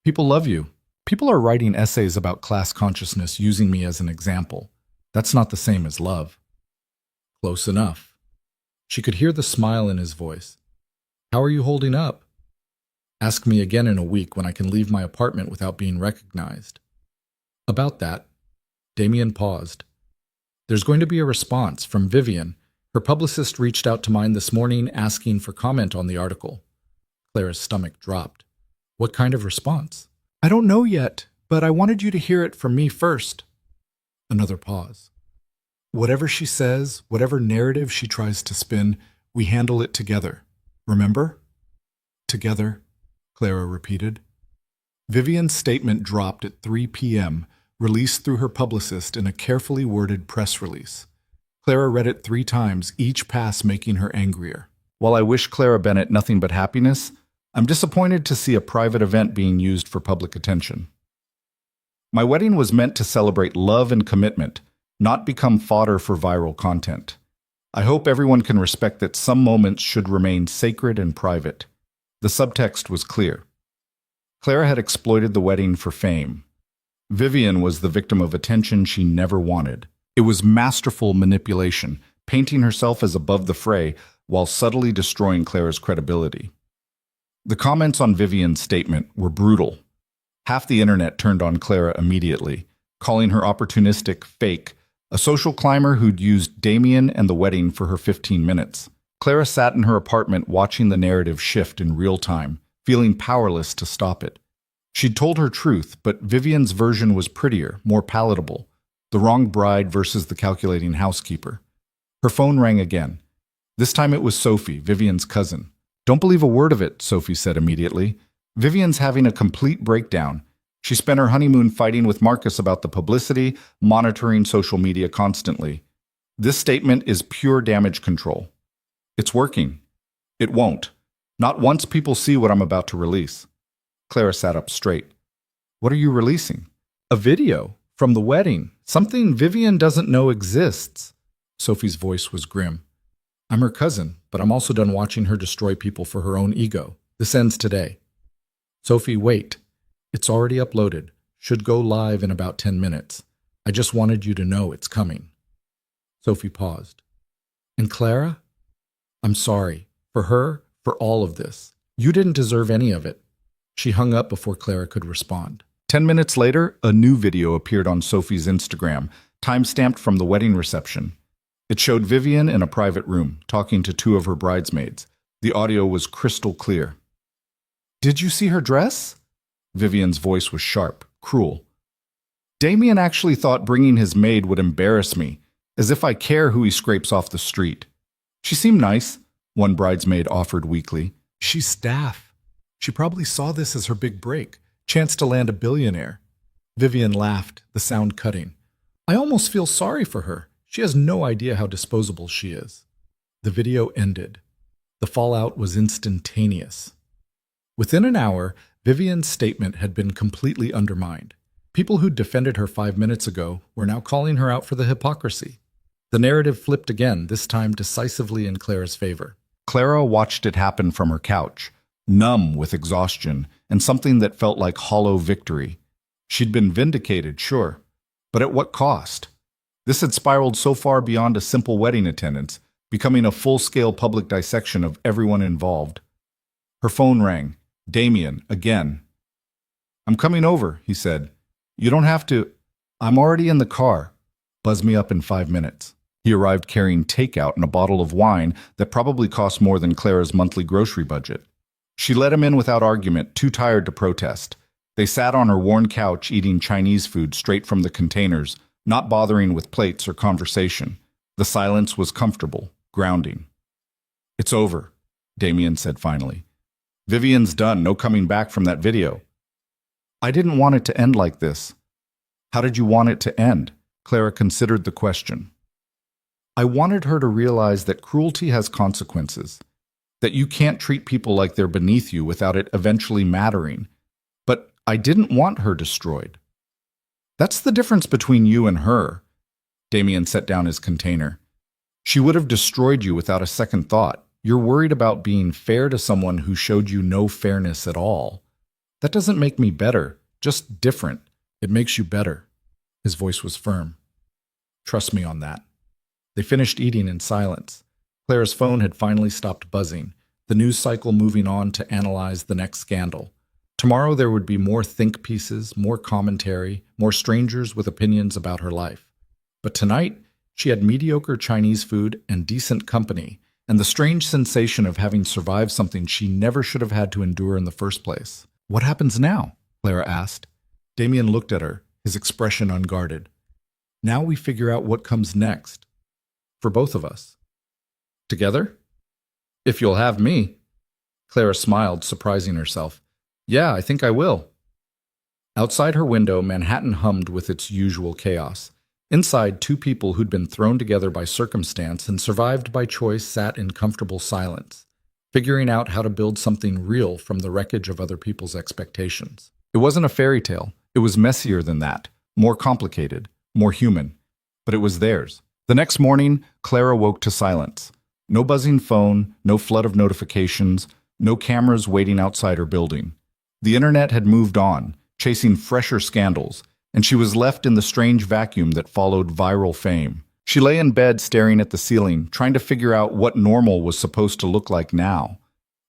People love you. People are writing essays about class consciousness using me as an example. That's not the same as love." "Close enough." She could hear the smile in his voice. "How are you holding up?" "Ask me again in a week when I can leave my apartment without being recognized." "About that." Damien paused. "There's going to be a response from Vivian. Her publicist reached out to mine this morning asking for comment on the article." Clara's stomach dropped. "What kind of response?" "I don't know yet, but I wanted you to hear it from me first." Another pause. "Whatever she says, whatever narrative she tries to spin, we handle it together. Remember?" "Together," Clara repeated. Vivian's statement dropped at 3 p.m., released through her publicist in a carefully worded press release. Clara read it 3 times, each pass making her angrier. "While I wish Clara Bennett nothing but happiness, I'm disappointed to see a private event being used for public attention. My wedding was meant to celebrate love and commitment, not become fodder for viral content. I hope everyone can respect that some moments should remain sacred and private." The subtext was clear. Clara had exploited the wedding for fame. Vivian was the victim of attention she never wanted. It was masterful manipulation, painting herself as above the fray while subtly destroying Clara's credibility. The comments on Vivian's statement were brutal. Half the internet turned on Clara immediately, calling her opportunistic, fake, a social climber who'd used Damien and the wedding for her 15 minutes. Clara sat in her apartment watching the narrative shift in real time, feeling powerless to stop it. She'd told her truth, but Vivian's version was prettier, more palatable. The wrong bride versus the calculating housekeeper. Her phone rang again. This time it was Sophie, Vivian's cousin. Don't believe a word of it, Sophie said immediately. Vivian's having a complete breakdown. She spent her honeymoon fighting with Marcus about the publicity, monitoring social media constantly. This statement is pure damage control. It's working. It won't. Not once people see what I'm about to release. Clara sat up straight. What are you releasing? A video from the wedding. Something Vivian doesn't know exists. Sophie's voice was grim. I'm her cousin, but I'm also done watching her destroy people for her own ego. This ends today. Sophie, wait. It's already uploaded. Should go live in about 10 minutes. I just wanted you to know it's coming. Sophie paused. And Clara? I'm sorry. For her, for all of this. You didn't deserve any of it. She hung up before Clara could respond. 10 minutes later, a new video appeared on Sophie's Instagram, time-stamped from the wedding reception. It showed Vivian in a private room, talking to two of her bridesmaids. The audio was crystal clear. Did you see her dress? Vivian's voice was sharp, cruel. Damien actually thought bringing his maid would embarrass me, as if I care who he scrapes off the street. She seemed nice, one bridesmaid offered weakly. She's staff. She probably saw this as her big break, chance to land a billionaire. Vivian laughed, the sound cutting. I almost feel sorry for her. She has no idea how disposable she is. The video ended. The fallout was instantaneous. Within an hour, Vivian's statement had been completely undermined. People who'd defended her 5 minutes ago were now calling her out for the hypocrisy. The narrative flipped again, this time decisively in Clara's favor. Clara watched it happen from her couch, numb with exhaustion and something that felt like hollow victory. She'd been vindicated, sure, but at what cost? This had spiraled so far beyond a simple wedding attendance, becoming a full-scale public dissection of everyone involved. Her phone rang. Damien, again. I'm coming over, he said. You don't have to. I'm already in the car. Buzz me up in 5 minutes. He arrived carrying takeout and a bottle of wine that probably cost more than Clara's monthly grocery budget. She let him in without argument, too tired to protest. They sat on her worn couch eating Chinese food straight from the containers, not bothering with plates or conversation. The silence was comfortable, grounding. It's over, Damien said finally. Vivian's done, no coming back from that video. I didn't want it to end like this. How did you want it to end? Clara considered the question. I wanted her to realize that cruelty has consequences, that you can't treat people like they're beneath you without it eventually mattering. But I didn't want her destroyed. That's the difference between you and her. Damien set down his container. She would have destroyed you without a second thought. You're worried about being fair to someone who showed you no fairness at all. That doesn't make me better, just different. It makes you better. His voice was firm. Trust me on that. They finished eating in silence. Clara's phone had finally stopped buzzing, the news cycle moving on to analyze the next scandal. Tomorrow there would be more think pieces, more commentary, more strangers with opinions about her life. But tonight, she had mediocre Chinese food and decent company, and the strange sensation of having survived something she never should have had to endure in the first place. What happens now? Clara asked. Damien looked at her, his expression unguarded. Now we figure out what comes next. For both of us. Together? If you'll have me. Clara smiled, surprising herself. Yeah, I think I will. Outside her window, Manhattan hummed with its usual chaos. Inside, two people who'd been thrown together by circumstance and survived by choice sat in comfortable silence, figuring out how to build something real from the wreckage of other people's expectations. It wasn't a fairy tale. It was messier than that, more complicated, more human. But it was theirs. The next morning, Clara woke to silence. No buzzing phone, no flood of notifications, no cameras waiting outside her building. The internet had moved on, chasing fresher scandals, and she was left in the strange vacuum that followed viral fame. She lay in bed staring at the ceiling, trying to figure out what normal was supposed to look like now.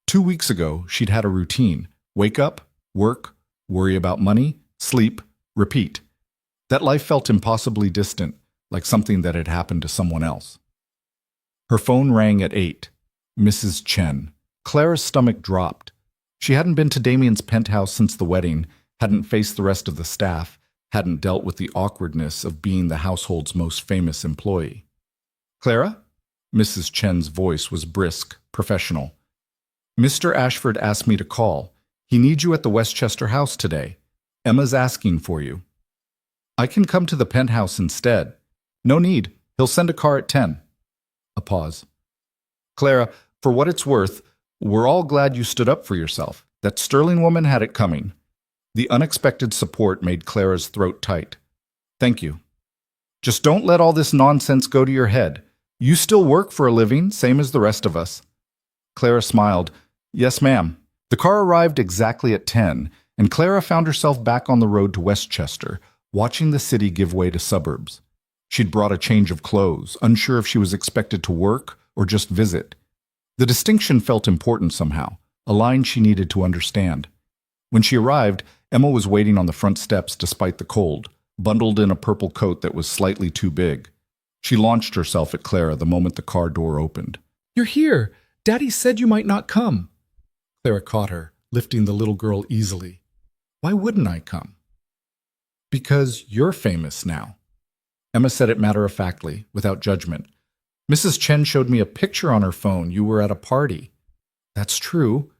2 weeks ago, she'd had a routine. Wake up, work, worry about money, sleep, repeat. That life felt impossibly distant, like something that had happened to someone else. Her phone rang at 8. Mrs. Chen. Clara's stomach dropped. She hadn't been to Damien's penthouse since the wedding, hadn't faced the rest of the staff, hadn't dealt with the awkwardness of being the household's most famous employee. "Clara?" Mrs. Chen's voice was brisk, professional. "Mr. Ashford asked me to call. He needs you at the Westchester house today. Emma's asking for you." "I can come to the penthouse instead." "No need. He'll send a car at 10. A pause. "Clara, for what it's worth, we're all glad you stood up for yourself. That Sterling woman had it coming." The unexpected support made Clara's throat tight. "Thank you. Just don't let all this nonsense go to your head. You still work for a living, same as the rest of us." Clara smiled. "Yes, ma'am." The car arrived exactly at 10, and Clara found herself back on the road to Westchester, watching the city give way to suburbs. She'd brought a change of clothes, unsure if she was expected to work or just visit. The distinction felt important somehow, a line she needed to understand. When she arrived, Emma was waiting on the front steps despite the cold, bundled in a purple coat that was slightly too big. She launched herself at Clara the moment the car door opened. "You're here! Daddy said you might not come." Clara caught her, lifting the little girl easily. "Why wouldn't I come?" "Because you're famous now." Emma said it matter-of-factly, without judgment. "Mrs. Chen showed me a picture on her phone. You were at a party." "That's true,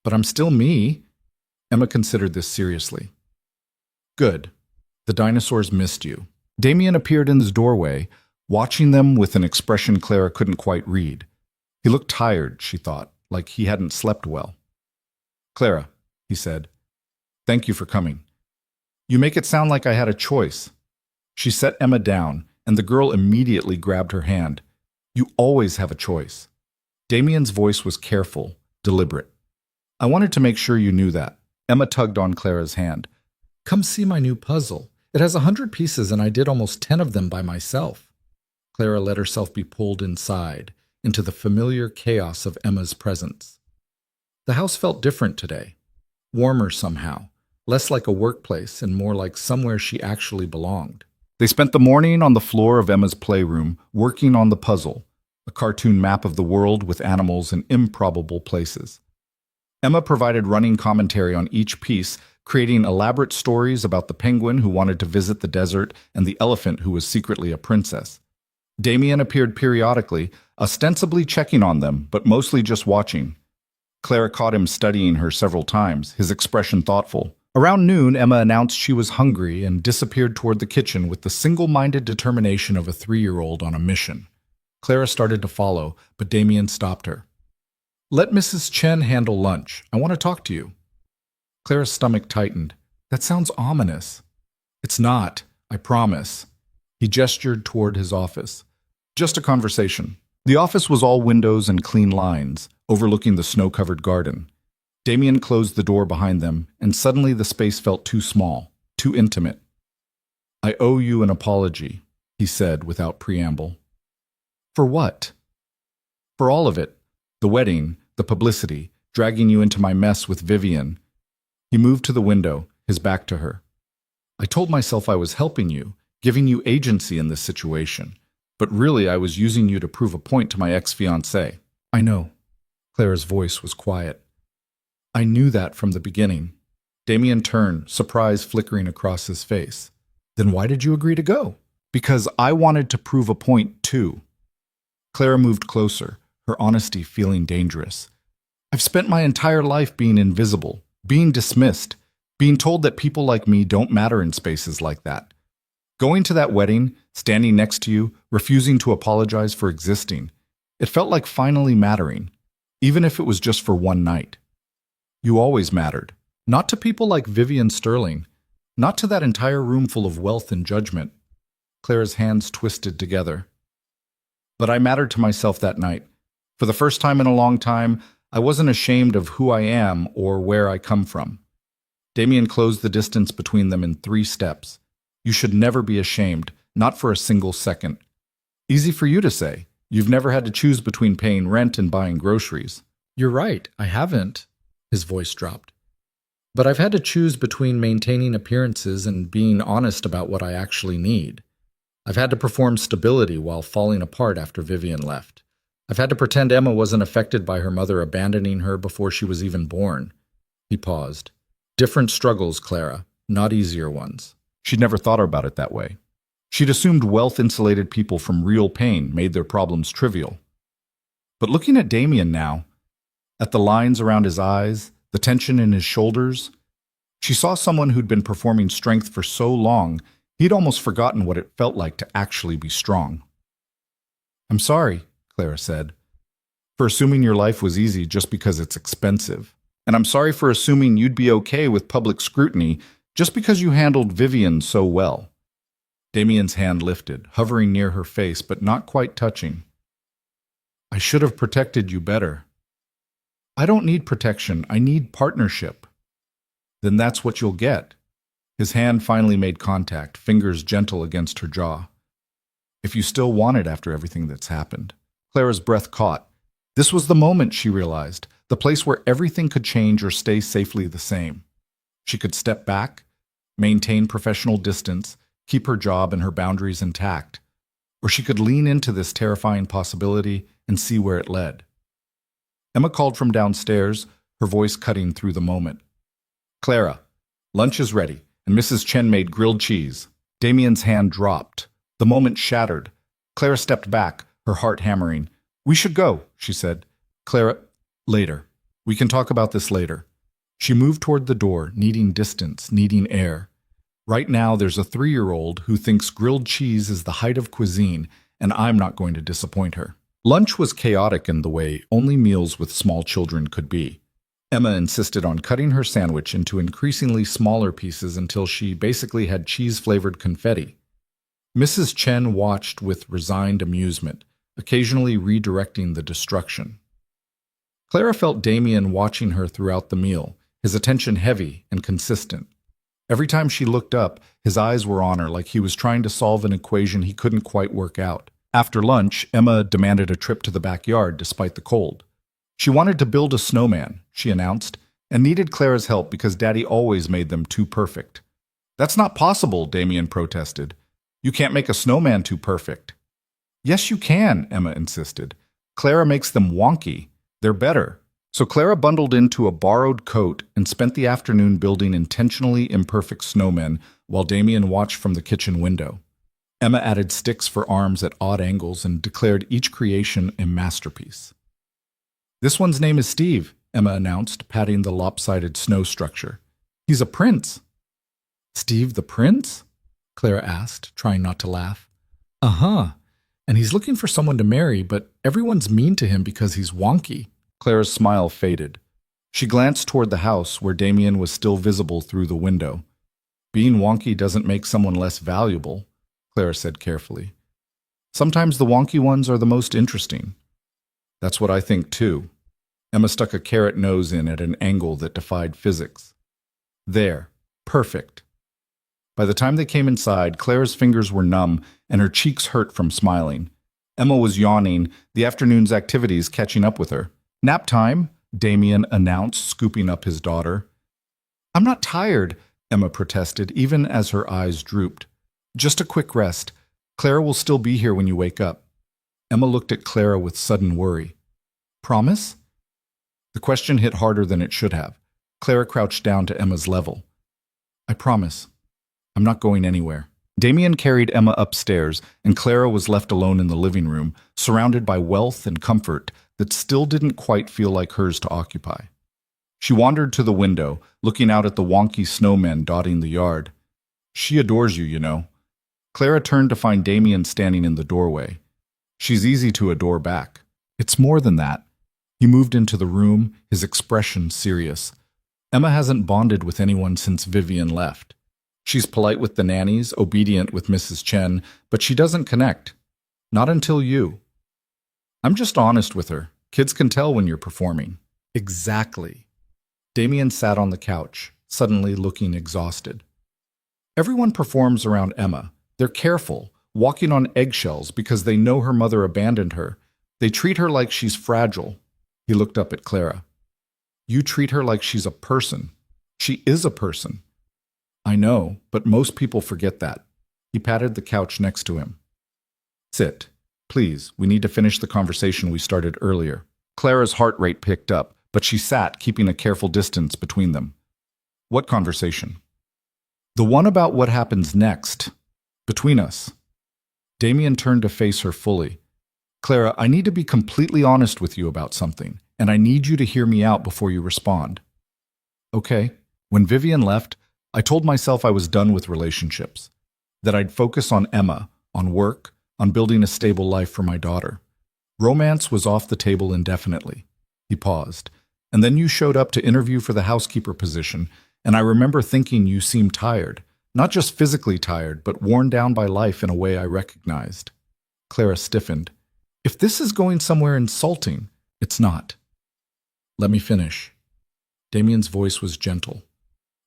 but I'm still me." Emma considered this seriously. "Good. The dinosaurs missed you." Damien appeared in his doorway, watching them with an expression Clara couldn't quite read. He looked tired, she thought, like he hadn't slept well. "Clara," he said, "thank you for coming. You make it sound like I had a choice." She set Emma down, and the girl immediately grabbed her hand. "You always have a choice." Damien's voice was careful, deliberate. "I wanted to make sure you knew that." Emma tugged on Clara's hand. "Come see my new puzzle. It has 100 pieces, and I did almost 10 of them by myself." Clara let herself be pulled inside, into the familiar chaos of Emma's presence. The house felt different today, warmer somehow, less like a workplace and more like somewhere she actually belonged. They spent the morning on the floor of Emma's playroom, working on the puzzle, a cartoon map of the world with animals in improbable places. Emma provided running commentary on each piece, creating elaborate stories about the penguin who wanted to visit the desert and the elephant who was secretly a princess. Damien appeared periodically, ostensibly checking on them, but mostly just watching. Clara caught him studying her several times, his expression thoughtful. Around noon, Emma announced she was hungry and disappeared toward the kitchen with the single-minded determination of a 3-year-old on a mission. Clara started to follow, but Damien stopped her. "Let Mrs. Chen handle lunch. I want to talk to you." Clara's stomach tightened. "That sounds ominous." "It's not, I promise." He gestured toward his office. "Just a conversation." The office was all windows and clean lines, overlooking the snow-covered garden. Damien closed the door behind them, and suddenly the space felt too small, too intimate. "I owe you an apology," he said without preamble. "For what?" "For all of it. The wedding, the publicity, dragging you into my mess with Vivian." He moved to the window, his back to her. "I told myself I was helping you, giving you agency in this situation, but really I was using you to prove a point to my ex-fiancé." "I know." Clara's voice was quiet. "I knew that from the beginning." Damien turned, surprise flickering across his face. "Then why did you agree to go?" "Because I wanted to prove a point, too." Clara moved closer, her honesty feeling dangerous. "I've spent my entire life being invisible, being dismissed, being told that people like me don't matter in spaces like that. Going to that wedding, standing next to you, refusing to apologize for existing, it felt like finally mattering, even if it was just for one night. You always mattered. Not to people like Vivian Sterling. Not to that entire room full of wealth and judgment." Clara's hands twisted together. "But I mattered to myself that night. For the first time in a long time, I wasn't ashamed of who I am or where I come from." Damien closed the distance between them in 3 steps. "You should never be ashamed, not for a single second. Easy for you to say. You've never had to choose between paying rent and buying groceries." "You're right, I haven't." His voice dropped. "But I've had to choose between maintaining appearances and being honest about what I actually need. I've had to perform stability while falling apart after Vivian left. I've had to pretend Emma wasn't affected by her mother abandoning her before she was even born." He paused. Different struggles, Clara, not easier ones. She'd never thought about it that way. She'd assumed wealth insulated people from real pain, made their problems trivial. But looking at Damien now, at the lines around his eyes, the tension in his shoulders, she saw someone who'd been performing strength for so long, he'd almost forgotten what it felt like to actually be strong. "I'm sorry," Clara said, "for assuming your life was easy just because it's expensive. And I'm sorry for assuming you'd be okay with public scrutiny just because you handled Vivian so well." Damien's hand lifted, hovering near her face but not quite touching. "I should have protected you better." "I don't need protection, I need partnership." "Then that's what you'll get." His hand finally made contact, fingers gentle against her jaw. "If you still want it after everything that's happened." Clara's breath caught. This was the moment, she realized, the place where everything could change or stay safely the same. She could step back, maintain professional distance, keep her job and her boundaries intact. Or she could lean into this terrifying possibility and see where it led. Emma called from downstairs, her voice cutting through the moment. "Clara, lunch is ready, and Mrs. Chen made grilled cheese." Damien's hand dropped. The moment shattered. Clara stepped back, her heart hammering. "We should go," she said. "Clara, later. We can talk about this later." She moved toward the door, needing distance, needing air. Right now, there's a 3-year-old who thinks grilled cheese is the height of cuisine, and I'm not going to disappoint her. Lunch was chaotic in the way only meals with small children could be. Emma insisted on cutting her sandwich into increasingly smaller pieces until she basically had cheese-flavored confetti. Mrs. Chen watched with resigned amusement, occasionally redirecting the destruction. Clara felt Damien watching her throughout the meal, his attention heavy and consistent. Every time she looked up, his eyes were on her like he was trying to solve an equation he couldn't quite work out. After lunch, Emma demanded a trip to the backyard despite the cold. She wanted to build a snowman, she announced, and needed Clara's help because Daddy always made them too perfect. "That's not possible," Damien protested. "You can't make a snowman too perfect." "Yes, you can," Emma insisted. "Clara makes them wonky. They're better." So Clara bundled into a borrowed coat and spent the afternoon building intentionally imperfect snowmen while Damien watched from the kitchen window. Emma added sticks for arms at odd angles and declared each creation a masterpiece. "This one's name is Steve," Emma announced, patting the lopsided snow structure. "He's a prince." "Steve the prince?" Clara asked, trying not to laugh. "Uh-huh. And he's looking for someone to marry, but everyone's mean to him because he's wonky." Clara's smile faded. She glanced toward the house where Damien was still visible through the window. "Being wonky doesn't make someone less valuable," Clara said carefully. "Sometimes the wonky ones are the most interesting." "That's what I think too." Emma stuck a carrot nose in at an angle that defied physics. "There. Perfect." By the time they came inside, Clara's fingers were numb and her cheeks hurt from smiling. Emma was yawning, the afternoon's activities catching up with her. "Nap time," Damien announced, scooping up his daughter. "I'm not tired," Emma protested, even as her eyes drooped. "Just a quick rest. Clara will still be here when you wake up." Emma looked at Clara with sudden worry. "Promise?" The question hit harder than it should have. Clara crouched down to Emma's level. "I promise. I'm not going anywhere." Damien carried Emma upstairs, and Clara was left alone in the living room, surrounded by wealth and comfort that still didn't quite feel like hers to occupy. She wandered to the window, looking out at the wonky snowmen dotting the yard. "She adores you, you know." Clara turned to find Damien standing in the doorway. "She's easy to adore back." "It's more than that." He moved into the room, his expression serious. "Emma hasn't bonded with anyone since Vivian left. She's polite with the nannies, obedient with Mrs. Chen, but she doesn't connect. Not until you." "I'm just honest with her. Kids can tell when you're performing." "Exactly." Damien sat on the couch, suddenly looking exhausted. "Everyone performs around Emma. They're careful, walking on eggshells because they know her mother abandoned her. They treat her like she's fragile." He looked up at Clara. "You treat her like she's a person. She is a person." "I know, but most people forget that." He patted the couch next to him. "Sit. Please, we need to finish the conversation we started earlier." Clara's heart rate picked up, but she sat, keeping a careful distance between them. What conversation? The one about what happens next. Between us. Damien turned to face her fully. Clara, I need to be completely honest with you about something, and I need you to hear me out before you respond. Okay. When Vivian left, I told myself I was done with relationships, that I'd focus on Emma, on work, on building a stable life for my daughter. Romance was off the table indefinitely. He paused. And then you showed up to interview for the housekeeper position, and I remember thinking you seemed tired. Not just physically tired, but worn down by life in a way I recognized. Clara stiffened. If this is going somewhere insulting, it's not. Let me finish. Damien's voice was gentle.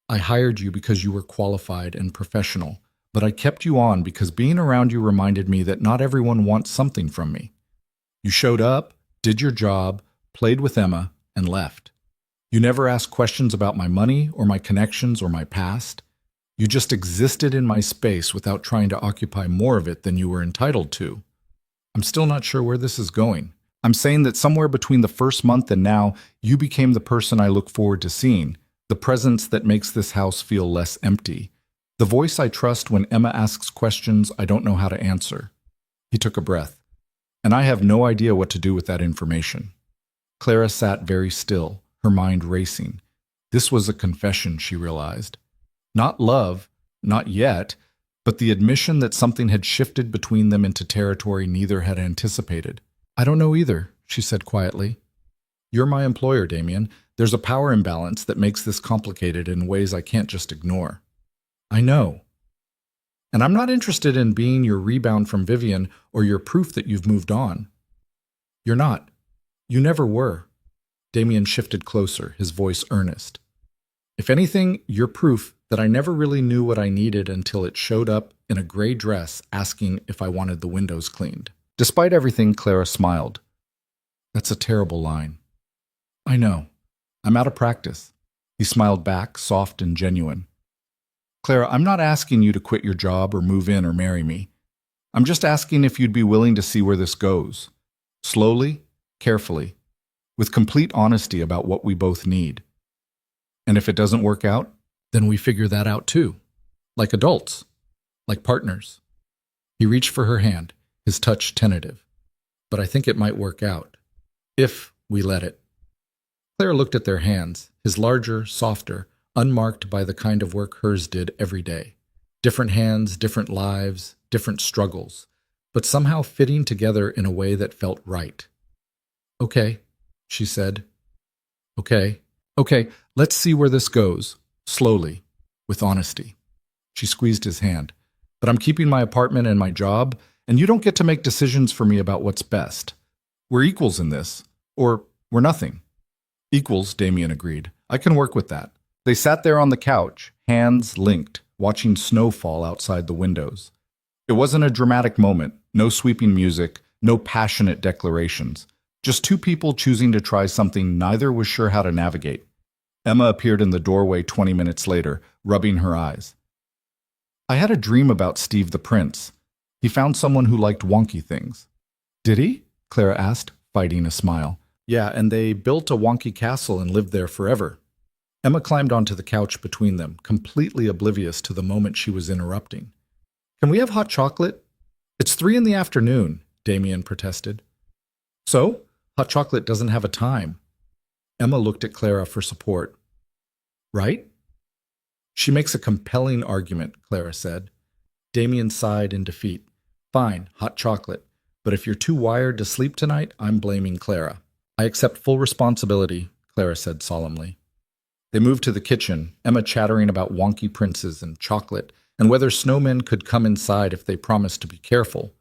I hired you because you were qualified and professional, but I kept you on because being around you reminded me that not everyone wants something from me. You showed up, did your job, played with Emma, and left. You never asked questions about my money or my connections or my past. You just existed in my space without trying to occupy more of it than you were entitled to. I'm still not sure where this is going. I'm saying that somewhere between the first month and now, you became the person I look forward to seeing, the presence that makes this house feel less empty, the voice I trust when Emma asks questions I don't know how to answer. He took a breath. And I have no idea what to do with that information. Clara sat very still, her mind racing. This was a confession, she realized. Not love, not yet, but the admission that something had shifted between them into territory neither had anticipated. I don't know either, she said quietly. You're my employer, Damien. There's a power imbalance that makes this complicated in ways I can't just ignore. I know. And I'm not interested in being your rebound from Vivian or your proof that you've moved on. You're not. You never were. Damien shifted closer, his voice earnest. If anything, you're proof that I never really knew what I needed until it showed up in a gray dress asking if I wanted the windows cleaned. Despite everything, Clara smiled. That's a terrible line. I know. I'm out of practice. He smiled back, soft and genuine. Clara, I'm not asking you to quit your job or move in or marry me. I'm just asking if you'd be willing to see where this goes. Slowly, carefully, with complete honesty about what we both need. And if it doesn't work out, then we figure that out too. Like adults. Like partners. He reached for her hand, his touch tentative. But I think it might work out. If we let it. Claire looked at their hands, his larger, softer, unmarked by the kind of work hers did every day. Different hands, different lives, different struggles, but somehow fitting together in a way that felt right. Okay, she said. Okay, let's see where this goes. Slowly, with honesty. She squeezed his hand. But I'm keeping my apartment and my job, and you don't get to make decisions for me about what's best. We're equals in this, or we're nothing. Equals, Damien agreed. I can work with that. They sat there on the couch, hands linked, watching snow fall outside the windows. It wasn't a dramatic moment, no sweeping music, no passionate declarations. Just two people choosing to try something neither was sure how to navigate. Emma appeared in the doorway 20 minutes later, rubbing her eyes. I had a dream about Steve the Prince. He found someone who liked wonky things. Did he? Clara asked, fighting a smile. Yeah, and they built a wonky castle and lived there forever. Emma climbed onto the couch between them, completely oblivious to the moment she was interrupting. Can we have hot chocolate? It's 3 p.m, Damien protested. So? Hot chocolate doesn't have a time. Emma looked at Clara for support. Right? She makes a compelling argument, Clara said. Damien sighed in defeat. Fine, hot chocolate. But if you're too wired to sleep tonight, I'm blaming Clara. I accept full responsibility, Clara said solemnly. They moved to the kitchen, Emma chattering about wonky princes and chocolate, and whether snowmen could come inside if they promised to be careful.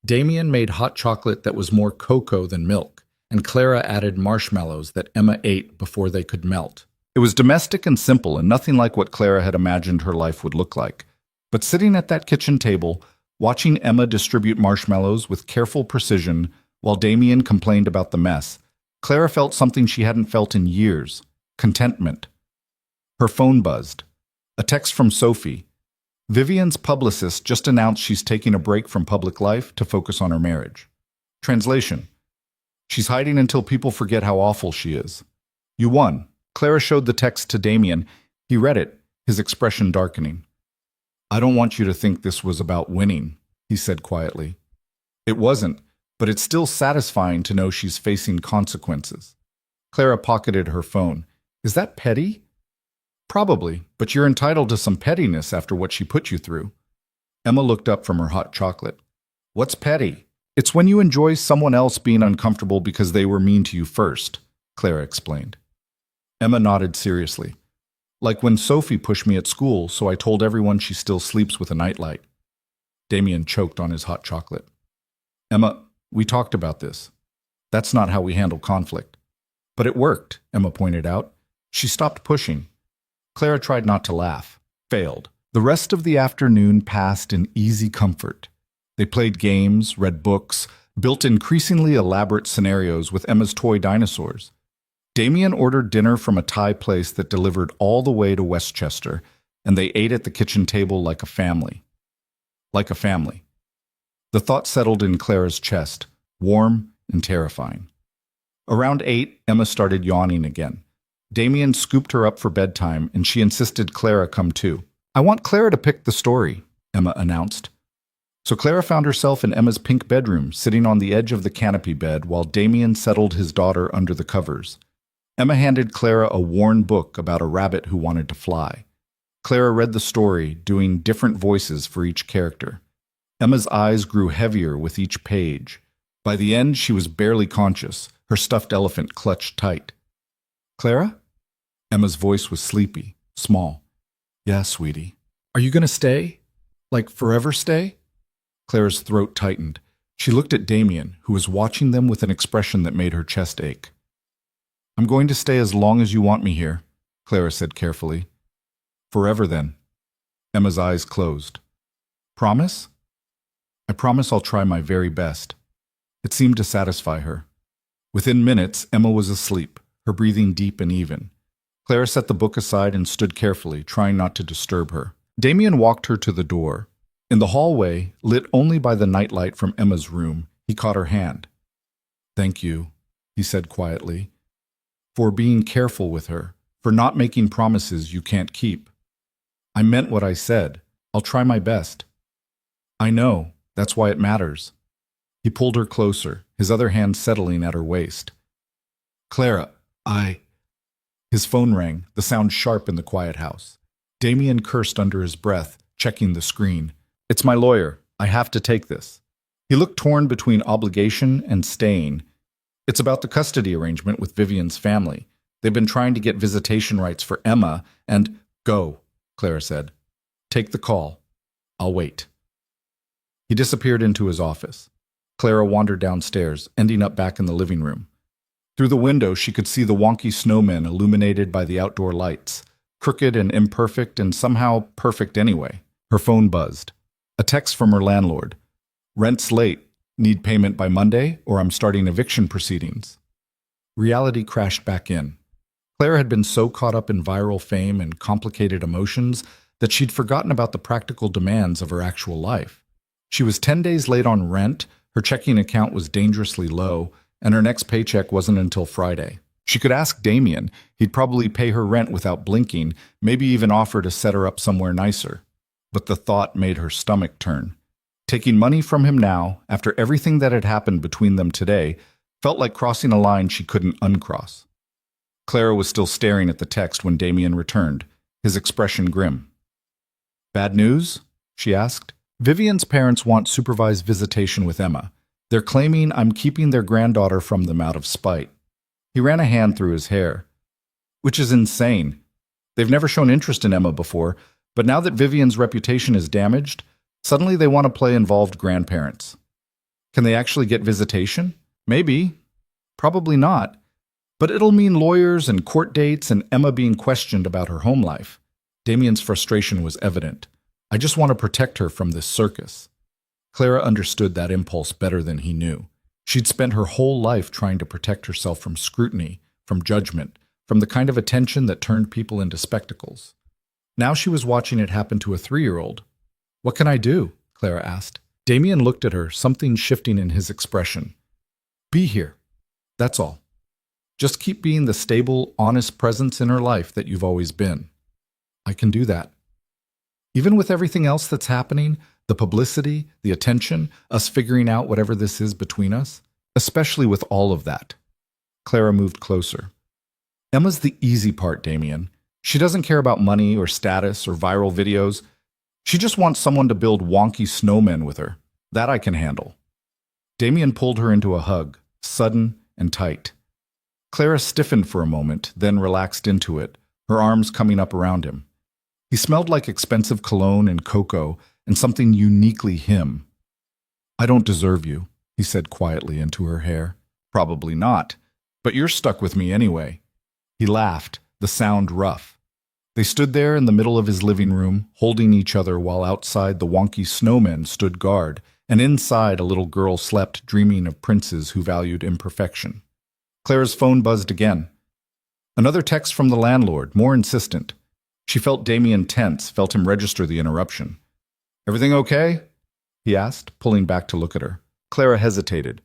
Damien made hot chocolate that was more cocoa than milk, and Clara added marshmallows that Emma ate before they could melt. It was domestic and simple, and nothing like what Clara had imagined her life would look like. But sitting at that kitchen table, watching Emma distribute marshmallows with careful precision while Damien complained about the mess, Clara felt something she hadn't felt in years. Contentment. Her phone buzzed. A text from Sophie. Vivian's publicist just announced she's taking a break from public life to focus on her marriage. Translation. She's hiding until people forget how awful she is. You won. Clara showed the text to Damien. He read it, his expression darkening. I don't want you to think this was about winning, he said quietly. It wasn't, but it's still satisfying to know she's facing consequences. Clara pocketed her phone. Is that petty? Probably, but you're entitled to some pettiness after what she put you through. Emma looked up from her hot chocolate. What's petty? It's when you enjoy someone else being uncomfortable because they were mean to you first, Clara explained. Emma nodded seriously. Like when Sophie pushed me at school, so I told everyone she still sleeps with a nightlight. Damien choked on his hot chocolate. Emma, we talked about this. That's not how we handle conflict. But it worked, Emma pointed out. She stopped pushing. Clara tried not to laugh. Failed. The rest of the afternoon passed in easy comfort. They played games, read books, built increasingly elaborate scenarios with Emma's toy dinosaurs. Damien ordered dinner from a Thai place that delivered all the way to Westchester, and they ate at the kitchen table like a family. Like a family. The thought settled in Clara's chest, warm and terrifying. Around 8, Emma started yawning again. Damien scooped her up for bedtime, and she insisted Clara come too. I want Clara to pick the story, Emma announced. So Clara found herself in Emma's pink bedroom, sitting on the edge of the canopy bed while Damien settled his daughter under the covers. Emma handed Clara a worn book about a rabbit who wanted to fly. Clara read the story, doing different voices for each character. Emma's eyes grew heavier with each page. By the end, she was barely conscious, her stuffed elephant clutched tight. Clara? Emma's voice was sleepy, small. Yeah, sweetie. Are you going to stay? Like forever stay? Clara's throat tightened. She looked at Damien, who was watching them with an expression that made her chest ache. I'm going to stay as long as you want me here, Clara said carefully. Forever then. Emma's eyes closed. Promise? I promise I'll try my very best. It seemed to satisfy her. Within minutes, Emma was asleep, her breathing deep and even. Clara set the book aside and stood carefully, trying not to disturb her. Damien walked her to the door. In the hallway, lit only by the nightlight from Emma's room, he caught her hand. Thank you, he said quietly, for being careful with her, for not making promises you can't keep. I meant what I said. I'll try my best. I know, that's why it matters. He pulled her closer, his other hand settling at her waist. Clara, His phone rang, the sound sharp in the quiet house. Damien cursed under his breath, checking the screen. It's my lawyer. I have to take this. He looked torn between obligation and staying. It's about the custody arrangement with Vivian's family. They've been trying to get visitation rights for Emma, and go, Clara said. Take the call. I'll wait. He disappeared into his office. Clara wandered downstairs, ending up back in the living room. Through the window, she could see the wonky snowmen illuminated by the outdoor lights, crooked and imperfect and somehow perfect anyway. Her phone buzzed. A text from her landlord. Rent's late. Need payment by Monday, or I'm starting eviction proceedings. Reality crashed back in. Clara had been so caught up in viral fame and complicated emotions that she'd forgotten about the practical demands of her actual life. She was 10 days late on rent, her checking account was dangerously low, and her next paycheck wasn't until Friday. She could ask Damien. He'd probably pay her rent without blinking, maybe even offer to set her up somewhere nicer. But the thought made her stomach turn. Taking money from him now, after everything that had happened between them today, felt like crossing a line she couldn't uncross. Clara was still staring at the text when Damien returned, his expression grim. Bad news? She asked. Vivian's parents want supervised visitation with Emma. They're claiming I'm keeping their granddaughter from them out of spite. He ran a hand through his hair. Which is insane. They've never shown interest in Emma before, but now that Vivian's reputation is damaged, suddenly they want to play involved grandparents. Can they actually get visitation? Maybe. Probably not. But it'll mean lawyers and court dates and Emma being questioned about her home life. Damien's frustration was evident. I just want to protect her from this circus. Clara understood that impulse better than he knew. She'd spent her whole life trying to protect herself from scrutiny, from judgment, from the kind of attention that turned people into spectacles. Now she was watching it happen to a 3-year-old. What can I do? Clara asked. Damien looked at her, something shifting in his expression. Be here. That's all. Just keep being the stable, honest presence in her life that you've always been. I can do that. Even with everything else that's happening, the publicity, the attention, us figuring out whatever this is between us, especially with all of that. Clara moved closer. Emma's the easy part, Damien. She doesn't care about money or status or viral videos. She just wants someone to build wonky snowmen with her. That I can handle. Damien pulled her into a hug, sudden and tight. Clara stiffened for a moment, then relaxed into it, her arms coming up around him. He smelled like expensive cologne and cocoa and something uniquely him. I don't deserve you, he said quietly into her hair. Probably not, but you're stuck with me anyway. He laughed, the sound rough. They stood there in the middle of his living room, holding each other while outside the wonky snowmen stood guard, and inside a little girl slept, dreaming of princes who valued imperfection. Clara's phone buzzed again. Another text from the landlord, more insistent. She felt Damien tense, felt him register the interruption. Everything okay? He asked, pulling back to look at her. Clara hesitated.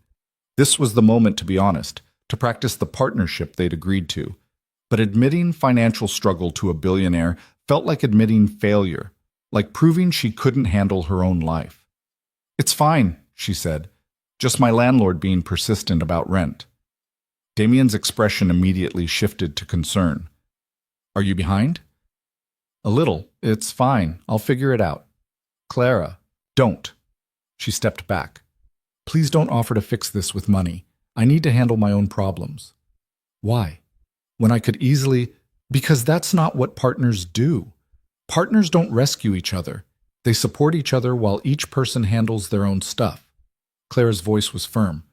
This was the moment to be honest, to practice the partnership they'd agreed to. But admitting financial struggle to a billionaire felt like admitting failure, like proving she couldn't handle her own life. It's fine, she said. Just my landlord being persistent about rent. Damien's expression immediately shifted to concern. Are you behind? A little. It's fine. I'll figure it out. Clara, don't. She stepped back. Please don't offer to fix this with money. I need to handle my own problems. Why? When I could easily... Because that's not what partners do. Partners don't rescue each other. They support each other while each person handles their own stuff. Clara's voice was firm.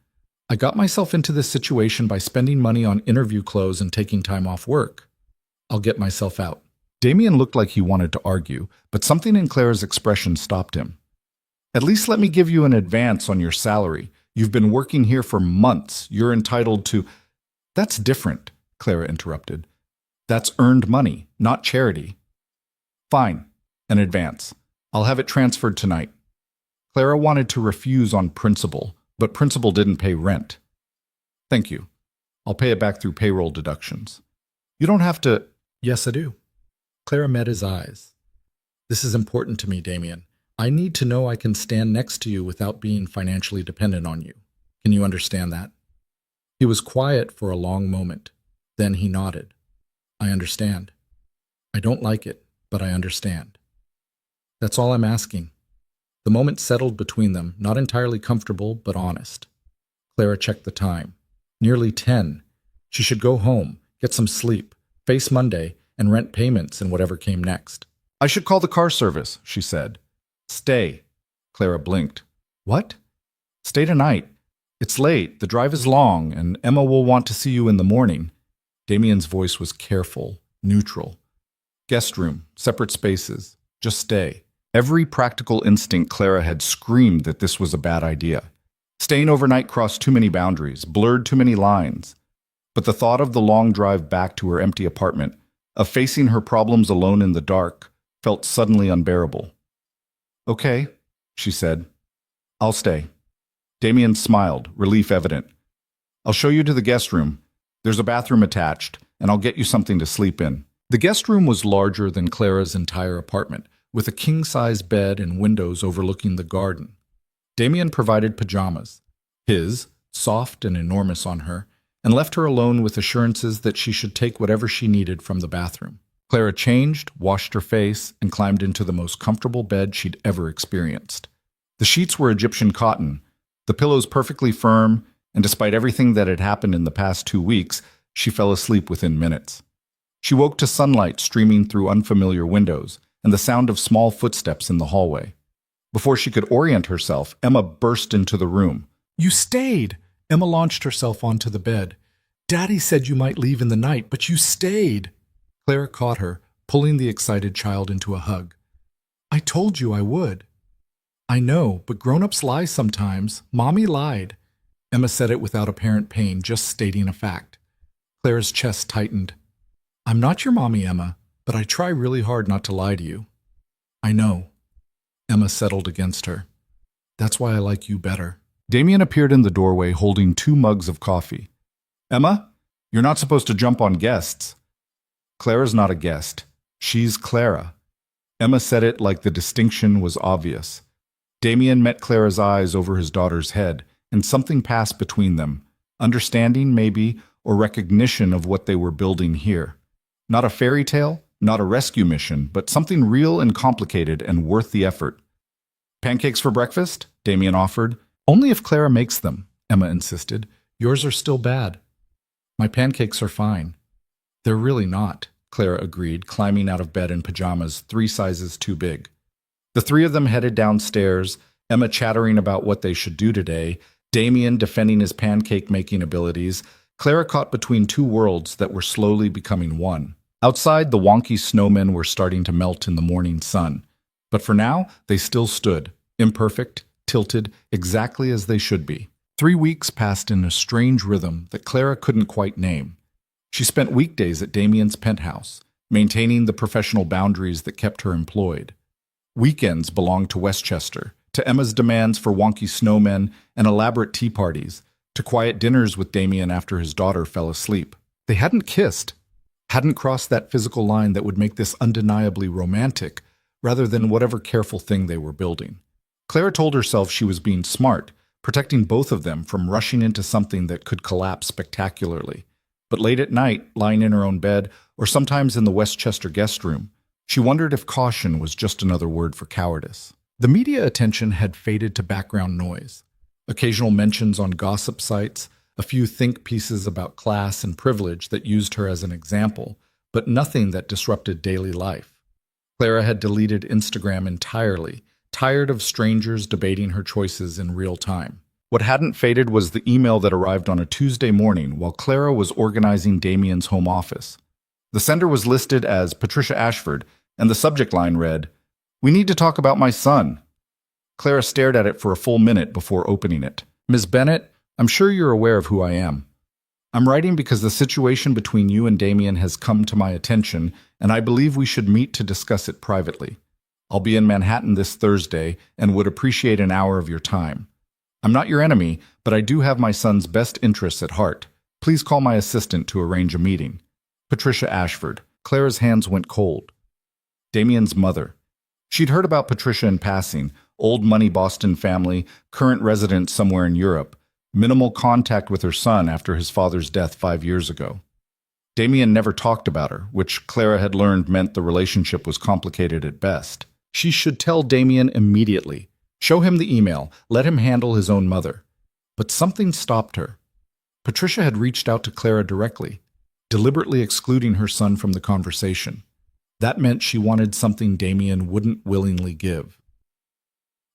I got myself into this situation by spending money on interview clothes and taking time off work. I'll get myself out. Damien looked like he wanted to argue, but something in Clara's expression stopped him. At least let me give you an advance on your salary. You've been working here for months. You're entitled to... That's different, Clara interrupted. That's earned money, not charity. Fine, an advance. I'll have it transferred tonight. Clara wanted to refuse on principle, but principle didn't pay rent. Thank you. I'll pay it back through payroll deductions. You don't have to... Yes, I do. Clara met his eyes. This is important to me, Damien. I need to know I can stand next to you without being financially dependent on you. Can you understand that? He was quiet for a long moment. Then he nodded. I understand. I don't like it, but I understand. That's all I'm asking. The moment settled between them, not entirely comfortable, but honest. Clara checked the time. Nearly 10. She should go home, get some sleep, face Monday, and rent payments and whatever came next. I should call the car service, she said. Stay. Clara blinked. What? Stay tonight. It's late, the drive is long, and Emma will want to see you in the morning. Damien's voice was careful, neutral. Guest room, separate spaces. Just stay. Every practical instinct Clara had screamed that this was a bad idea. Staying overnight crossed too many boundaries, blurred too many lines. But the thought of the long drive back to her empty apartment, of facing her problems alone in the dark, felt suddenly unbearable. Okay, she said. I'll stay. Damien smiled, relief evident. I'll show you to the guest room. There's a bathroom attached, and I'll get you something to sleep in. The guest room was larger than Clara's entire apartment, with a king-size bed and windows overlooking the garden. Damien provided pajamas, his, soft and enormous on her, and left her alone with assurances that she should take whatever she needed from the bathroom. Clara changed, washed her face, and climbed into the most comfortable bed she'd ever experienced. The sheets were Egyptian cotton, the pillows perfectly firm, and despite everything that had happened in the past 2 weeks, she fell asleep within minutes. She woke to sunlight streaming through unfamiliar windows and the sound of small footsteps in the hallway. Before she could orient herself, Emma burst into the room. You stayed! Emma launched herself onto the bed. Daddy said you might leave in the night, but you stayed! Clara caught her, pulling the excited child into a hug. I told you I would. I know, but grown-ups lie sometimes. Mommy lied. Emma said it without apparent pain, just stating a fact. Clara's chest tightened. I'm not your mommy, Emma, but I try really hard not to lie to you. I know. Emma settled against her. That's why I like you better. Damien appeared in the doorway holding 2 mugs of coffee. Emma, you're not supposed to jump on guests. Clara's not a guest. She's Clara. Emma said it like the distinction was obvious. Damien met Clara's eyes over his daughter's head, and something passed between them. Understanding, maybe, or recognition of what they were building here. Not a fairy tale, not a rescue mission, but something real and complicated and worth the effort. Pancakes for breakfast? Damien offered. Only if Clara makes them, Emma insisted. Yours are still bad. My pancakes are fine. They're really not, Clara agreed, climbing out of bed in pajamas 3 sizes too big. The 3 of them headed downstairs, Emma chattering about what they should do today, Damien defending his pancake-making abilities, Clara caught between 2 worlds that were slowly becoming one. Outside, the wonky snowmen were starting to melt in the morning sun. But for now, they still stood, imperfect, tilted, exactly as they should be. 3 weeks passed in a strange rhythm that Clara couldn't quite name. She spent weekdays at Damien's penthouse, maintaining the professional boundaries that kept her employed. Weekends belonged to Westchester, to Emma's demands for wonky snowmen and elaborate tea parties, to quiet dinners with Damien after his daughter fell asleep. They hadn't kissed, hadn't crossed that physical line that would make this undeniably romantic, rather than whatever careful thing they were building. Clara told herself she was being smart, protecting both of them from rushing into something that could collapse spectacularly. But late at night, lying in her own bed, or sometimes in the Westchester guest room, she wondered if caution was just another word for cowardice. The media attention had faded to background noise. Occasional mentions on gossip sites, a few think pieces about class and privilege that used her as an example, but nothing that disrupted daily life. Clara had deleted Instagram entirely, tired of strangers debating her choices in real time. What hadn't faded was the email that arrived on a Tuesday morning while Clara was organizing Damien's home office. The sender was listed as Patricia Ashford, and the subject line read, "We need to talk about my son." Clara stared at it for a full minute before opening it. "Ms. Bennett, I'm sure you're aware of who I am. I'm writing because the situation between you and Damien has come to my attention, and I believe we should meet to discuss it privately. I'll be in Manhattan this Thursday and would appreciate an hour of your time. I'm not your enemy, but I do have my son's best interests at heart. Please call my assistant to arrange a meeting. Patricia Ashford." Clara's hands went cold. Damien's mother. She'd heard about Patricia in passing, old money Boston family, current resident somewhere in Europe, minimal contact with her son after his father's death 5 years ago. Damien never talked about her, which Clara had learned meant the relationship was complicated at best. She should tell Damien immediately. Show him the email, let him handle his own mother. But something stopped her. Patricia had reached out to Clara directly, deliberately excluding her son from the conversation. That meant she wanted something Damien wouldn't willingly give.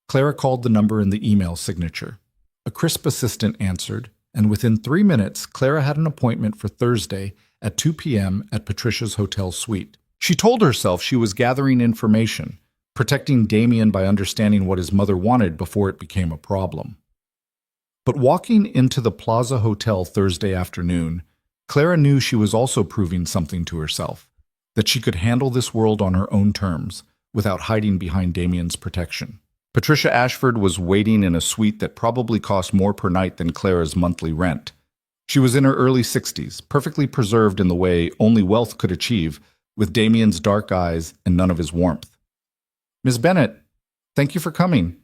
Clara called the number in the email signature. A crisp assistant answered, and within 3 minutes, Clara had an appointment for Thursday at 2 p.m. at Patricia's hotel suite. She told herself she was gathering information, protecting Damien by understanding what his mother wanted before it became a problem. But walking into the Plaza Hotel Thursday afternoon, Clara knew she was also proving something to herself, that she could handle this world on her own terms, without hiding behind Damien's protection. Patricia Ashford was waiting in a suite that probably cost more per night than Clara's monthly rent. She was in her early 60s, perfectly preserved in the way only wealth could achieve, with Damien's dark eyes and none of his warmth. "Ms. Bennett, thank you for coming."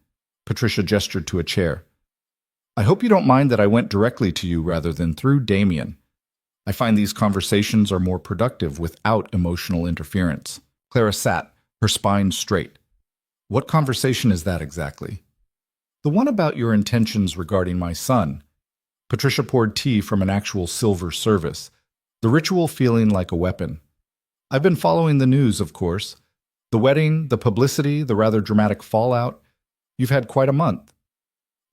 Patricia gestured to a chair. "I hope you don't mind that I went directly to you rather than through Damien. I find these conversations are more productive without emotional interference." Clara sat, her spine straight. "What conversation is that exactly?" "The one about your intentions regarding my son." Patricia poured tea from an actual silver service, the ritual feeling like a weapon. "I've been following the news, of course. The wedding, the publicity, the rather dramatic fallout. You've had quite a month."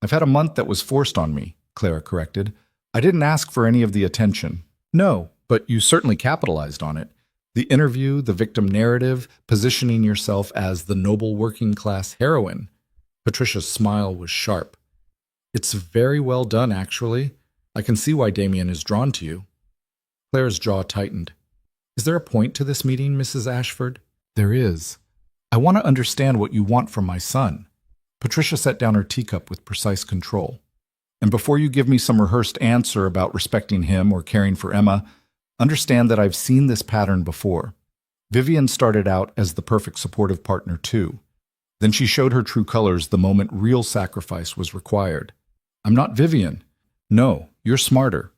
"I've had a month that was forced on me," Clara corrected. "I didn't ask for any of the attention." "No, but you certainly capitalized on it. The interview, the victim narrative, positioning yourself as the noble working-class heroine." Patricia's smile was sharp. "It's very well done, actually. I can see why Damien is drawn to you." Clara's jaw tightened. "Is there a point to this meeting, Mrs. Ashford?" "There is. I want to understand what you want from my son." Patricia set down her teacup with precise control. "And before you give me some rehearsed answer about respecting him or caring for Emma, understand that I've seen this pattern before. Vivian started out as the perfect supportive partner too. Then she showed her true colors the moment real sacrifice was required. I'm not Vivian. No, you're smarter.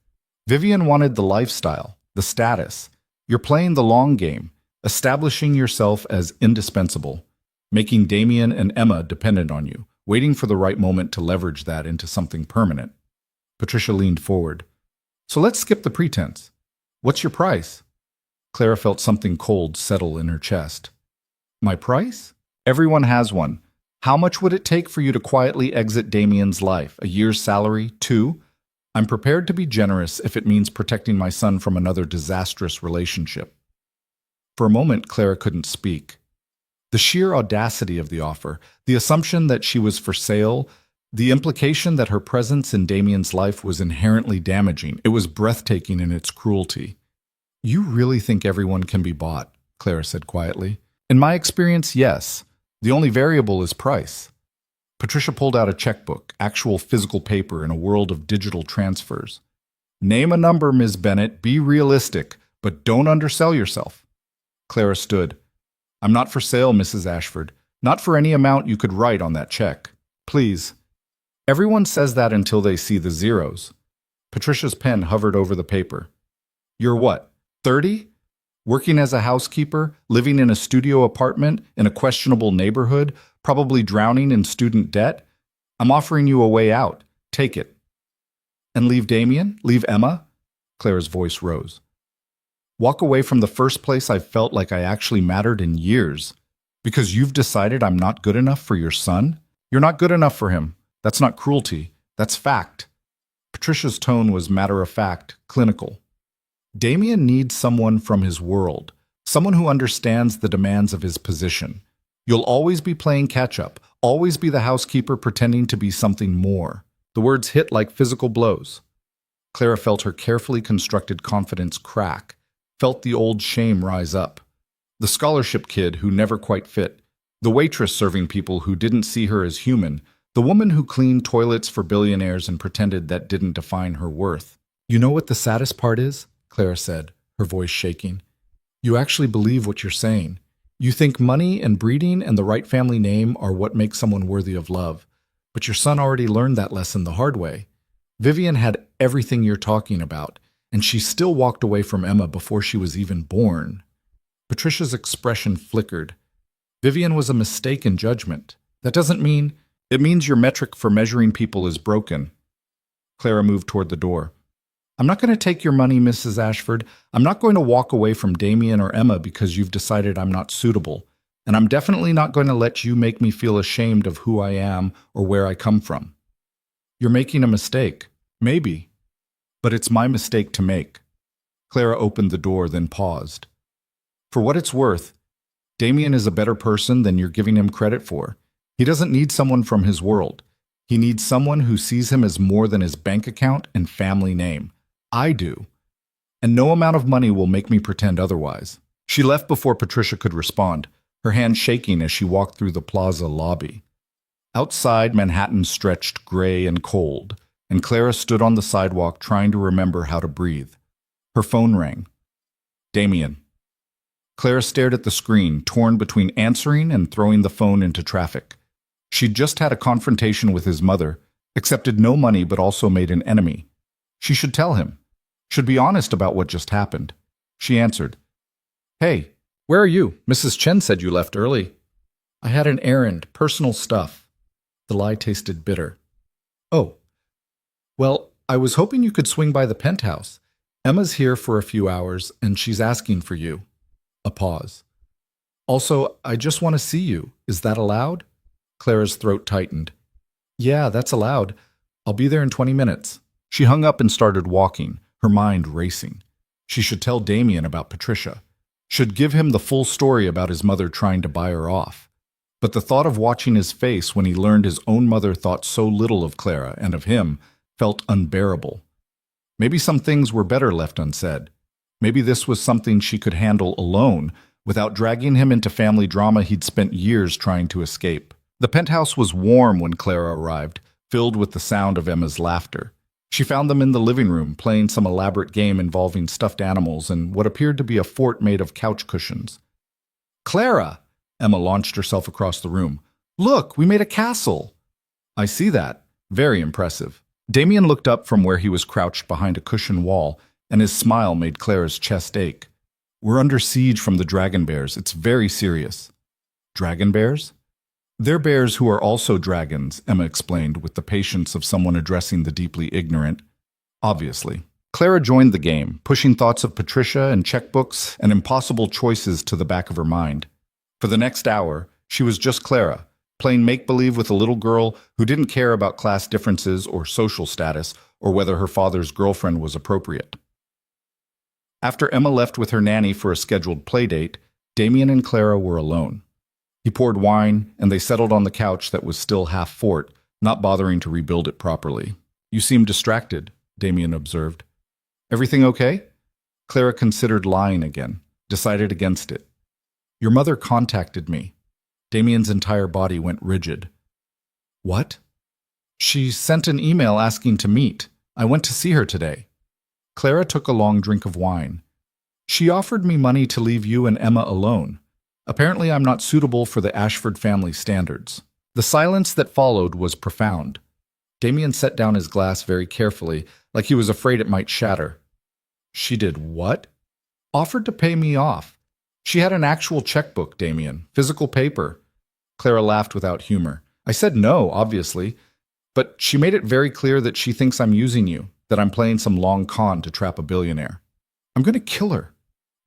Vivian wanted the lifestyle, the status. You're playing the long game, establishing yourself as indispensable, making Damien and Emma dependent on you, waiting for the right moment to leverage that into something permanent. Patricia leaned forward. So let's skip the pretense. What's your price? Clara felt something cold settle in her chest. My price? Everyone has one. How much would it take for you to quietly exit Damien's life? A year's salary? 2? I'm prepared to be generous if it means protecting my son from another disastrous relationship. For a moment, Clara couldn't speak. The sheer audacity of the offer, the assumption that she was for sale, the implication that her presence in Damien's life was inherently damaging, it was breathtaking in its cruelty. You really think everyone can be bought, Clara said quietly. In my experience, yes. The only variable is price. Patricia pulled out a checkbook, actual physical paper in a world of digital transfers. Name a number, Ms. Bennett. Be realistic, but don't undersell yourself. Clara stood. I'm not for sale, Mrs. Ashford. Not for any amount you could write on that check. Please. Everyone says that until they see the zeros. Patricia's pen hovered over the paper. You're what, 30? Working as a housekeeper, living in a studio apartment in a questionable neighborhood, probably drowning in student debt? I'm offering you a way out. Take it. And leave Damien? Leave Emma? Clara's voice rose. Walk away from the first place I've felt like I actually mattered in years. Because you've decided I'm not good enough for your son? You're not good enough for him. That's not cruelty. That's fact. Patricia's tone was matter-of-fact, clinical. Damien needs someone from his world, someone who understands the demands of his position. You'll always be playing catch-up, always be the housekeeper pretending to be something more. The words hit like physical blows. Clara felt her carefully constructed confidence crack, felt the old shame rise up. The scholarship kid who never quite fit, the waitress serving people who didn't see her as human, the woman who cleaned toilets for billionaires and pretended that didn't define her worth. You know what the saddest part is? Clara said, her voice shaking. You actually believe what you're saying. You think money and breeding and the right family name are what make someone worthy of love. But your son already learned that lesson the hard way. Vivian had everything you're talking about, and she still walked away from Emma before she was even born. Patricia's expression flickered. Vivian was a mistake in judgment. That doesn't mean... It means your metric for measuring people is broken. Clara moved toward the door. I'm not going to take your money, Mrs. Ashford. I'm not going to walk away from Damien or Emma because you've decided I'm not suitable. And I'm definitely not going to let you make me feel ashamed of who I am or where I come from. You're making a mistake. Maybe. But it's my mistake to make. Clara opened the door, then paused. For what it's worth, Damien is a better person than you're giving him credit for. He doesn't need someone from his world. He needs someone who sees him as more than his bank account and family name. I do. And no amount of money will make me pretend otherwise. She left before Patricia could respond, her hand shaking as she walked through the plaza lobby. Outside, Manhattan stretched gray and cold, and Clara stood on the sidewalk trying to remember how to breathe. Her phone rang. Damien. Clara stared at the screen, torn between answering and throwing the phone into traffic. She'd just had a confrontation with his mother, accepted no money but also made an enemy. She should tell him. Should be honest about what just happened. She answered. Hey, where are you? Mrs. Chen said you left early. I had an errand, personal stuff. The lie tasted bitter. Oh. Well, I was hoping you could swing by the penthouse. Emma's here for a few hours, and she's asking for you. A pause. Also, I just want to see you. Is that allowed? Clara's throat tightened. Yeah, that's allowed. I'll be there in 20 minutes. She hung up and started walking, her mind racing. She should tell Damien about Patricia. Should give him the full story about his mother trying to buy her off. But the thought of watching his face when he learned his own mother thought so little of Clara and of him felt unbearable. Maybe some things were better left unsaid. Maybe this was something she could handle alone, without dragging him into family drama he'd spent years trying to escape. The penthouse was warm when Clara arrived, filled with the sound of Emma's laughter. She found them in the living room, playing some elaborate game involving stuffed animals and what appeared to be a fort made of couch cushions. Clara! Emma launched herself across the room. Look, we made a castle! I see that. Very impressive. Damien looked up from where he was crouched behind a cushioned wall, and his smile made Clara's chest ache. We're under siege from the dragon bears. It's very serious. Dragon bears? They're bears who are also dragons, Emma explained with the patience of someone addressing the deeply ignorant. Obviously. Clara joined the game, pushing thoughts of Patricia and checkbooks and impossible choices to the back of her mind. For the next hour, she was just Clara, playing make-believe with a little girl who didn't care about class differences or social status or whether her father's girlfriend was appropriate. After Emma left with her nanny for a scheduled playdate, Damien and Clara were alone. He poured wine, and they settled on the couch that was still half fort, not bothering to rebuild it properly. You seem distracted, Damien observed. Everything okay? Clara considered lying again, decided against it. Your mother contacted me. Damien's entire body went rigid. What? She sent an email asking to meet. I went to see her today. Clara took a long drink of wine. She offered me money to leave you and Emma alone. Apparently I'm not suitable for the Ashford family standards. The silence that followed was profound. Damien set down his glass very carefully, like he was afraid it might shatter. She did what? Offered to pay me off. She had an actual checkbook, Damien, physical paper. Clara laughed without humor. I said no, obviously, but she made it very clear that she thinks I'm using you, that I'm playing some long con to trap a billionaire. I'm going to kill her.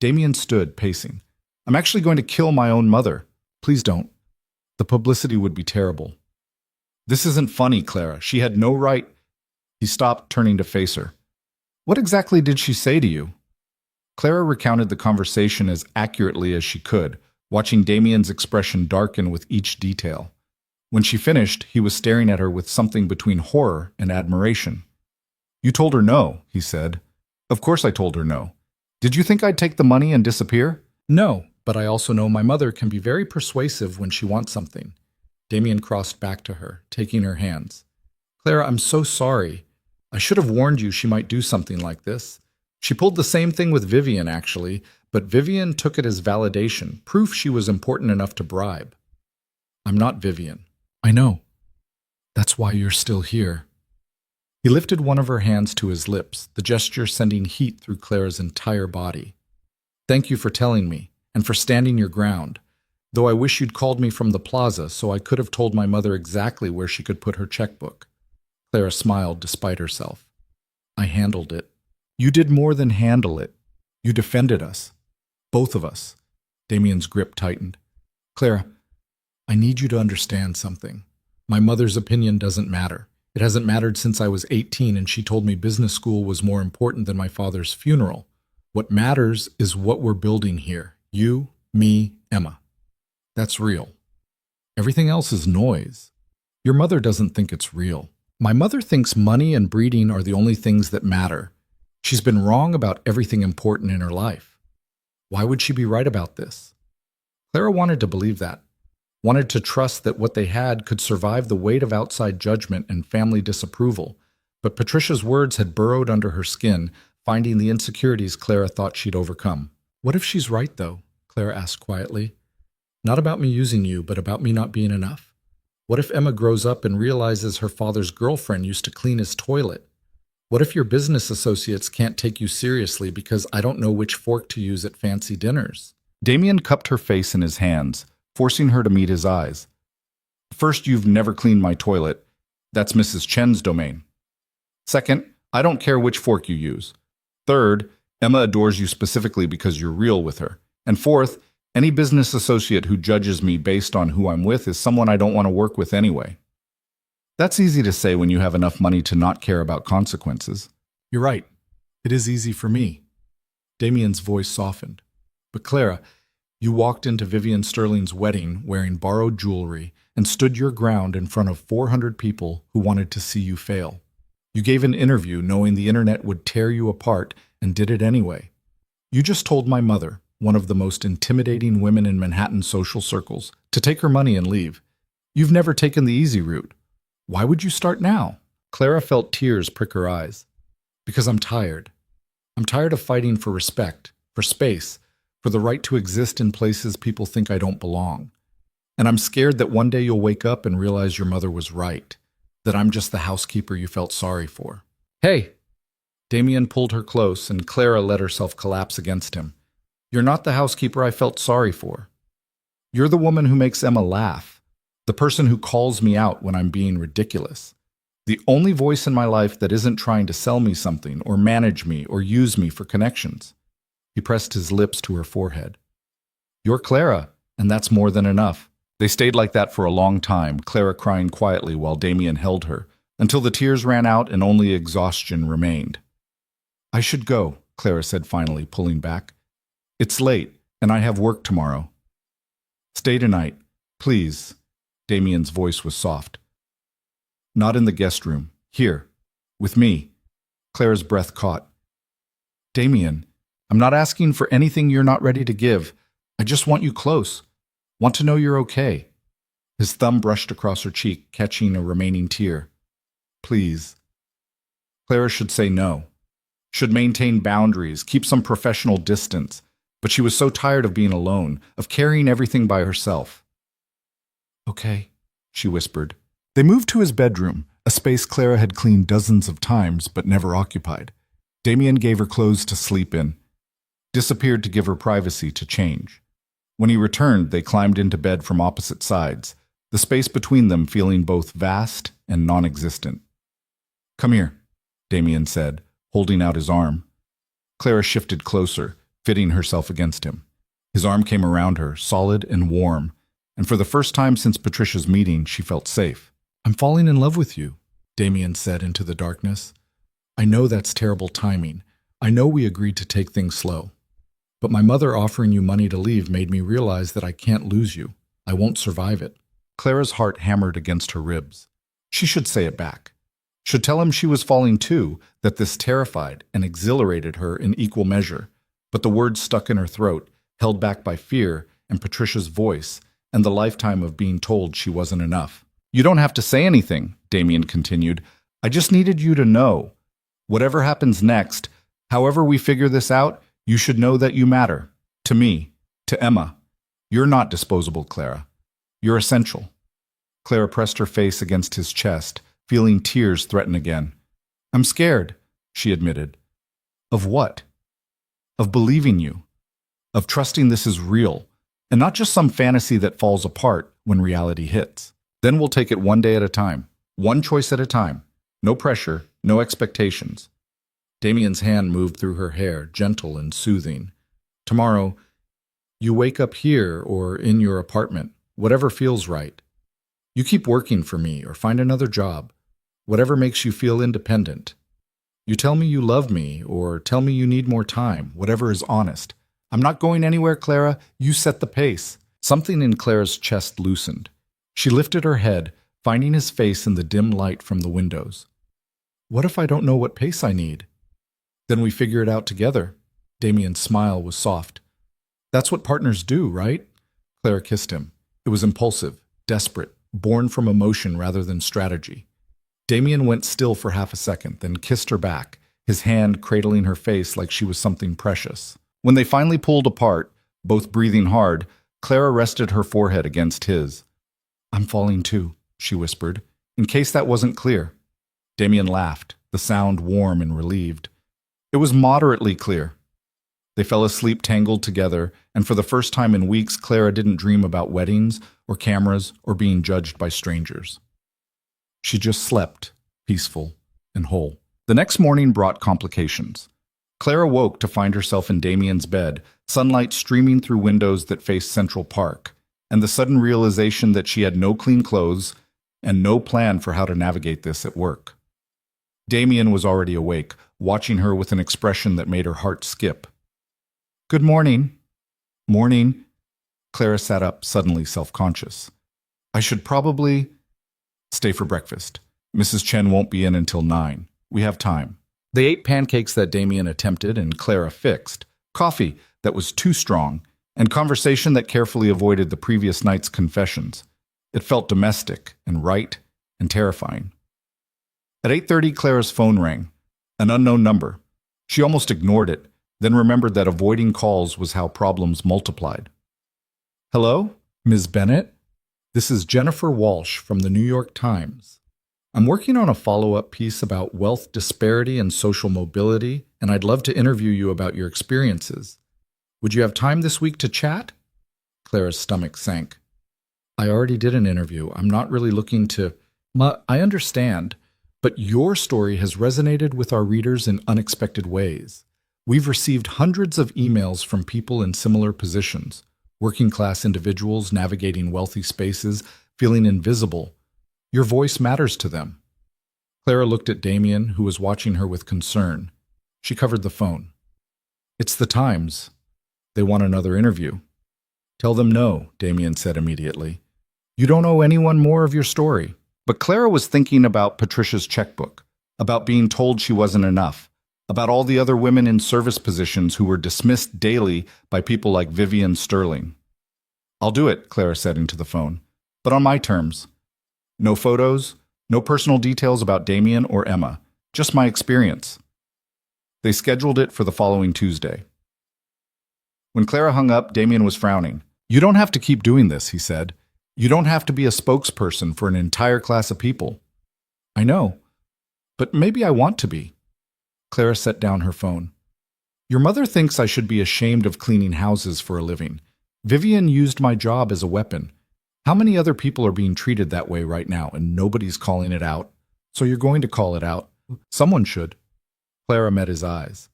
Damien stood, pacing. I'm actually going to kill my own mother. Please don't. The publicity would be terrible. This isn't funny, Clara. She had no right. He stopped, turning to face her. What exactly did she say to you? Clara recounted the conversation as accurately as she could, watching Damien's expression darken with each detail. When she finished, he was staring at her with something between horror and admiration. You told her no, he said. Of course I told her no. Did you think I'd take the money and disappear? No, but I also know my mother can be very persuasive when she wants something. Damien crossed back to her, taking her hands. Clara, I'm so sorry. I should have warned you she might do something like this. She pulled the same thing with Vivian, actually, but Vivian took it as validation, proof she was important enough to bribe. I'm not Vivian. I know. That's why you're still here. He lifted one of her hands to his lips, the gesture sending heat through Clara's entire body. Thank you for telling me, and for standing your ground, though I wish you'd called me from the plaza so I could have told my mother exactly where she could put her checkbook. Clara smiled despite herself. I handled it. You did more than handle it. You defended us. Both of us. Damien's grip tightened. Clara, I need you to understand something. My mother's opinion doesn't matter. It hasn't mattered since I was 18 and she told me business school was more important than my father's funeral. What matters is what we're building here. You, me, Emma. That's real. Everything else is noise. Your mother doesn't think it's real. My mother thinks money and breeding are the only things that matter. She's been wrong about everything important in her life. Why would she be right about this? Clara wanted to believe that, wanted to trust that what they had could survive the weight of outside judgment and family disapproval, but Patricia's words had burrowed under her skin, finding the insecurities Clara thought she'd overcome. What if she's right, though? Clara asked quietly. Not about me using you, but about me not being enough. What if Emma grows up and realizes her father's girlfriend used to clean his toilet? What if your business associates can't take you seriously because I don't know which fork to use at fancy dinners? Damien cupped her face in his hands, forcing her to meet his eyes. First, you've never cleaned my toilet. That's Mrs. Chen's domain. Second, I don't care which fork you use. Third, Emma adores you specifically because you're real with her. And fourth, any business associate who judges me based on who I'm with is someone I don't want to work with anyway. That's easy to say when you have enough money to not care about consequences. You're right. It is easy for me. Damien's voice softened. But Clara, you walked into Vivian Sterling's wedding wearing borrowed jewelry and stood your ground in front of 400 people who wanted to see you fail. You gave an interview knowing the internet would tear you apart and did it anyway. You just told my mother, one of the most intimidating women in Manhattan social circles, to take her money and leave. You've never taken the easy route. Why would you start now? Clara felt tears prick her eyes. Because I'm tired. I'm tired of fighting for respect, for space, for the right to exist in places people think I don't belong. And I'm scared that one day you'll wake up and realize your mother was right, that I'm just the housekeeper you felt sorry for. Hey! Damien pulled her close, and Clara let herself collapse against him. You're not the housekeeper I felt sorry for. You're the woman who makes Emma laugh, the person who calls me out when I'm being ridiculous. The only voice in my life that isn't trying to sell me something or manage me or use me for connections. He pressed his lips to her forehead. You're Clara, and that's more than enough. They stayed like that for a long time, Clara crying quietly while Damien held her, until the tears ran out and only exhaustion remained. I should go, Clara said finally, pulling back. It's late, and I have work tomorrow. Stay tonight, please. Damien's voice was soft. Not in the guest room. Here. With me. Clara's breath caught. Damien, I'm not asking for anything you're not ready to give. I just want you close. Want to know you're okay. His thumb brushed across her cheek, catching a remaining tear. Please. Clara should say no. Should maintain boundaries, keep some professional distance. But she was so tired of being alone, of carrying everything by herself. Okay, she whispered. They moved to his bedroom, a space Clara had cleaned dozens of times but never occupied. Damien gave her clothes to sleep in, disappeared to give her privacy to change. When he returned, they climbed into bed from opposite sides, the space between them feeling both vast and non-existent. Come here, Damien said, holding out his arm. Clara shifted closer, fitting herself against him. His arm came around her, solid and warm, and for the first time since Patricia's meeting, she felt safe. I'm falling in love with you, Damien said into the darkness. I know that's terrible timing. I know we agreed to take things slow. But my mother offering you money to leave made me realize that I can't lose you. I won't survive it. Clara's heart hammered against her ribs. She should say it back. Should tell him she was falling too, that this terrified and exhilarated her in equal measure. But the words stuck in her throat, held back by fear and Patricia's voice, and the lifetime of being told she wasn't enough. You don't have to say anything, Damien continued. I just needed you to know. Whatever happens next, however we figure this out, you should know that you matter. To me. To Emma. You're not disposable, Clara. You're essential. Clara pressed her face against his chest, feeling tears threaten again. I'm scared, she admitted. Of what? Of believing you. Of trusting this is real, and not just some fantasy that falls apart when reality hits. Then we'll take it one day at a time, one choice at a time. No pressure, no expectations. Damien's hand moved through her hair, gentle and soothing. Tomorrow, you wake up here or in your apartment, whatever feels right. You keep working for me or find another job, whatever makes you feel independent. You tell me you love me or tell me you need more time, whatever is honest. I'm not going anywhere, Clara. You set the pace. Something in Clara's chest loosened. She lifted her head, finding his face in the dim light from the windows. What if I don't know what pace I need? Then we figure it out together. Damien's smile was soft. That's what partners do, right? Clara kissed him. It was impulsive, desperate, born from emotion rather than strategy. Damien went still for half a second, then kissed her back, his hand cradling her face like she was something precious. When they finally pulled apart, both breathing hard, Clara rested her forehead against his. I'm falling too, she whispered, in case that wasn't clear. Damien laughed, the sound warm and relieved. It was moderately clear. They fell asleep tangled together, and for the first time in weeks, Clara didn't dream about weddings or cameras or being judged by strangers. She just slept, peaceful and whole. The next morning brought complications. Clara woke to find herself in Damien's bed, sunlight streaming through windows that faced Central Park, and the sudden realization that she had no clean clothes and no plan for how to navigate this at work. Damien was already awake, watching her with an expression that made her heart skip. Good morning. Morning. Clara sat up, suddenly self-conscious. I should probably stay for breakfast. Mrs. Chen won't be in until 9. We have time. They ate pancakes that Damien attempted and Clara fixed, coffee that was too strong, and conversation that carefully avoided the previous night's confessions. It felt domestic and right and terrifying. At 8:30, Clara's phone rang. An unknown number. She almost ignored it, then remembered that avoiding calls was how problems multiplied. Hello, Ms. Bennett? This is Jennifer Walsh from the New York Times. I'm working on a follow-up piece about wealth disparity and social mobility, and I'd love to interview you about your experiences. Would you have time this week to chat? Clara's stomach sank. I already did an interview. I'm not really looking to... I understand, but your story has resonated with our readers in unexpected ways. We've received hundreds of emails from people in similar positions, working-class individuals navigating wealthy spaces, feeling invisible. Your voice matters to them. Clara looked at Damien, who was watching her with concern. She covered the phone. It's the Times. They want another interview. Tell them no, Damien said immediately. You don't owe anyone more of your story. But Clara was thinking about Patricia's checkbook, about being told she wasn't enough, about all the other women in service positions who were dismissed daily by people like Vivian Sterling. I'll do it, Clara said into the phone, but on my terms. No photos, no personal details about Damien or Emma, just my experience. They scheduled it for the following Tuesday. When Clara hung up, Damien was frowning. You don't have to keep doing this, he said. You don't have to be a spokesperson for an entire class of people. I know, but maybe I want to be. Clara set down her phone. Your mother thinks I should be ashamed of cleaning houses for a living. Vivian used my job as a weapon. How many other people are being treated that way right now and nobody's calling it out? So you're going to call it out? Someone should. Clara met his eyes.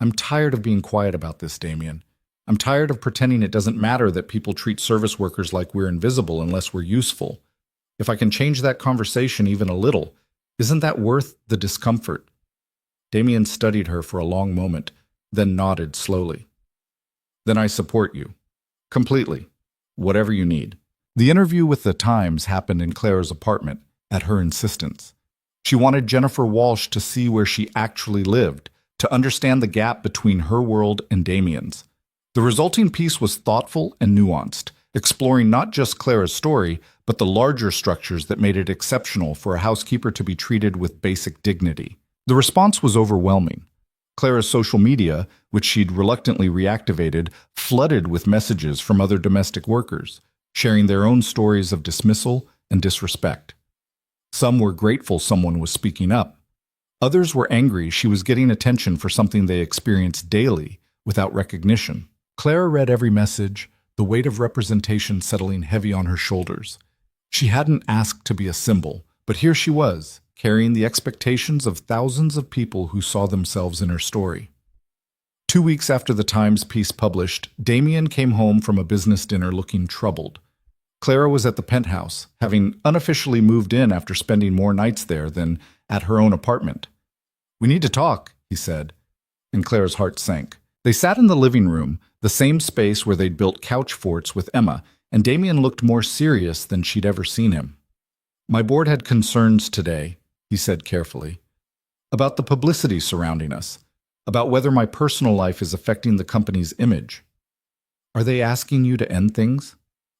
I'm tired of being quiet about this, Damien. I'm tired of pretending it doesn't matter that people treat service workers like we're invisible unless we're useful. If I can change that conversation even a little, isn't that worth the discomfort? Damien studied her for a long moment, then nodded slowly. Then I support you. Completely. Whatever you need. The interview with the Times happened in Clara's apartment, at her insistence. She wanted Jennifer Walsh to see where she actually lived, to understand the gap between her world and Damien's. The resulting piece was thoughtful and nuanced, exploring not just Clara's story, but the larger structures that made it exceptional for a housekeeper to be treated with basic dignity. The response was overwhelming. Clara's social media, which she'd reluctantly reactivated, flooded with messages from other domestic workers, sharing their own stories of dismissal and disrespect. Some were grateful someone was speaking up. Others were angry she was getting attention for something they experienced daily without recognition. Clara read every message, the weight of representation settling heavy on her shoulders. She hadn't asked to be a symbol, but here she was, carrying the expectations of thousands of people who saw themselves in her story. 2 weeks after the Times piece published, Damien came home from a business dinner looking troubled. Clara was at the penthouse, having unofficially moved in after spending more nights there than at her own apartment. We need to talk, he said, and Clara's heart sank. They sat in the living room, the same space where they'd built couch forts with Emma, and Damien looked more serious than she'd ever seen him. My board had concerns today, he said carefully, about the publicity surrounding us, about whether my personal life is affecting the company's image. Are they asking you to end things?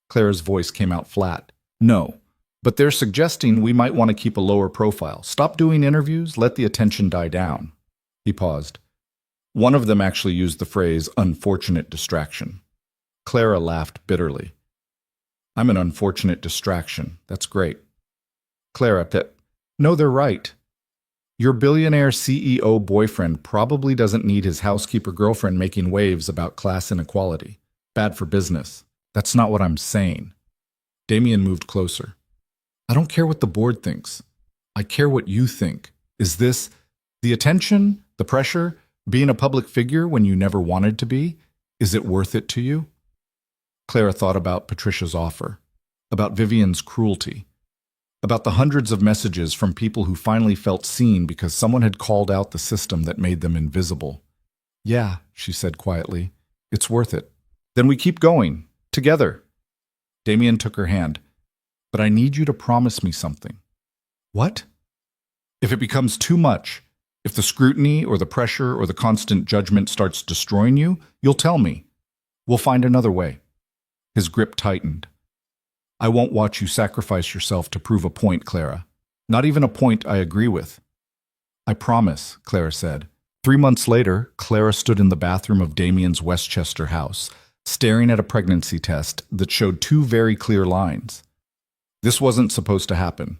Clara's voice came out flat. No, but they're suggesting we might want to keep a lower profile. Stop doing interviews, let the attention die down. He paused. One of them actually used the phrase unfortunate distraction. Clara laughed bitterly. I'm an unfortunate distraction. That's great. Clara, no, they're right. Your billionaire CEO boyfriend probably doesn't need his housekeeper girlfriend making waves about class inequality. Bad for business. That's not what I'm saying. Damien moved closer. I don't care what the board thinks. I care what you think. Is this the attention, the pressure, being a public figure when you never wanted to be? Is it worth it to you? Clara thought about Patricia's offer, about Vivian's cruelty, about the hundreds of messages from people who finally felt seen because someone had called out the system that made them invisible. Yeah, she said quietly, it's worth it. Then we keep going, together. Damien took her hand. But I need you to promise me something. What? If it becomes too much, if the scrutiny or the pressure or the constant judgment starts destroying you, you'll tell me. We'll find another way. His grip tightened. I won't watch you sacrifice yourself to prove a point, Clara. Not even a point I agree with. I promise, Clara said. 3 months later, Clara stood in the bathroom of Damien's Westchester house, staring at a pregnancy test that showed two very clear lines. This wasn't supposed to happen.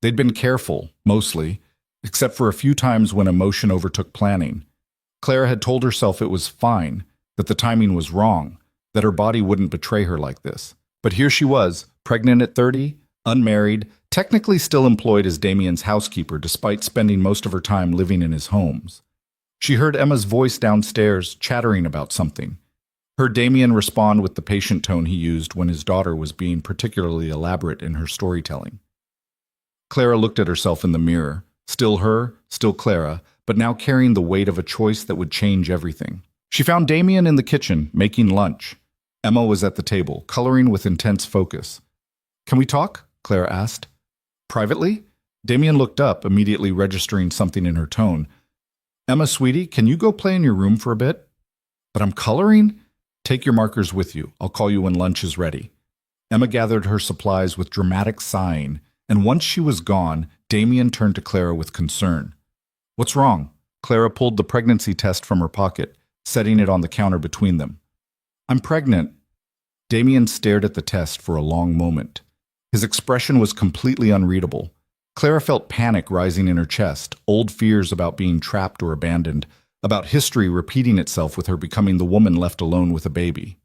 They'd been careful, mostly, except for a few times when emotion overtook planning. Clara had told herself it was fine, that the timing was wrong, that her body wouldn't betray her like this. But here she was, pregnant at 30, unmarried, technically still employed as Damien's housekeeper despite spending most of her time living in his homes. She heard Emma's voice downstairs, chattering about something. Heard Damien respond with the patient tone he used when his daughter was being particularly elaborate in her storytelling. Clara looked at herself in the mirror, still her, still Clara, but now carrying the weight of a choice that would change everything. She found Damien in the kitchen, making lunch. Emma was at the table, coloring with intense focus. "Can we talk?" Clara asked. "Privately?" Damien looked up, immediately registering something in her tone. "Emma, sweetie, can you go play in your room for a bit?" "But I'm coloring?" "Take your markers with you. I'll call you when lunch is ready." Emma gathered her supplies with dramatic sighing, and once she was gone, Damien turned to Clara with concern. "What's wrong?" Clara pulled the pregnancy test from her pocket, setting it on the counter between them. "I'm pregnant." Damien stared at the test for a long moment. His expression was completely unreadable. Clara felt panic rising in her chest, old fears about being trapped or abandoned, about history repeating itself with her becoming the woman left alone with a baby.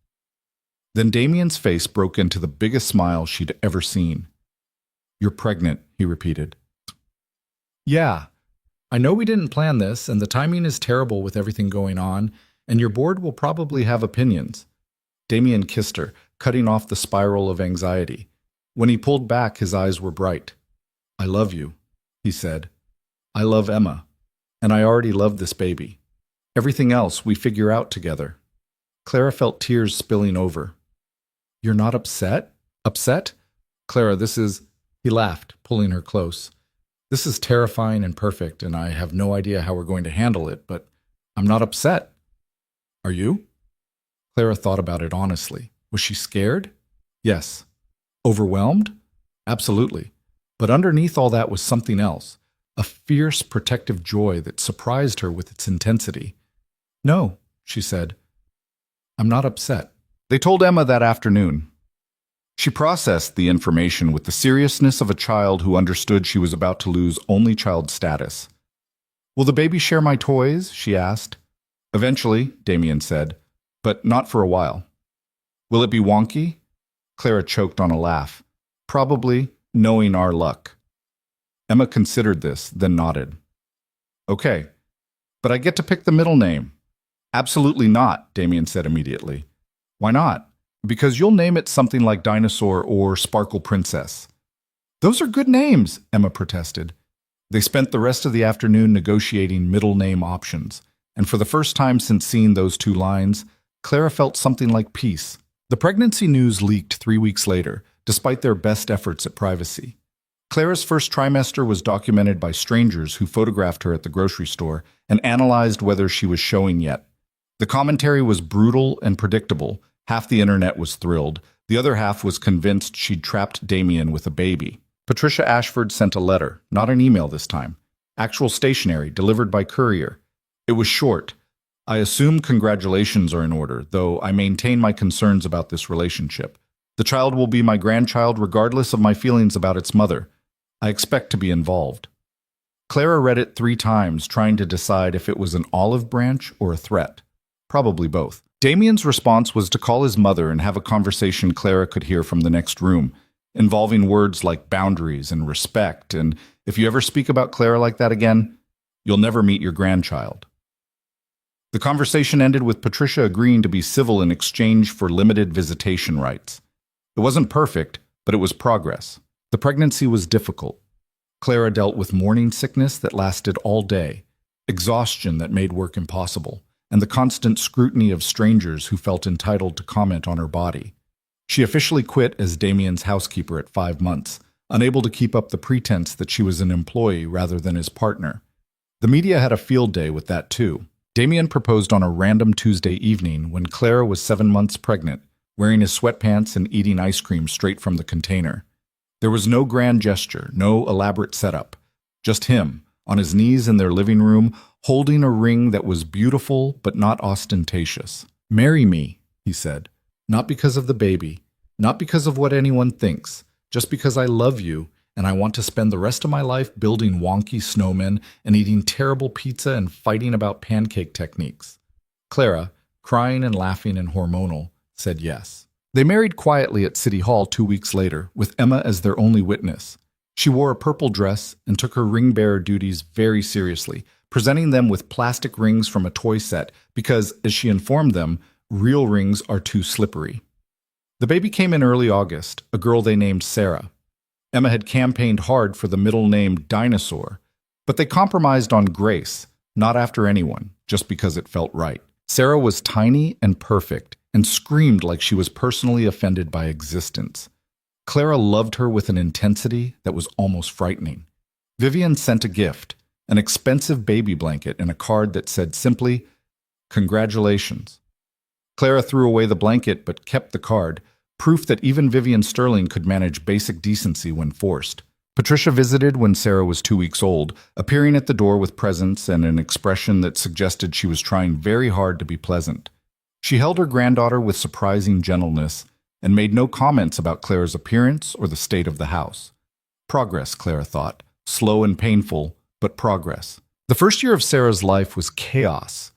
Then Damien's face broke into the biggest smile she'd ever seen. "You're pregnant," he repeated. "Yeah. I know we didn't plan this, and the timing is terrible with everything going on, and your board will probably have opinions." Damien kissed her, cutting off the spiral of anxiety. When he pulled back, his eyes were bright. "I love you," he said. "I love Emma, and I already love this baby. Everything else we figure out together." Clara felt tears spilling over. "You're not upset?" "Upset? Clara, this is—" He laughed, pulling her close. "This is terrifying and perfect, and I have no idea how we're going to handle it, but I'm not upset." "Are you?" Clara thought about it honestly. Was she scared? Yes. Overwhelmed? Absolutely. But underneath all that was something else, a fierce, protective joy that surprised her with its intensity. "No," she said. "I'm not upset." They told Emma that afternoon. She processed the information with the seriousness of a child who understood she was about to lose only child status. "Will the baby share my toys?" she asked. "Eventually," Damien said, "but not for a while." "Will it be wonky?" Clara choked on a laugh. "Probably, knowing our luck." Emma considered this, then nodded. "Okay, but I get to pick the middle name." "Absolutely not," Damien said immediately. "Why not?" "Because you'll name it something like Dinosaur or Sparkle Princess." "Those are good names," Emma protested. They spent the rest of the afternoon negotiating middle name options, and for the first time since seeing those two lines, Clara felt something like peace. The pregnancy news leaked 3 weeks later, despite their best efforts at privacy. Clara's first trimester was documented by strangers who photographed her at the grocery store and analyzed whether she was showing yet. The commentary was brutal and predictable. Half the internet was thrilled. The other half was convinced she'd trapped Damien with a baby. Patricia Ashford sent a letter, not an email this time. Actual stationery, delivered by courier. It was short. "I assume congratulations are in order, though I maintain my concerns about this relationship. The child will be my grandchild regardless of my feelings about its mother. I expect to be involved." Clara read it 3 times, trying to decide if it was an olive branch or a threat. Probably both. Damien's response was to call his mother and have a conversation Clara could hear from the next room, involving words like boundaries and respect, and if you ever speak about Clara like that again, you'll never meet your grandchild. The conversation ended with Patricia agreeing to be civil in exchange for limited visitation rights. It wasn't perfect, but it was progress. The pregnancy was difficult. Clara dealt with morning sickness that lasted all day, exhaustion that made work impossible, and the constant scrutiny of strangers who felt entitled to comment on her body. She officially quit as Damien's housekeeper at 5 months, unable to keep up the pretense that she was an employee rather than his partner. The media had a field day with that too. Damien proposed on a random Tuesday evening when Clara was 7 months pregnant, wearing his sweatpants and eating ice cream straight from the container. There was no grand gesture, no elaborate setup. Just him, on his knees in their living room, holding a ring that was beautiful but not ostentatious. "Marry me," he said. "Not because of the baby, not because of what anyone thinks, just because I love you and I want to spend the rest of my life building wonky snowmen and eating terrible pizza and fighting about pancake techniques." Clara, crying and laughing and hormonal, said yes. They married quietly at City Hall 2 weeks later, with Emma as their only witness. She wore a purple dress and took her ring-bearer duties very seriously, presenting them with plastic rings from a toy set because, as she informed them, real rings are too slippery. The baby came in early August, a girl they named Sarah. Emma had campaigned hard for the middle name Dinosaur, but they compromised on Grace, not after anyone, just because it felt right. Sarah was tiny and perfect, and screamed like she was personally offended by existence. Clara loved her with an intensity that was almost frightening. Vivian sent a gift, an expensive baby blanket and a card that said simply, "Congratulations." Clara threw away the blanket but kept the card, proof that even Vivian Sterling could manage basic decency when forced. Patricia visited when Sarah was 2 weeks old, appearing at the door with presents and an expression that suggested she was trying very hard to be pleasant. She held her granddaughter with surprising gentleness and made no comments about Clara's appearance or the state of the house. Progress, Clara thought. Slow and painful, but progress. The first year of Sarah's life was chaos.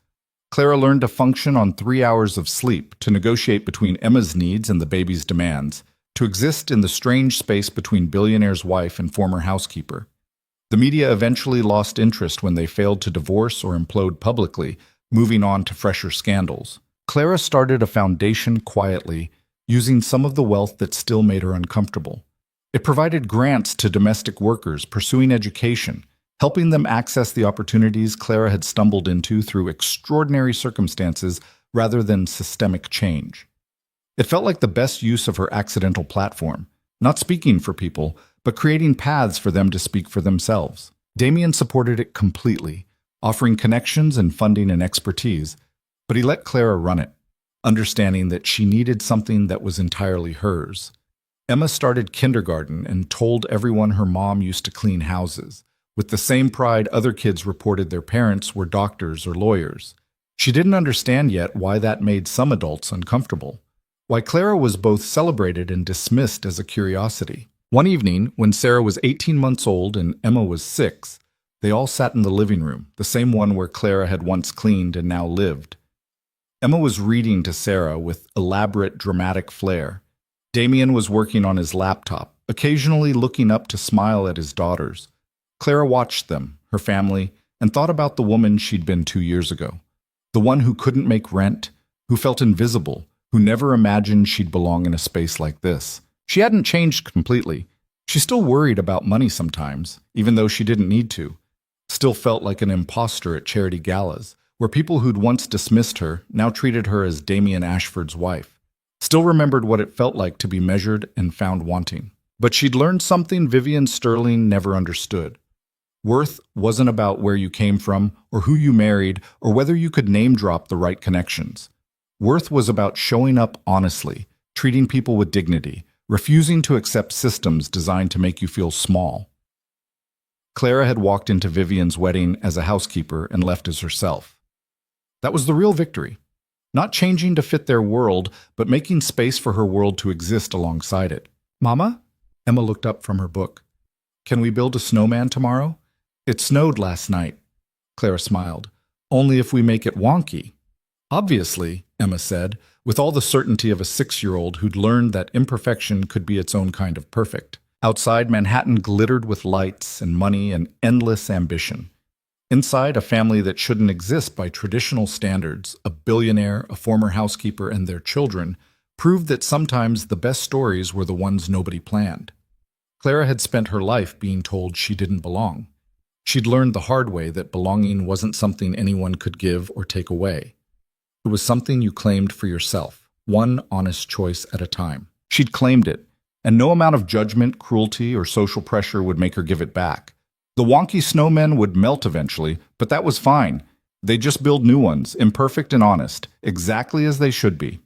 Clara learned to function on 3 hours of sleep, to negotiate between Emma's needs and the baby's demands, to exist in the strange space between Billionaire's wife and former housekeeper. The media eventually lost interest when they failed to divorce or implode publicly, moving on to fresher scandals. Clara started a foundation quietly, using some of the wealth that still made her uncomfortable. It provided grants to domestic workers pursuing education, helping them access the opportunities Clara had stumbled into through extraordinary circumstances rather than systemic change. It felt like the best use of her accidental platform, not speaking for people, but creating paths for them to speak for themselves. Damien supported it completely, offering connections and funding and expertise, but he let Clara run it, understanding that she needed something that was entirely hers. Emma started kindergarten and told everyone her mom used to clean houses, with the same pride other kids reported their parents were doctors or lawyers. She didn't understand yet why that made some adults uncomfortable, why Clara was both celebrated and dismissed as a curiosity. One evening, when Sarah was 18 months old and Emma was 6, they all sat in the living room, the same one where Clara had once cleaned and now lived. Emma was reading to Sarah with elaborate, dramatic flair. Damien was working on his laptop, occasionally looking up to smile at his daughters. Clara watched them, her family, and thought about the woman she'd been 2 years ago. The one who couldn't make rent, who felt invisible, who never imagined she'd belong in a space like this. She hadn't changed completely. She still worried about money sometimes, even though she didn't need to. Still felt like an imposter at charity galas, where people who'd once dismissed her now treated her as Damien Ashford's wife. Still remembered what it felt like to be measured and found wanting. But she'd learned something Vivian Sterling never understood. Worth wasn't about where you came from, or who you married, or whether you could name-drop the right connections. Worth was about showing up honestly, treating people with dignity, refusing to accept systems designed to make you feel small. Clara had walked into Vivian's wedding as a housekeeper and left as herself. That was the real victory. Not changing to fit their world, but making space for her world to exist alongside it. "Mama?" Emma looked up from her book. "Can we build a snowman tomorrow?" "It snowed last night." Clara smiled. "Only if we make it wonky." "Obviously," Emma said, with all the certainty of a 6-year-old who'd learned that imperfection could be its own kind of perfect. Outside, Manhattan glittered with lights and money and endless ambition. Inside, a family that shouldn't exist by traditional standards, a billionaire, a former housekeeper, and their children, proved that sometimes the best stories were the ones nobody planned. Clara had spent her life being told she didn't belong. She'd learned the hard way that belonging wasn't something anyone could give or take away. It was something you claimed for yourself, one honest choice at a time. She'd claimed it, and no amount of judgment, cruelty, or social pressure would make her give it back. The wonky snowmen would melt eventually, but that was fine. They'd just build new ones, imperfect and honest, exactly as they should be.